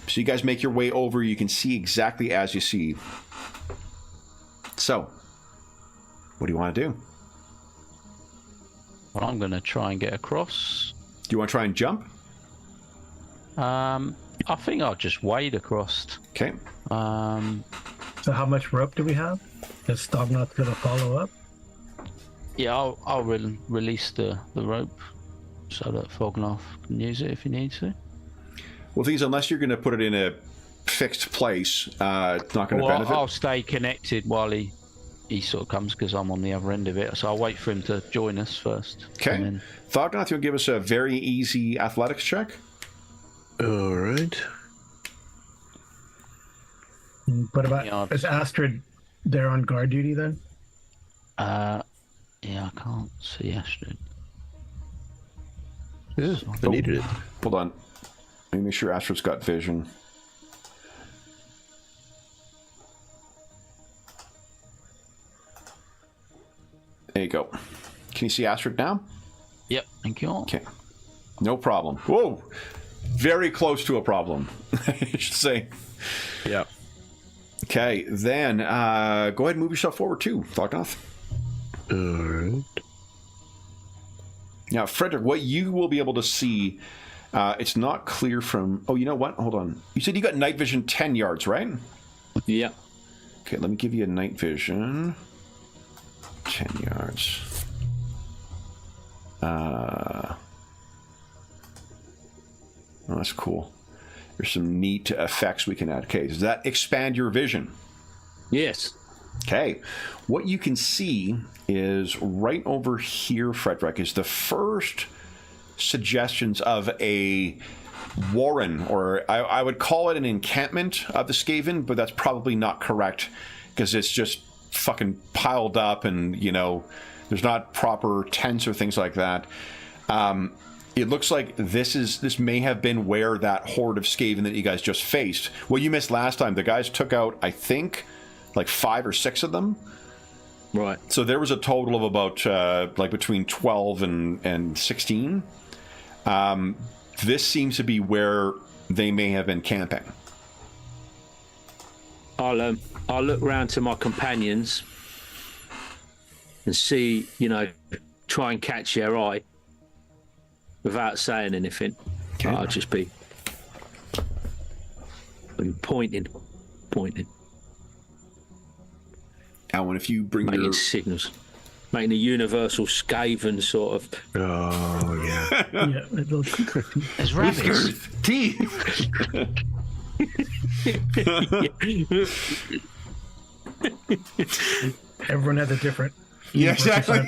So you guys make your way over. You can see exactly as you see. So, what do you want to do? Well, I'm going to try and get across. Do you want to try and jump? I think I'll just wade across. Okay. So how much rope do we have? Is Thognoth going to follow up? Yeah, I'll release the rope so that Fognoff can use it if he needs to. Well, things unless you're going to put it in a fixed place, it's not going to Well, benefit. I'll stay connected while he he sort of comes because I'm on the other end of it. So I'll wait for him to join us first. Okay. Thognoth, you'll give us a very easy athletics check. All right. What about, is Astrid there on guard duty then? Yeah, I can't see Astrid. Yeah, I needed it. Hold on. Let me make sure Astrid's got vision. There you go. Can you see Astrid now? Yep, thank you. Okay. No problem. Whoa! Very close to a problem, I should say. Yeah. Okay, then go ahead and move yourself forward too, Thognoth. All right. Now, Frederick, what you will be able to see, it's not clear from... Oh, you know what? Hold on. You said you got night vision 10 yards, right? Yeah. Okay, let me give you a night vision. 10 yards. Oh, that's cool. There's some neat effects we can add. Okay, does that expand your vision? Yes. Okay. What you can see is right over here, Frederick, is the first suggestions of a warren, or I would call it an encampment of the Skaven, but that's probably not correct because it's just fucking piled up and, you know, there's not proper tents or things like that. It looks like this may have been where that horde of Skaven that you guys just faced. Well, you missed last time. The guys took out, I think, like 5 or 6 of them. Right. So there was a total of about like between 12 and 16. This seems to be where they may have been camping. I'll look round to my companions and see, you know, try and catch their eye without saying anything. Okay. I'll just be pointing. Alan, if you bring making your signals, making a universal Skaven sort of. Oh, yeah. Yeah, There's rabbits. teeth. everyone has a different. Yeah, exactly.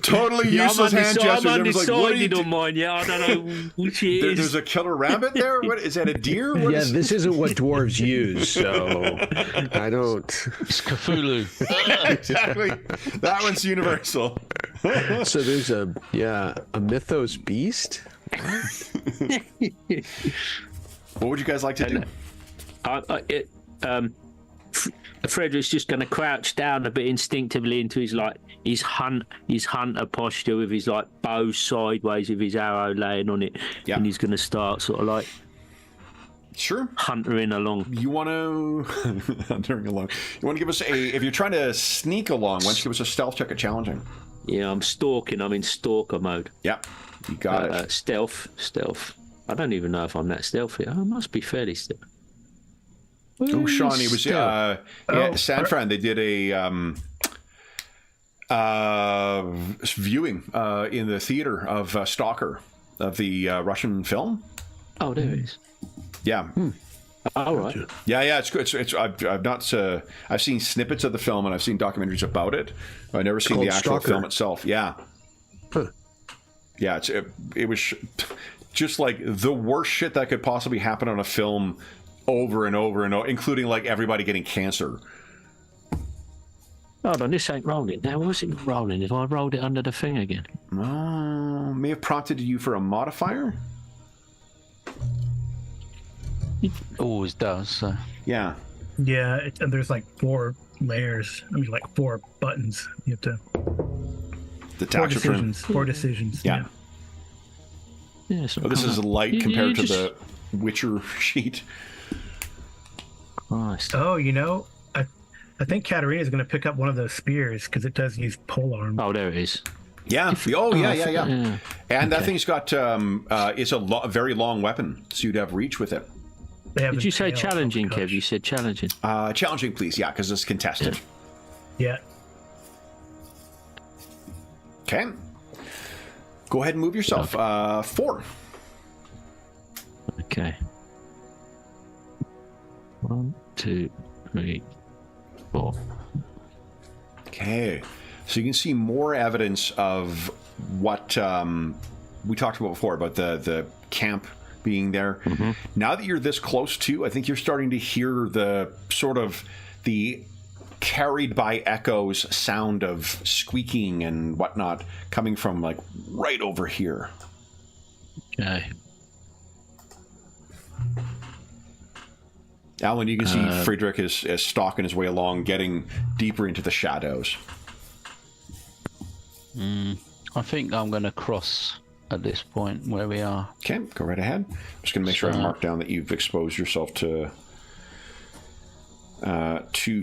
Totally useless hand gestures. I'm Everyone's like, what are you undecided on mine. Yeah, I don't know which it is. There's a killer rabbit there? What is that, a deer? What Yeah, is... this isn't what dwarves use, so I don't. It's Cthulhu. Exactly. That one's universal. So there's a mythos beast. What would you guys like to do? Frederick's just going to crouch down a bit instinctively into his hunter posture with his like bow sideways with his arrow laying on it, and he's going to start sort of like huntering along. You want to huntering along? You want to give us if you're trying to sneak along, why don't you give us a stealth check at challenging? Yeah, I'm stalking. I'm in stalker mode. Yep, you got it. Stealth. I don't even know if I'm that stealthy. I must be fairly stealthy. Oh, Sean, it was San Fran. They did a viewing in the theater of Stalker, of the Russian film. Oh, there it is. Yeah. All right. Yeah, it's good. I've not. I've seen snippets of the film and I've seen documentaries about it. I've never seen the actual film itself. Yeah. Huh. Yeah, it was just like the worst shit that could possibly happen on a film. Over and over and over, including like everybody getting cancer. Hold on, this ain't rolling. Now, was it rolling? If I rolled it under the thing again? May have prompted you for a modifier? It always does. So. Yeah. Yeah, and there's like 4 layers. I mean, like 4 buttons. You have to. The tax return. 4 decisions. Yeah. So this is light compared to the Witcher sheet. Christ. Oh, you know, I think Katarina's going to pick up one of those spears because it does use polearm. Oh, there it is. Yeah. Yeah. And that thing's got it's a very long weapon, so you'd have reach with it. Did you say challenging, Kev? You said challenging. Challenging, please. Yeah, because it's contested. Yeah. Okay. Go ahead and move yourself. 4. Okay. 1, 2, 3, 4. Okay. So you can see more evidence of what we talked about before, about the camp being there. Mm-hmm. Now that you're this close to, I think you're starting to hear the sort of the carried by echoes sound of squeaking and whatnot coming from like right over here. Okay. Alan, you can see Friedrich is stalking his way along, getting deeper into the shadows. I think I'm going to cross at this point where we are. Okay, go right ahead. I'm just going to make sure I mark down that you've exposed yourself to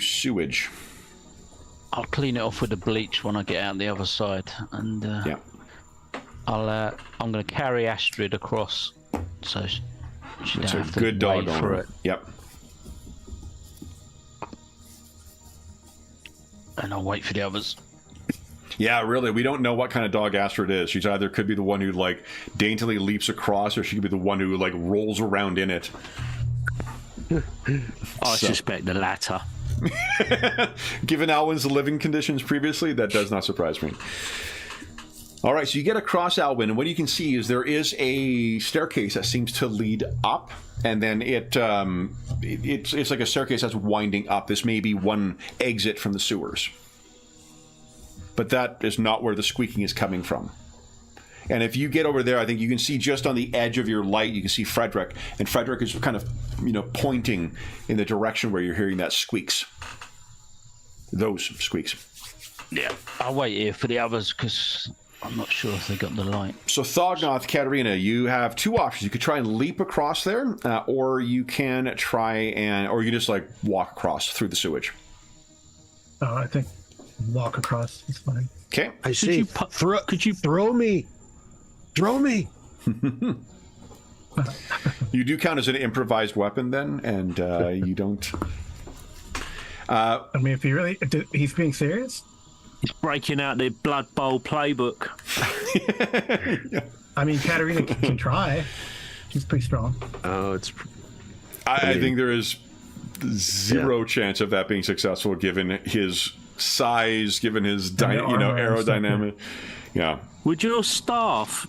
sewage. I'll clean it off with the bleach when I get out the other side, and yeah. I'm going to carry Astrid across, so she don't have to good dog wait for it. Yep. And I'll wait for the others. Yeah, really, we don't know what kind of dog Astrid is. She's either could be the one who like daintily leaps across, or she could be the one who like rolls around in it. I suspect the latter. Given Alwyn's living conditions previously, that does not surprise me. All right, so you get across Alwyn, and what you can see is there is a staircase that seems to lead up, and then it's like a staircase that's winding up. This may be one exit from the sewers, but that is not where the squeaking is coming from. And if you get over there, I think you can see just on the edge of your light, you can see Frederick, and Frederick is kind of, pointing in the direction where you're hearing that squeaks. Those squeaks. Yeah, I'll wait here for the others because I'm not sure if they got the light. So Thognoth, Katerina, you have two options. You could try and leap across there, or you can or you just like walk across through the sewage. Oh, I think walk across is fine. Okay. I see. Could you throw me? Throw me. You do count as an improvised weapon then, and you don't. I mean, if he's being serious. He's breaking out the Blood Bowl playbook. Yeah. I mean, Katerina can try. She's pretty strong. Oh, I think there is zero chance of that being successful, given his size, given his aerodynamic. Yeah. Would your staff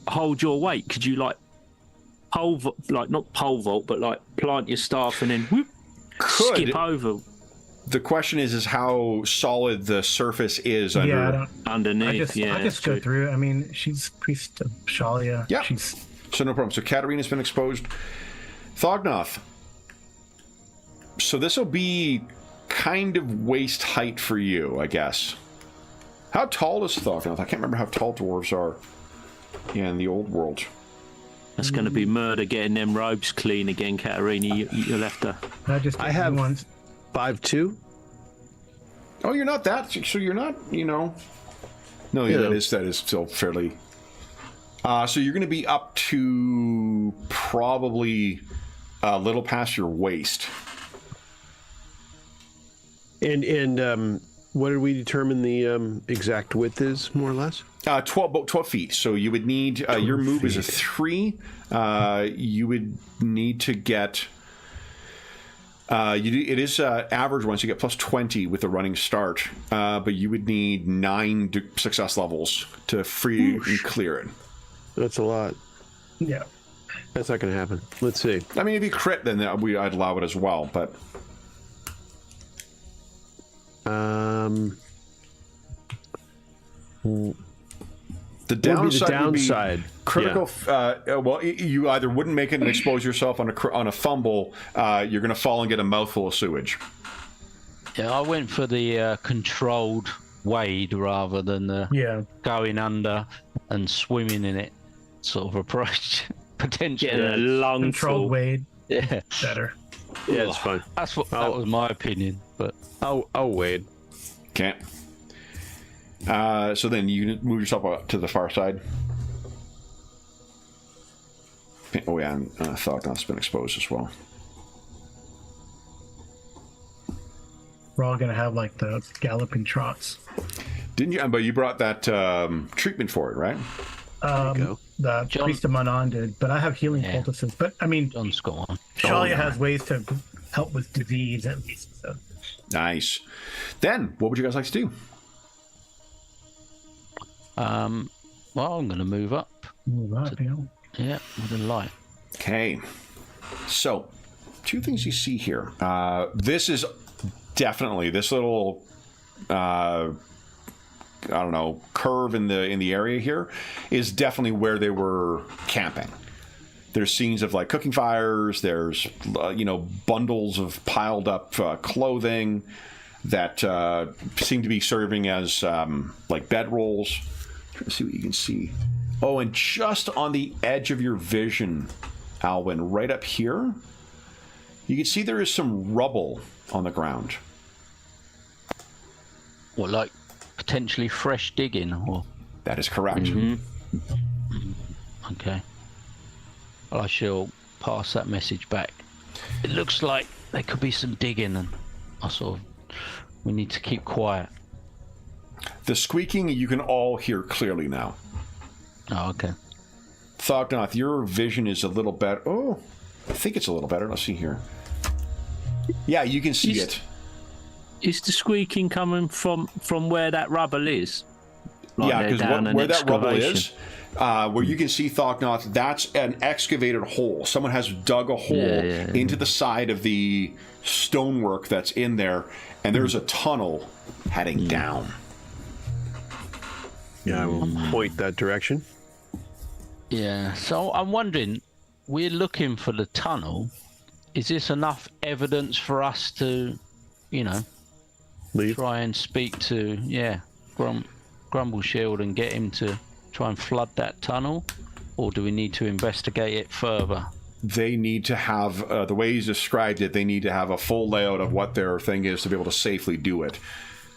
hold your weight? Could you not pole vault, but like plant your staff and then whoop, skip over? The question is how solid the surface is underneath. I just go through. I mean, she's Priest of Shalia. Yeah. So no problem. So Katerina's been exposed. Thognoth. So this will be kind of waist height for you, I guess. How tall is Thognoth? I can't remember how tall dwarves are in the old world. That's going to be murder getting them robes clean again, Katerina. You'll have to. I have 5'2". Oh, you're not that. So you're not. No, yeah, that is still fairly. So you're going to be up to probably a little past your waist. And what did we determine the exact width is, more or less? 12 feet. So you would need your move is a 3. You would need to get. It is average once you get plus 20 with the running start, but you would need 9 success levels to free and clear it. That's a lot. Yeah, that's not going to happen. Let's see. I mean, if you crit, then I'd allow it as well, but. The downside would be critical. Yeah. Well, you either wouldn't make it and expose yourself on a fumble. You're going to fall and get a mouthful of sewage. Yeah, I went for the controlled wade rather than the going under and swimming in it sort of approach. Potentially a long controlled wade. Yeah, better. Yeah, it's fine. That was my opinion, but I'll wade. Okay. So then you move yourself up to the far side. Oh yeah, and Thognoth's been exposed as well. We're all gonna have like the galloping trots. Didn't you? But you brought that treatment for it, right? The Priest of Manon did, but I have healing poultices. But I mean, John's got one. Shalia has ways to help with disease at least. So. Nice. Then, what would you guys like to do? Well, I'm going to move up. Yeah, with a light. Okay. So, two things you see here. This is definitely this little, I don't know, curve in the area here is definitely where they were camping. There's scenes of like cooking fires. There's bundles of piled up clothing that seem to be serving as like bedrolls. Trying to see what you can see. Oh, and just on the edge of your vision, Alwyn, right up here, you can see there is some rubble on the ground. What, like potentially fresh digging, or? That is correct. Okay. Well, I shall pass that message back. It looks like there could be some digging, and we need to keep quiet. The squeaking you can all hear clearly now. Oh, okay. Thognoth, your vision is a little better. Oh, I think it's a little better. Let's see here. Yeah, you can see it. Is the squeaking coming from where that rubble is? Like yeah, because where that rubble is, where you can see Thognoth, that's an excavated hole. Someone has dug a hole into the side of the stonework that's in there, and there's a tunnel heading down. Yeah, I will point that direction. Yeah, so I'm wondering, we're looking for the tunnel. Is this enough evidence for us to, leave? Try and speak to, Grumble Shield and get him to try and flood that tunnel? Or do we need to investigate it further? They need to have, the way he's described it, they need to have a full layout of what their thing is to be able to safely do it.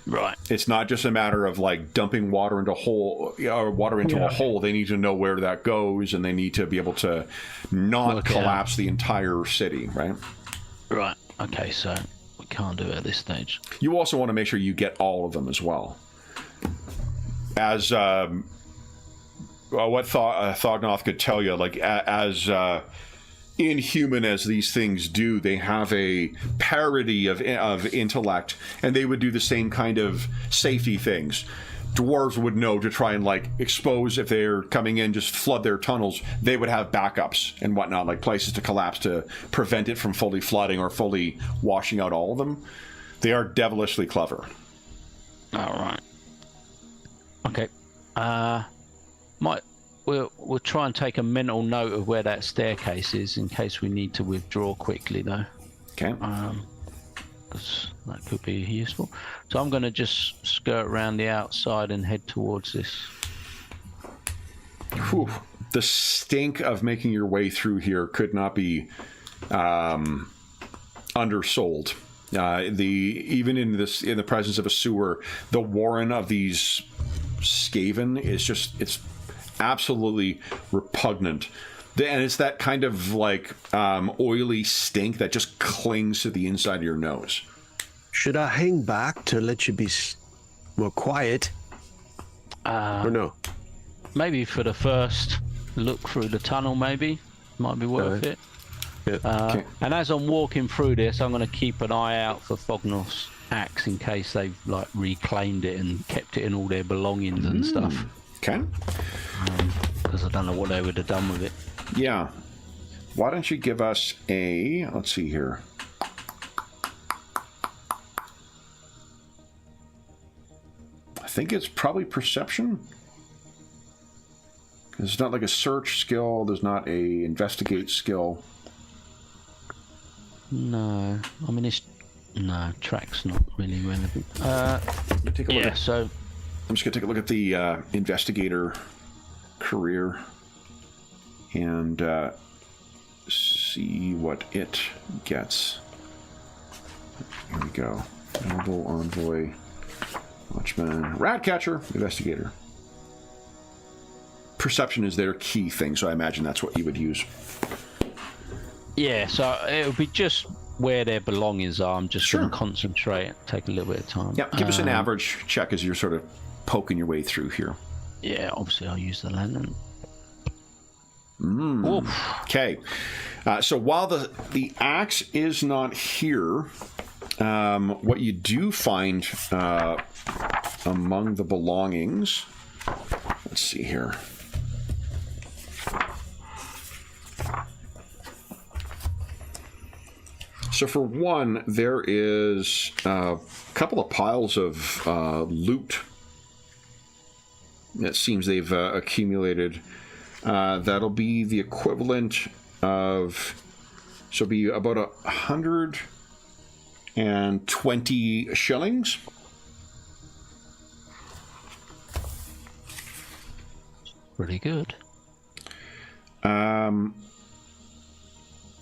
Right. It's not just a matter of like dumping water into a hole. They need to know where that goes, and they need to be able to not collapse the entire city, right? Right. Okay, so we can't do it at this stage. You also want to make sure you get all of them as well. As what Thognoth could tell you, like as inhuman as these things do, they have a parity of intellect, and they would do the same kind of safety things. Dwarves would know to try and like expose if they're coming in, just flood their tunnels. They would have backups and whatnot, like places to collapse to prevent it from fully flooding or fully washing out all of them. They are devilishly clever. All right. Okay. We'll try and take a mental note of where that staircase is in case we need to withdraw quickly, though. Okay. Because that could be useful. So I'm going to just skirt around the outside and head towards this. Whew. The stink of making your way through here could not be undersold. Even in the presence of a sewer, the warren of these Skaven is it's absolutely repugnant, and it's that kind of like oily stink that just clings to the inside of your nose. Should I hang back to let you be more quiet, or no? Maybe for the first look through the tunnel, maybe might be worth it. Yeah. Okay. And as I'm walking through this, I'm going to keep an eye out for Thognoth's axe in case they've like reclaimed it and kept it in all their belongings and stuff. Okay. Because I don't know what they would have done with it. Yeah. Why don't you give us let's see here. I think it's probably perception. It's not like a search skill. There's not a investigate skill. No. I mean, track's not really relevant. Take a look so I'm just going to take a look at the investigator career and see what it gets. Here we go. Noble, Envoy, Watchman, Ratcatcher, Investigator. Perception is their key thing, so I imagine that's what you would use. Yeah, so it would be just where their belongings are. I'm just going to concentrate, take a little bit of time. Yeah, give us an average check as you're sort of poking your way through here. Yeah, obviously I'll use the lantern. Okay. So while the axe is not here, What you do find among the belongings, let's see here. So for one, there is a couple of piles of loot that seems they've accumulated. That'll be the equivalent of, so it'll be about 120 shillings. Pretty good.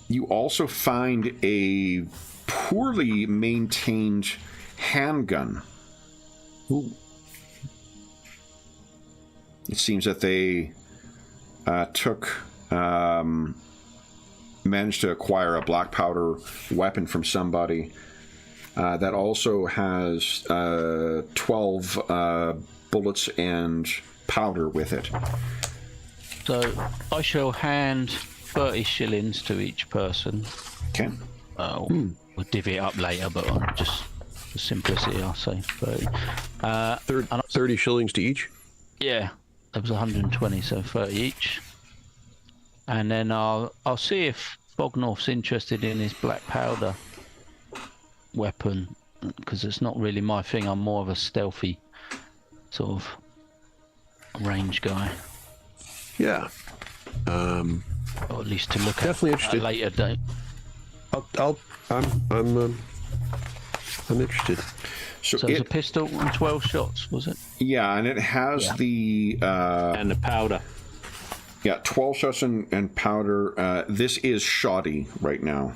You also find a poorly maintained handgun. Ooh. It seems that they managed to acquire a black powder weapon from somebody that also has 12 bullets and powder with it. So I shall hand 30 shillings to each person. Okay. We'll divvy it up later, but just for simplicity, I'll say 30. 30 shillings to each? Yeah, that was 120, so 30 each. And then I'll see if Bognorth's interested in his black powder weapon, because it's not really my thing. I'm more of a stealthy sort of range guy. Yeah. Or at least to look definitely at a later date. I'm interested. So it's a pistol and 12 shots, was it? Yeah, and it has the and the powder. Yeah, 12 shots and powder. This is shoddy right now.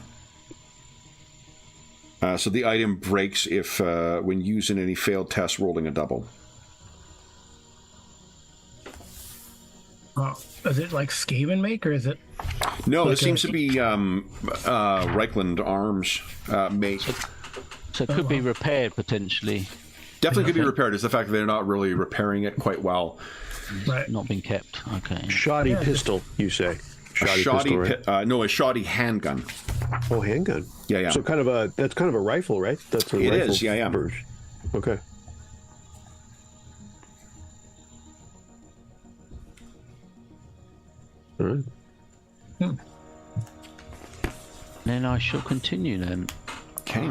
So the item breaks if when using any failed test rolling a double. Is it like Skaven make, or is it? No, like this seems to be Reichland Arms make. So it could be repaired potentially. Definitely could be repaired. It's the fact that they're not really repairing it quite well. Right. Not been kept. Okay. Shoddy pistol, you say? Shoddy pistol, right? No, a shoddy handgun. Oh, handgun. Yeah. So that's kind of a rifle, right? That's a It rifle is, yeah. version. Okay. All right. Then I shall continue then. Okay.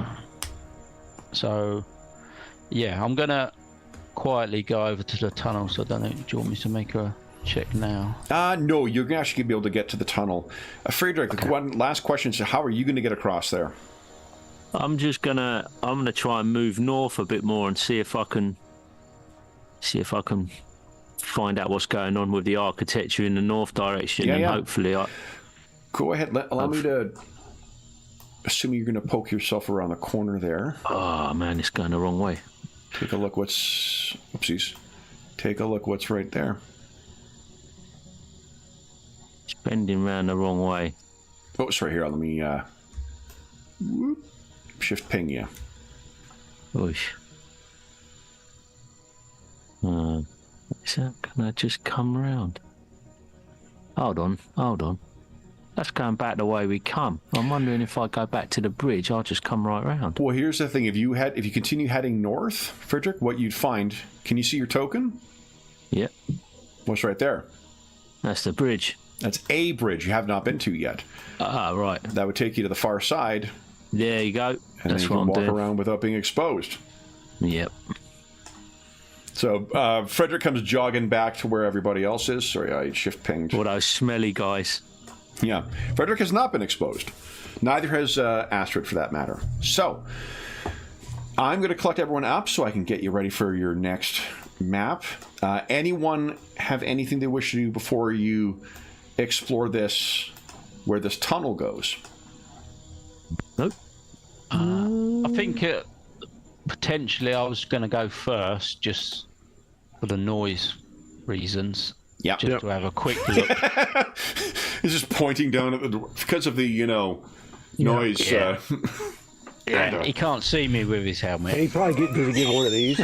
So, yeah, I'm gonna quietly go over to the tunnel. So I don't know. Do you want me to make a check now? No, you're actually going to be able to get to the tunnel. Friedrich, the one last question is, how are you going to get across there? I'm gonna try and move north a bit more and see if I can find out what's going on with the architecture in the north direction, and hopefully Go ahead. Allow me to. Assuming you're going to poke yourself around the corner there. Oh man, it's going the wrong way. Take a look. Oopsies. Take a look. What's right there? It's bending round the wrong way. Oh, it's right here. Let me shift ping you. Oosh. Can I just come round? Hold on. That's going back the way we come. I'm wondering if I go back to the bridge, I'll just come right round. Well, here's the thing. If you continue heading north, Friedrich, what you'd find, can you see your token? Yep. What's right there? That's the bridge. That's a bridge you have not been to yet. Ah, right. That would take you to the far side. There you go. And That's then you what can I'm walk doing. around without being exposed. Yep. So Frederick comes jogging back to where everybody else is. Sorry, I shift pinged. All those smelly guys. Yeah. Frederick has not been exposed. Neither has Astrid, for that matter. So I'm going to collect everyone up so I can get you ready for your next map. Anyone have anything they wish to do before you explore this, where this tunnel goes? Nope. I think potentially I was going to go first, just for the noise reasons. Yeah. Just to have a quick look. He's just pointing down at the because of the noise. Yeah. Yeah, he can't see me with his helmet. He probably doesn't get one of these.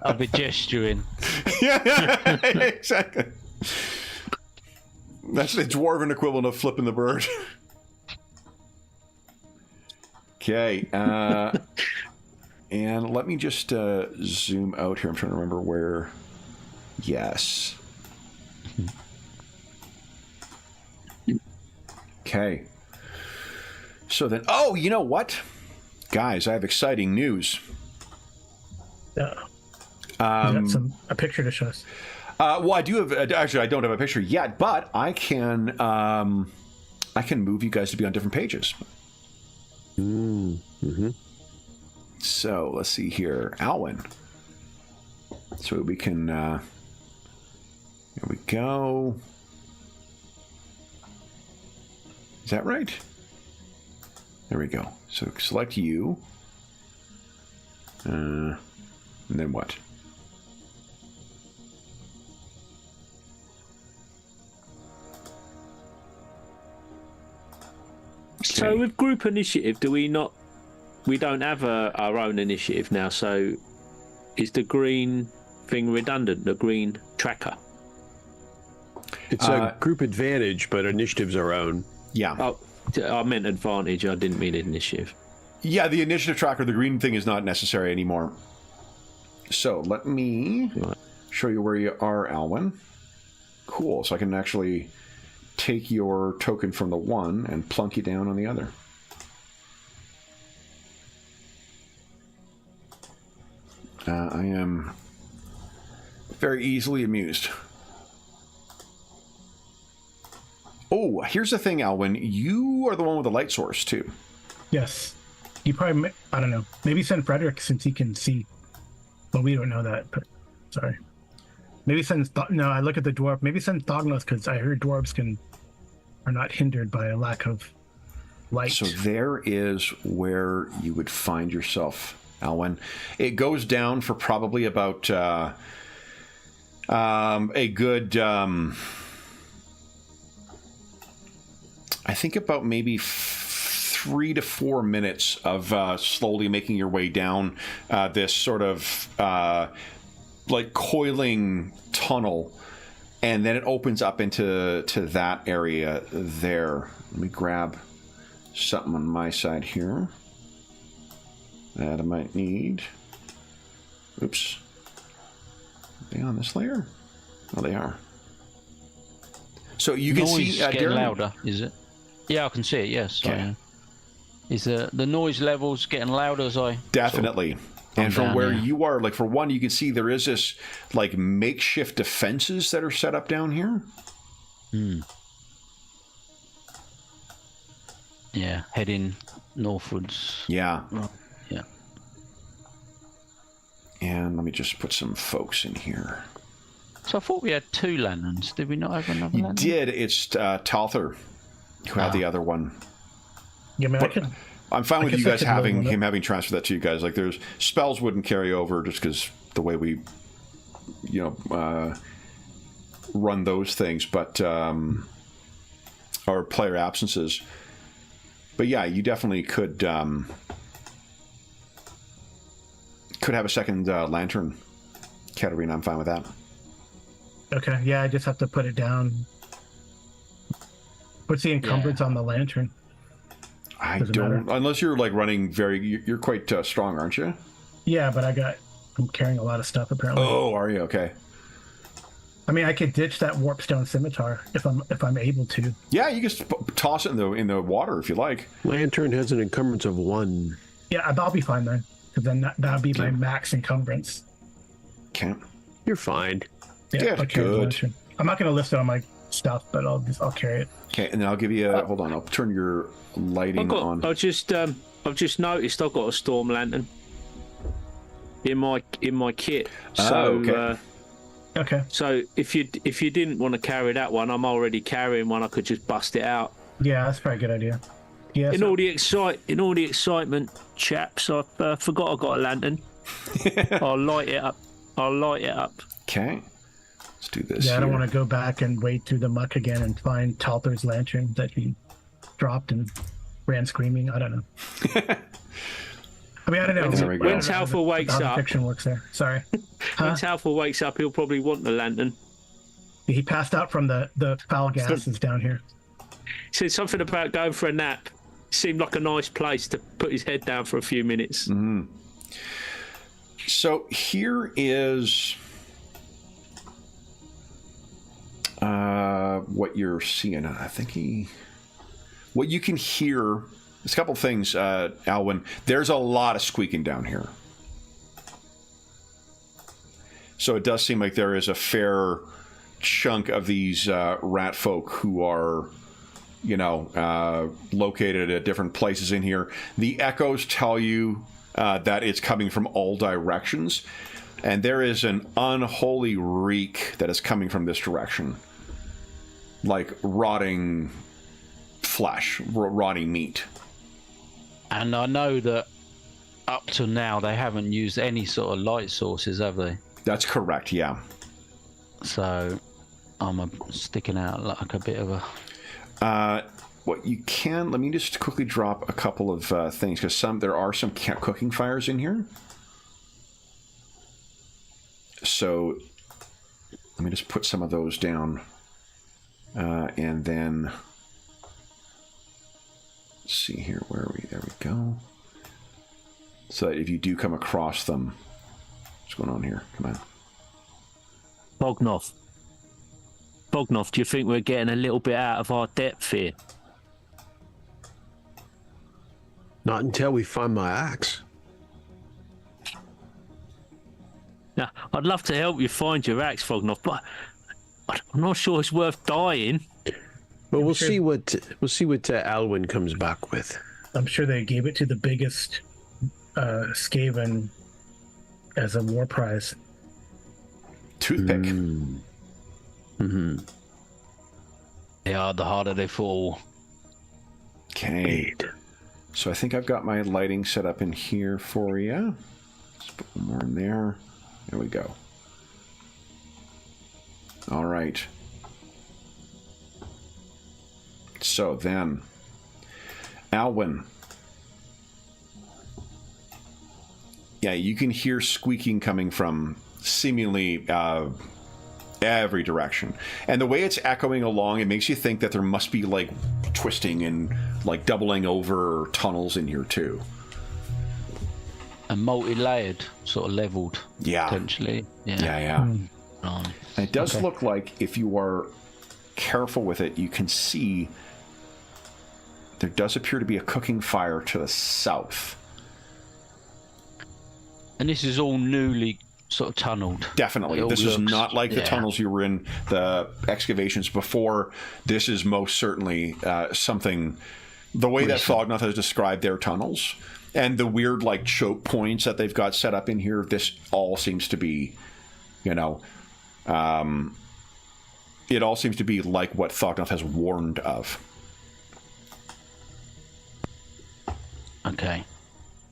I'll be gesturing. Yeah, exactly. That's the dwarven equivalent of flipping the bird. Okay. And let me just zoom out here. I'm trying to remember where. Yes. Okay. So then, oh, you know what? Guys, I have exciting news. A picture to show us. Well, I do have. Actually, I don't have a picture yet, but I can move you guys to be on different pages. Mm-hmm. So let's see here, Alwyn. So we can. Here we go. Is that right? There we go. So select you. And then what? So with group initiative, we don't have our own initiative now, so is the green thing redundant, the green tracker? It's a group advantage, but initiative's our own. Yeah. Oh, I meant advantage, I didn't mean initiative. Yeah, the initiative tracker, the green thing is not necessary anymore. So let me show you where you are, Alwyn. Cool, so I can actually take your token from the one and plunk you down on the other. I am very easily amused. Oh, here's the thing, Alwyn. You are the one with the light source, too. Yes. You probably, I don't know. Maybe send Frederick since he can see. Well, we don't know that, but sorry. Maybe send, no, I look at the dwarf. Maybe send Thognos because I heard dwarves are not hindered by a lack of light. So there is where you would find yourself, Alwyn. It goes down for probably about a good, I think about maybe 3 to 4 minutes of slowly making your way down this sort of like coiling tunnel, and then it opens up into that area there. Let me grab something on my side here that I might need. Oops. Are they on this layer? Oh, they are. So you can see getting louder, is it? Yeah, I can see it. Yes. Okay. Is the noise levels getting louder as I definitely? Sort of and from where you are, like for one, you can see there is this like makeshift defenses that are set up down here. Yeah, heading northwards. Yeah. Yeah. And let me just put some folks in here. So I thought we had 2 lanterns. Did we not have another lantern? You did. It's Talther who had the other one. Yeah, I mean, But I'm fine with you guys having transferred that to you guys. Like, there's spells wouldn't carry over just because the way we, run those things, but or player absences. But yeah, you definitely could have a second lantern, Katarina. I'm fine with that. Okay, yeah, I just have to put it down. What's the encumbrance on the lantern? I don't, unless you're like running you're quite strong, aren't you? Yeah, but I'm carrying a lot of stuff apparently. Oh, are you? Okay. I mean, I could ditch that warpstone scimitar if I'm able to. Yeah, you can toss it in the water if you like. Lantern has an encumbrance of 1. Yeah, I'll be fine then, because then that'll be my max encumbrance. Can't. You're fine. Yeah, good. I'm not going to list it on my stuff, but I'll carry it. Okay, and then I'll give you hold on. I'll turn your lighting on. I've just noticed I've got a storm lantern in my kit. So okay. So if you didn't want to carry that one, I'm already carrying one. I could just bust it out. Yeah, that's probably a good idea. Yeah. In all the excitement, chaps, I forgot I got a lantern. I'll light it up. Okay. Let's do this. Yeah, I don't want to go back and wade through the muck again and find Talther's lantern that he dropped and ran screaming. I don't know. I mean, I don't know. When Talfer wakes up, fiction works there. Sorry. When Talfer wakes up, he'll probably want the lantern. He passed out from the foul gases down here. He said something about going for a nap. seemed like a nice place to put his head down for a few minutes. Mm-hmm. So here is what you're seeing. I think what you can hear. There's a couple of things, Alwyn. There's a lot of squeaking down here. So it does seem like there is a fair chunk of these rat folk who are, located at different places in here. The echoes tell you that it's coming from all directions, and there is an unholy reek that is coming from this direction, like rotting flesh, rotting meat. And I know that up to now they haven't used any sort of light sources, have they? That's correct, yeah. So I'm sticking out like a bit of a... What you can... Let me just quickly drop a couple of things, because there are some cooking fires in here. So let me just put some of those down. And then... Let's see here. Where are we? There we go. So that if you do come across them... What's going on here? Come on. Bognoff, do you think we're getting a little bit out of our depth here? Not until we find my axe. Now, I'd love to help you find your axe, Fognoff, but I'm not sure it's worth dying. Well, we'll see what Alwyn comes back with. I'm sure they gave it to the biggest Skaven as a war prize. Toothpick. Mm-hmm. Yeah, the harder they fall. Okay. So I think I've got my lighting set up in here for you. Let's put one more in there. There we go. All right. So then, Alwyn. Yeah, you can hear squeaking coming from seemingly every direction. And the way it's echoing along, it makes you think that there must be like twisting and like doubling over tunnels in here too. And multi-layered, sort of leveled, potentially. Yeah. And it does look like if you are careful with it, you can see there does appear to be a cooking fire to the south. And this is all newly sort of tunneled. Definitely. This is not like the tunnels you were in, the excavations before. This is most certainly something... The way that Fognoth has described their tunnels and the weird like choke points that they've got set up in here, this all seems to be, it all seems to be like what Fognoth has warned of. Okay.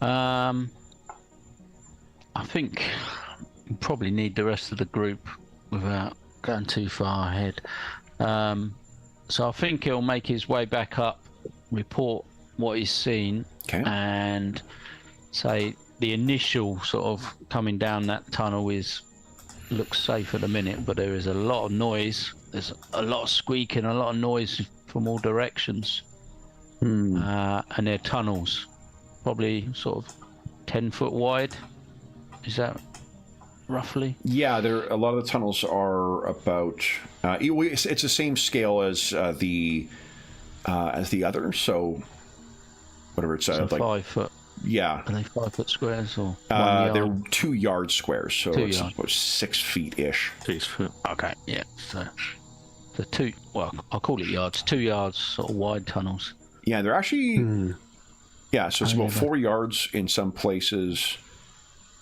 I think you probably need the rest of the group without going too far ahead. So I think he'll make his way back up, report what he's seen, and say the initial sort of coming down that tunnel looks safe at the minute, but there is a lot of noise. There's a lot of squeaking, a lot of noise from all directions. And they're tunnels, probably sort of 10 foot wide. Is that roughly? Yeah, a lot of the tunnels are about. It's the same scale as the other. So whatever it's so like 5 foot. Yeah. Are they 5 foot squares or 1 yard? They're 2 yard squares, so it's about 6 feet ish. 6 foot. Okay. Yeah. So two. Well, I'll call it yards. 2 yards, sort of wide tunnels. Yeah, they're actually. Yeah, so it's about 4 yards in some places.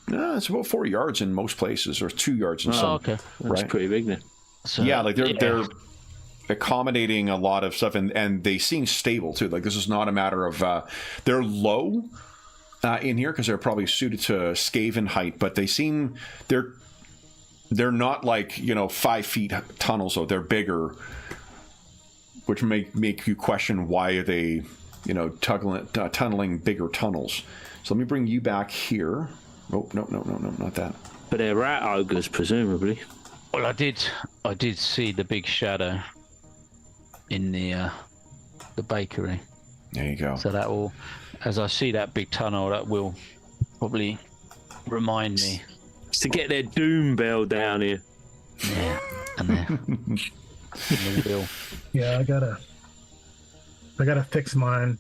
No, it's about 4 yards in most places, or 2 yards in some. Oh, okay. That's pretty big then. So, yeah, like they're accommodating a lot of stuff, and they seem stable too. Like this is not a matter of they're low in here because they're probably suited to Skaven height, but they seem they're not like 5 feet tunnels, though they're bigger, which make you question why are they tunneling bigger tunnels. So let me bring you back here. Oh, no, not that. But they're rat ogres, presumably. Well, I did see the big shadow in the bakery. There you go. So that will, as I see that big tunnel, that will probably remind me to get their doom bell down here. Yeah, and there. The wheel. Yeah, I gotta fix mine.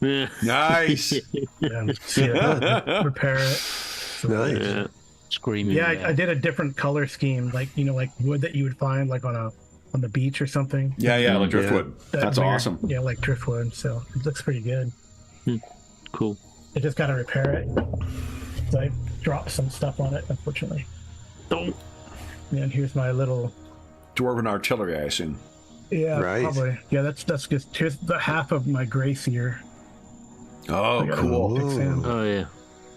Yeah. Nice. Repair it. So, Nice. Yeah. Screaming. Yeah, I did a different color scheme, like like wood that you would find like on the beach or something. Yeah, like driftwood. That's weird, awesome. Yeah, like driftwood. So it looks pretty good. Cool. I just gotta repair it. So I dropped some stuff on it, unfortunately. Don't. And here's my little Dwarven artillery, I assume. Yeah, Right. probably. Yeah, that's just here's the half of my Gracier. Oh, cool. Oh yeah.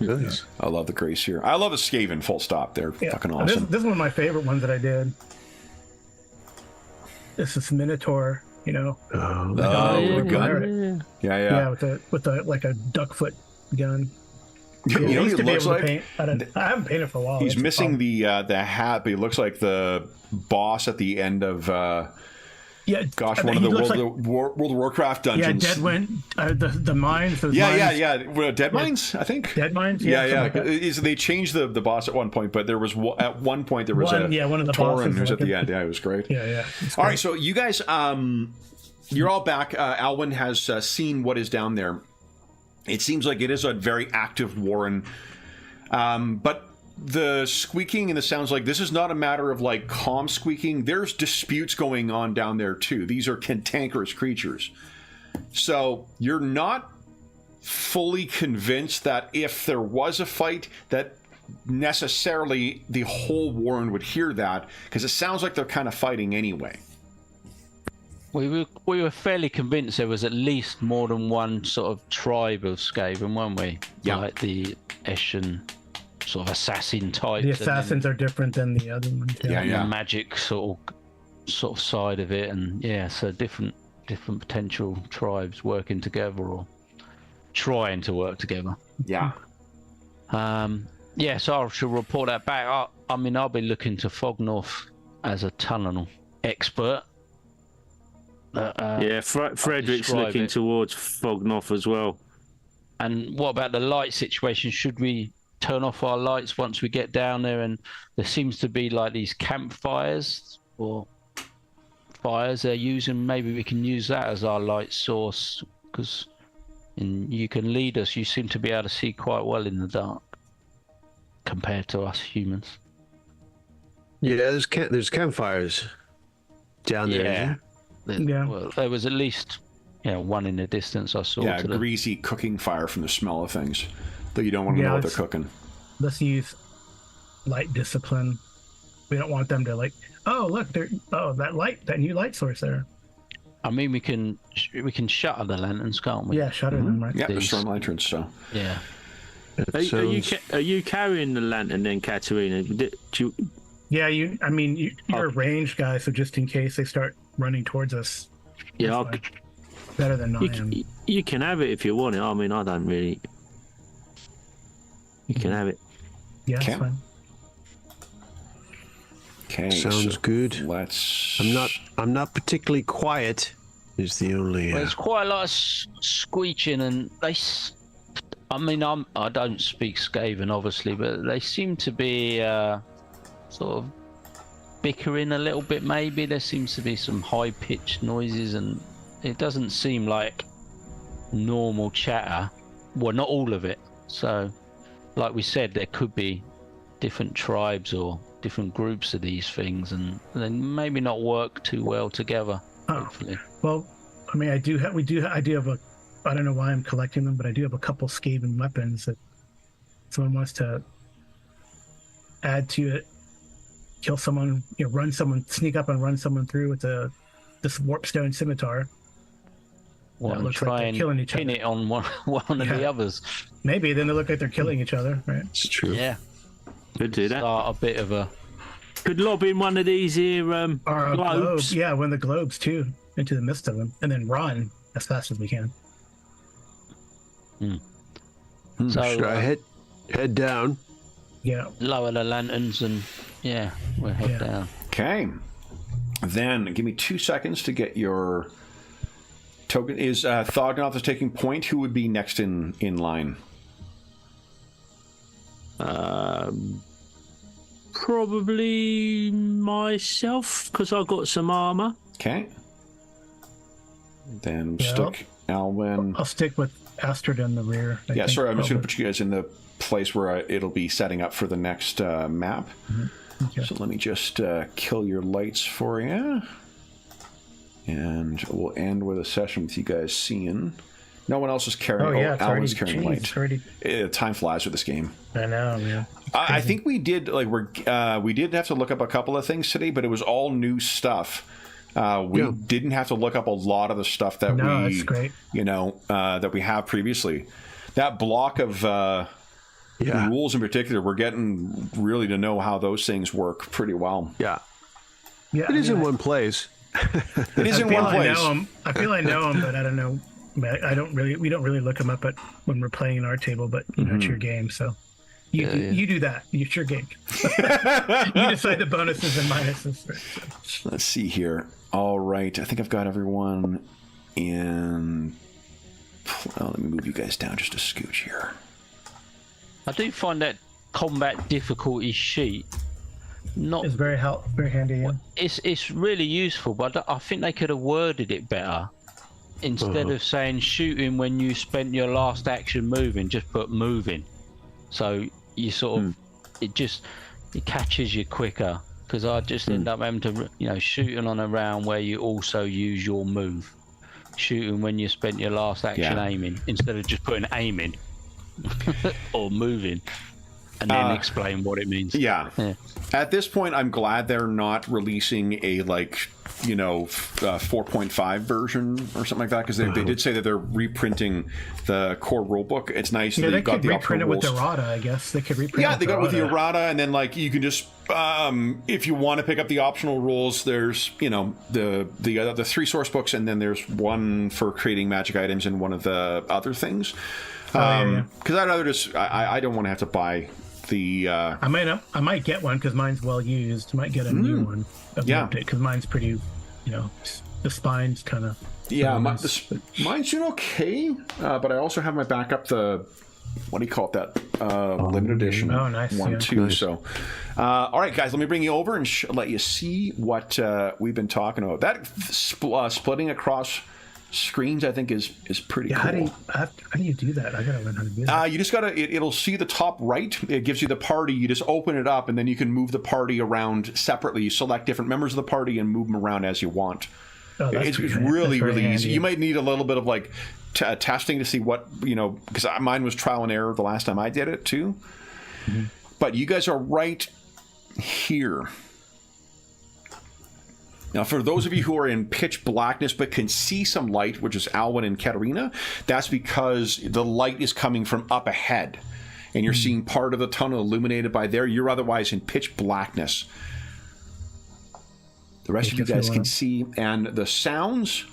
Nice. I love the Gracier. I love the Skaven, full stop. They're fucking awesome. This is one of my favorite ones that I did. This is Minotaur, Oh, yeah, with a gun? yeah. Yeah. with a like a duck foot gun. You know I what used he to be looks able to like? paint. I haven't painted for a while. He's That's missing the the hat, but he looks like the boss at the end of one of the World of Warcraft dungeons. Yeah, the mines. Those Yeah. mines, Well, Dead Mines, I think. Dead mines. Yeah. something like that. They changed the boss at one point, but there was at one point there was one of the Tauren bosses who's at like the a- end. Yeah, it was great. Yeah. It's All great. right, so you guys, you're all back. Alwyn has seen what is down there. It seems like it is a very active warren, but the squeaking and the sounds like this is not a matter of like calm squeaking. There's disputes going on down there too. These are cantankerous creatures. So you're not fully convinced that if there was a fight that necessarily the whole warren would hear that, because it sounds like they're kind of fighting anyway. We were fairly convinced there was at least more than one sort of tribe of Skaven, weren't we? Yeah. Like the Eshen sort of assassin types. The and then assassins are different than the other ones. Yeah. the magic sort of side of it, and so different potential tribes working together or trying to work together. Yeah. So I shall report that back. I mean, I'll be looking to Fognorth as a tunnel expert. Frederick's looking towards Fognoff as well. And what about the light situation? Should we turn off our lights once we get down there? And there seems to be like these campfires or fires they're using. Maybe we can use that as our light source, because you can lead us. You seem to be able to see quite well in the dark compared to us humans. Yeah, there's campfires down there. Yeah. Well, there was at least one in the distance I saw. Yeah, greasy cooking fire from the smell of things, though you don't want to know what they're cooking. Let's use light discipline. We don't want them to like, oh look, that new light source there. I mean, we can shutter the lanterns, can't we? Yeah, shutter them, right? Yeah, the storm lanterns. So Yeah. Are you carrying the lantern then, Katerina? Yeah, you're a ranged guy, so just in case they start running towards us, Yeah, better than I am. you can have it if you want it. I mean, I don't really. You can have it. Yeah, Okay. that's fine. okay, Sounds good. Let's. I'm not particularly quiet. Is the only. There's quite a lot of screeching, and I don't speak Skaven, obviously, but they seem to be sort of bickering a little bit. Maybe there seems to be some high-pitched noises, and it doesn't seem like normal chatter. Well, not all of it. So, like we said, there could be different tribes or different groups of these things, and they maybe not work too well together. Hopefully. Well, I mean, I do have a. I don't know why I'm collecting them, but I do have a couple Skaven weapons that someone wants to add to it. Kill someone, run someone, sneak up and run someone through with this warpstone scimitar. Well, That looks try like they're and killing each pin other. it on one of the others. Maybe then they look like they're killing each other, right? It's true. Yeah. Could do that. Start a bit of a. Could lob in one of these here Or a globe. globes. Yeah, one of the globes too, into the midst of them, and then run as fast as we can. So Should I head down? Yeah. lower the lanterns and we'll head down. Okay. Then give me 2 seconds to get your Token is Thognoth is taking point. Who would be next in line? Probably myself, because I've got some armor. Okay. Then stick Alwyn. I'll stick with Astrid in the rear. I think, sorry, I'm just going to put you guys in the place where it'll be setting up for the next map. Okay. So let me just kill your lights for you. And we'll end with a session with you guys seeing. No one else is carrying. Alwyn's carrying light. Time flies with this game. I know, man. I think we did we did have to look up a couple of things today, but it was all new stuff. We didn't have to look up a lot of the stuff that that's great. That we have previously. That block of rules in particular, we're getting really to know how those things work pretty well. Yeah. It is in one place. It is in one place. I feel I know them, but I don't know. I don't really. We don't really look them up when we're playing in our table, but it's your game, so you do that. It's your game. You decide the bonuses and minuses. Let's see here. All right, I think I've got everyone in. Well, let me move you guys down just a scooch here. I do find that combat difficulty sheet it's very handy. Yeah. It's really useful, but I think they could have worded it better. Instead of saying shooting when you spent your last action moving, just put moving. So you sort of it catches you quicker. Because I just end up having to shooting on a round where you also use your move. Shooting when you spent your last action aiming, instead of just putting aiming or moving. And then explain what it means. Yeah. At this point, I'm glad they're not releasing a 4.5 version or something like that, because they did say that they're reprinting the core rulebook. It's nice that they've got the optional rules. They could reprint it with the errata, I guess. They could reprint it. Yeah, they got it with the errata, and then you can just if you want to pick up the optional rules, there's the 3 source books, and then there's one for creating magic items and one of the other things. Because I'd rather just I don't want to have to buy the. I might get one because mine's well used. I might get a new one. Because mine's pretty. The spine's kind of. Yeah, mine's doing okay, but I also have my backup what do you call it? That limited edition. Oh, nice. One too. Nice. So, all right, guys, let me bring you over and let you see what we've been talking about. That splitting across screens, I think, is pretty cool. How do you do that? I gotta learn how to do that. You just gotta. It'll see the top right. It gives you the party. You just open it up, and then you can move the party around separately. You select different members of the party and move them around as you want. Oh, it's really easy. You might need a little bit of testing to see what because mine was trial and error the last time I did it too. But you guys are right here. Now, for those of you who are in pitch blackness but can see some light, which is Alwyn and Katerina, that's because the light is coming from up ahead, and you're seeing part of the tunnel illuminated by there. You're otherwise in pitch blackness. The rest of you guys can see, and the sounds,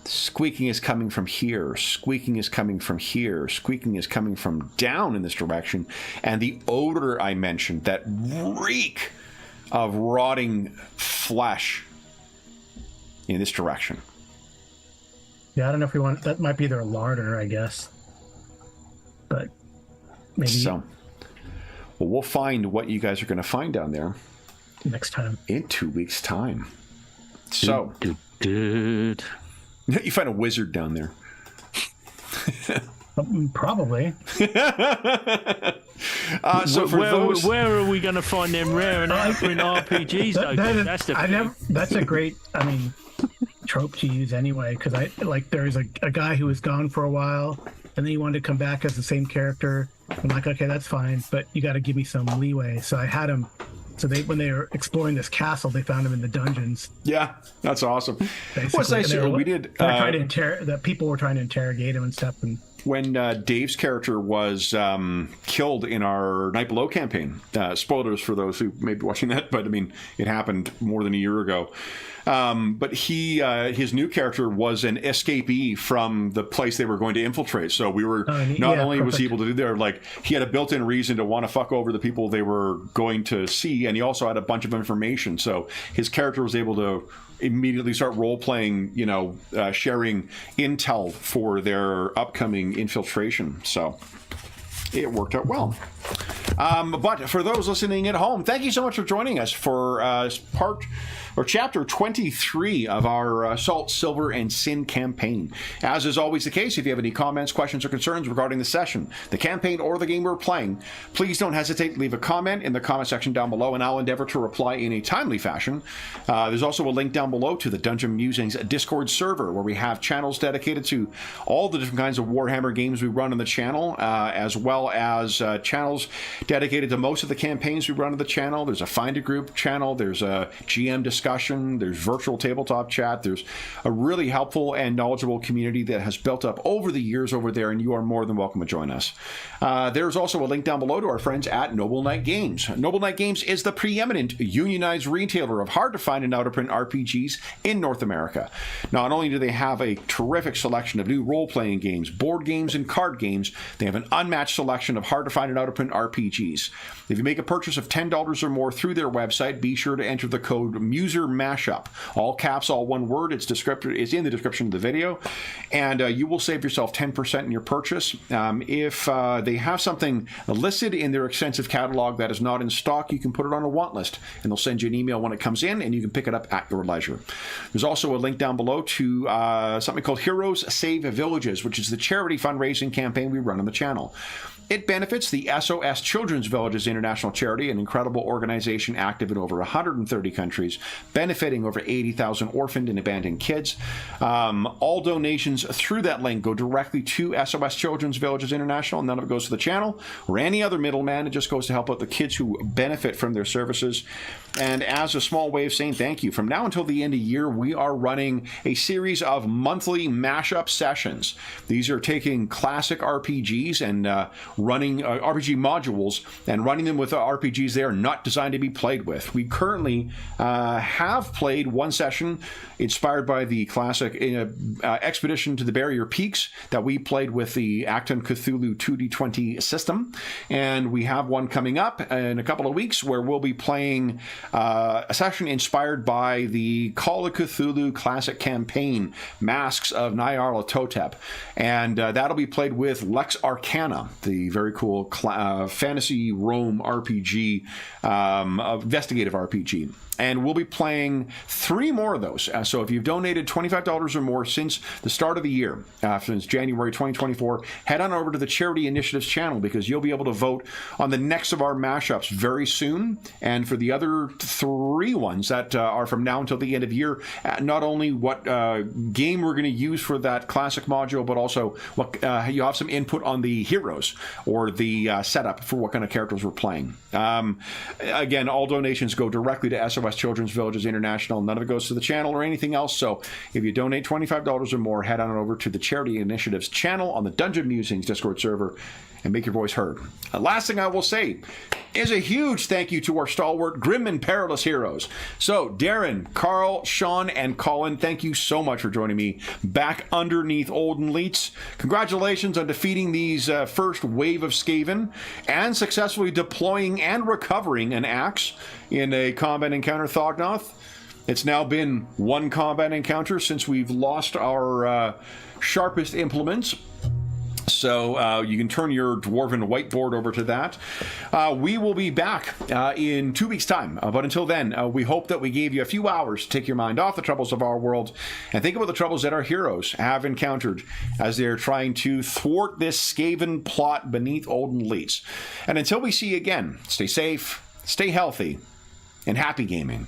squeaking is coming from here, squeaking is coming from here, squeaking is coming from down in this direction, and the odor I mentioned, that reek of rotting flesh in this direction. Yeah, I don't know if we want... That might be their larder, I guess. But maybe... So, well, we'll find what you guys are going to find down there next time. In 2 weeks' time. So, you find a wizard down there. Probably. So where are we going to find them rare and different RPGs? That's a great, trope to use anyway. Because there's a guy who was gone for a while, and then he wanted to come back as the same character. I'm like, okay, that's fine, but you got to give me some leeway. So I had him. So when they were exploring this castle, they found him in the dungeons. Yeah, that's awesome. What's nice? That people were trying to interrogate him and stuff, and when Dave's character was killed in our Night Below campaign. Spoilers for those who may be watching that, but I mean, it happened more than a year ago. But his new character was an escapee from the place they were going to infiltrate. So we were was he able to do there, like he had a built-in reason to want to fuck over the people they were going to see, and he also had a bunch of information. So his character was able to immediately start role-playing, sharing intel for their upcoming infiltration. So it worked out well. But for those listening at home, thank you so much for joining us for chapter 23 of our Salt, Silver, and Sin campaign. As is always the case, if you have any comments, questions, or concerns regarding the session, the campaign, or the game we're playing, please don't hesitate to leave a comment in the comment section down below, and I'll endeavor to reply in a timely fashion. There's also a link down below to the Dungeon Musings Discord server, where we have channels dedicated to all the different kinds of Warhammer games we run on the channel, as well as channels dedicated to most of the campaigns we run on the channel. There's a Find a Group channel, there's a GM discussion, there's virtual tabletop chat, there's a really helpful and knowledgeable community that has built up over the years over there, and you are more than welcome to join us. There's also a link down below to our friends at Noble Knight Games. Noble Knight Games is the preeminent unionized retailer of hard-to-find and out-of-print RPGs in North America. Not only do they have a terrific selection of new role-playing games, board games, and card games, they have an unmatched selection of hard-to-find and out-of-print RPGs. If you make a purchase of $10 or more through their website, be sure to enter the code MUSERMASHUP. All caps, all one word. It's in the description of the video, and you will save yourself 10% in your purchase. If they have something listed in their extensive catalog that is not in stock, you can put it on a want list, and they'll send you an email when it comes in, and you can pick it up at your leisure. There's also a link down below to something called Heroes Save Villages, which is the charity fundraising campaign we run on the channel. It benefits the SOS Children's Villages International Charity, an incredible organization active in over 130 countries, benefiting over 80,000 orphaned and abandoned kids. All donations through that link go directly to SOS Children's Villages International. None of it goes to the channel or any other middleman. It just goes to help out the kids who benefit from their services. And as a small way of saying thank you, from now until the end of the year, we are running a series of monthly mashup sessions. These are taking classic RPGs and running RPG modules and running them with RPGs they are not designed to be played with. We currently have played one session inspired by the classic Expedition to the Barrier Peaks that we played with the Acton Cthulhu 2D20 system, and we have one coming up in a couple of weeks where we'll be playing a session inspired by the Call of Cthulhu classic campaign, Masks of Nyarlathotep, and that'll be played with Lex Arcana, the very cool fantasy Rome RPG, investigative RPG. And we'll be playing 3 more of those. So if you've donated $25 or more since the start of the year, since January 2024, head on over to the Charity Initiatives channel, because you'll be able to vote on the next of our mashups very soon. And for the other 3 ones that are from now until the end of the year, not only what game we're going to use for that classic module, but also what you have some input on the heroes or the setup for what kind of characters we're playing. Again, all donations go directly to SOS Children's Villages International. None of it goes to the channel or anything else. So if you donate $25 or more, head on over to the Charity Initiatives channel on the Dungeon Musings Discord server and make your voice heard. The last thing I will say is a huge thank you to our stalwart, grim and perilous heroes. So Darren, Carl, Sean, and Colin, thank you so much for joining me back underneath Olden Leets. Congratulations on defeating these first wave of Skaven and successfully deploying and recovering an axe in a combat encounter Thognoth. It's now been 1 combat encounter since we've lost our sharpest implements. So you can turn your dwarven whiteboard over to that. We will be back in 2 weeks' time. But until then, we hope that we gave you a few hours to take your mind off the troubles of our world and think about the troubles that our heroes have encountered as they're trying to thwart this Skaven plot beneath Olden Leets. And until we see you again, stay safe, stay healthy, and happy gaming.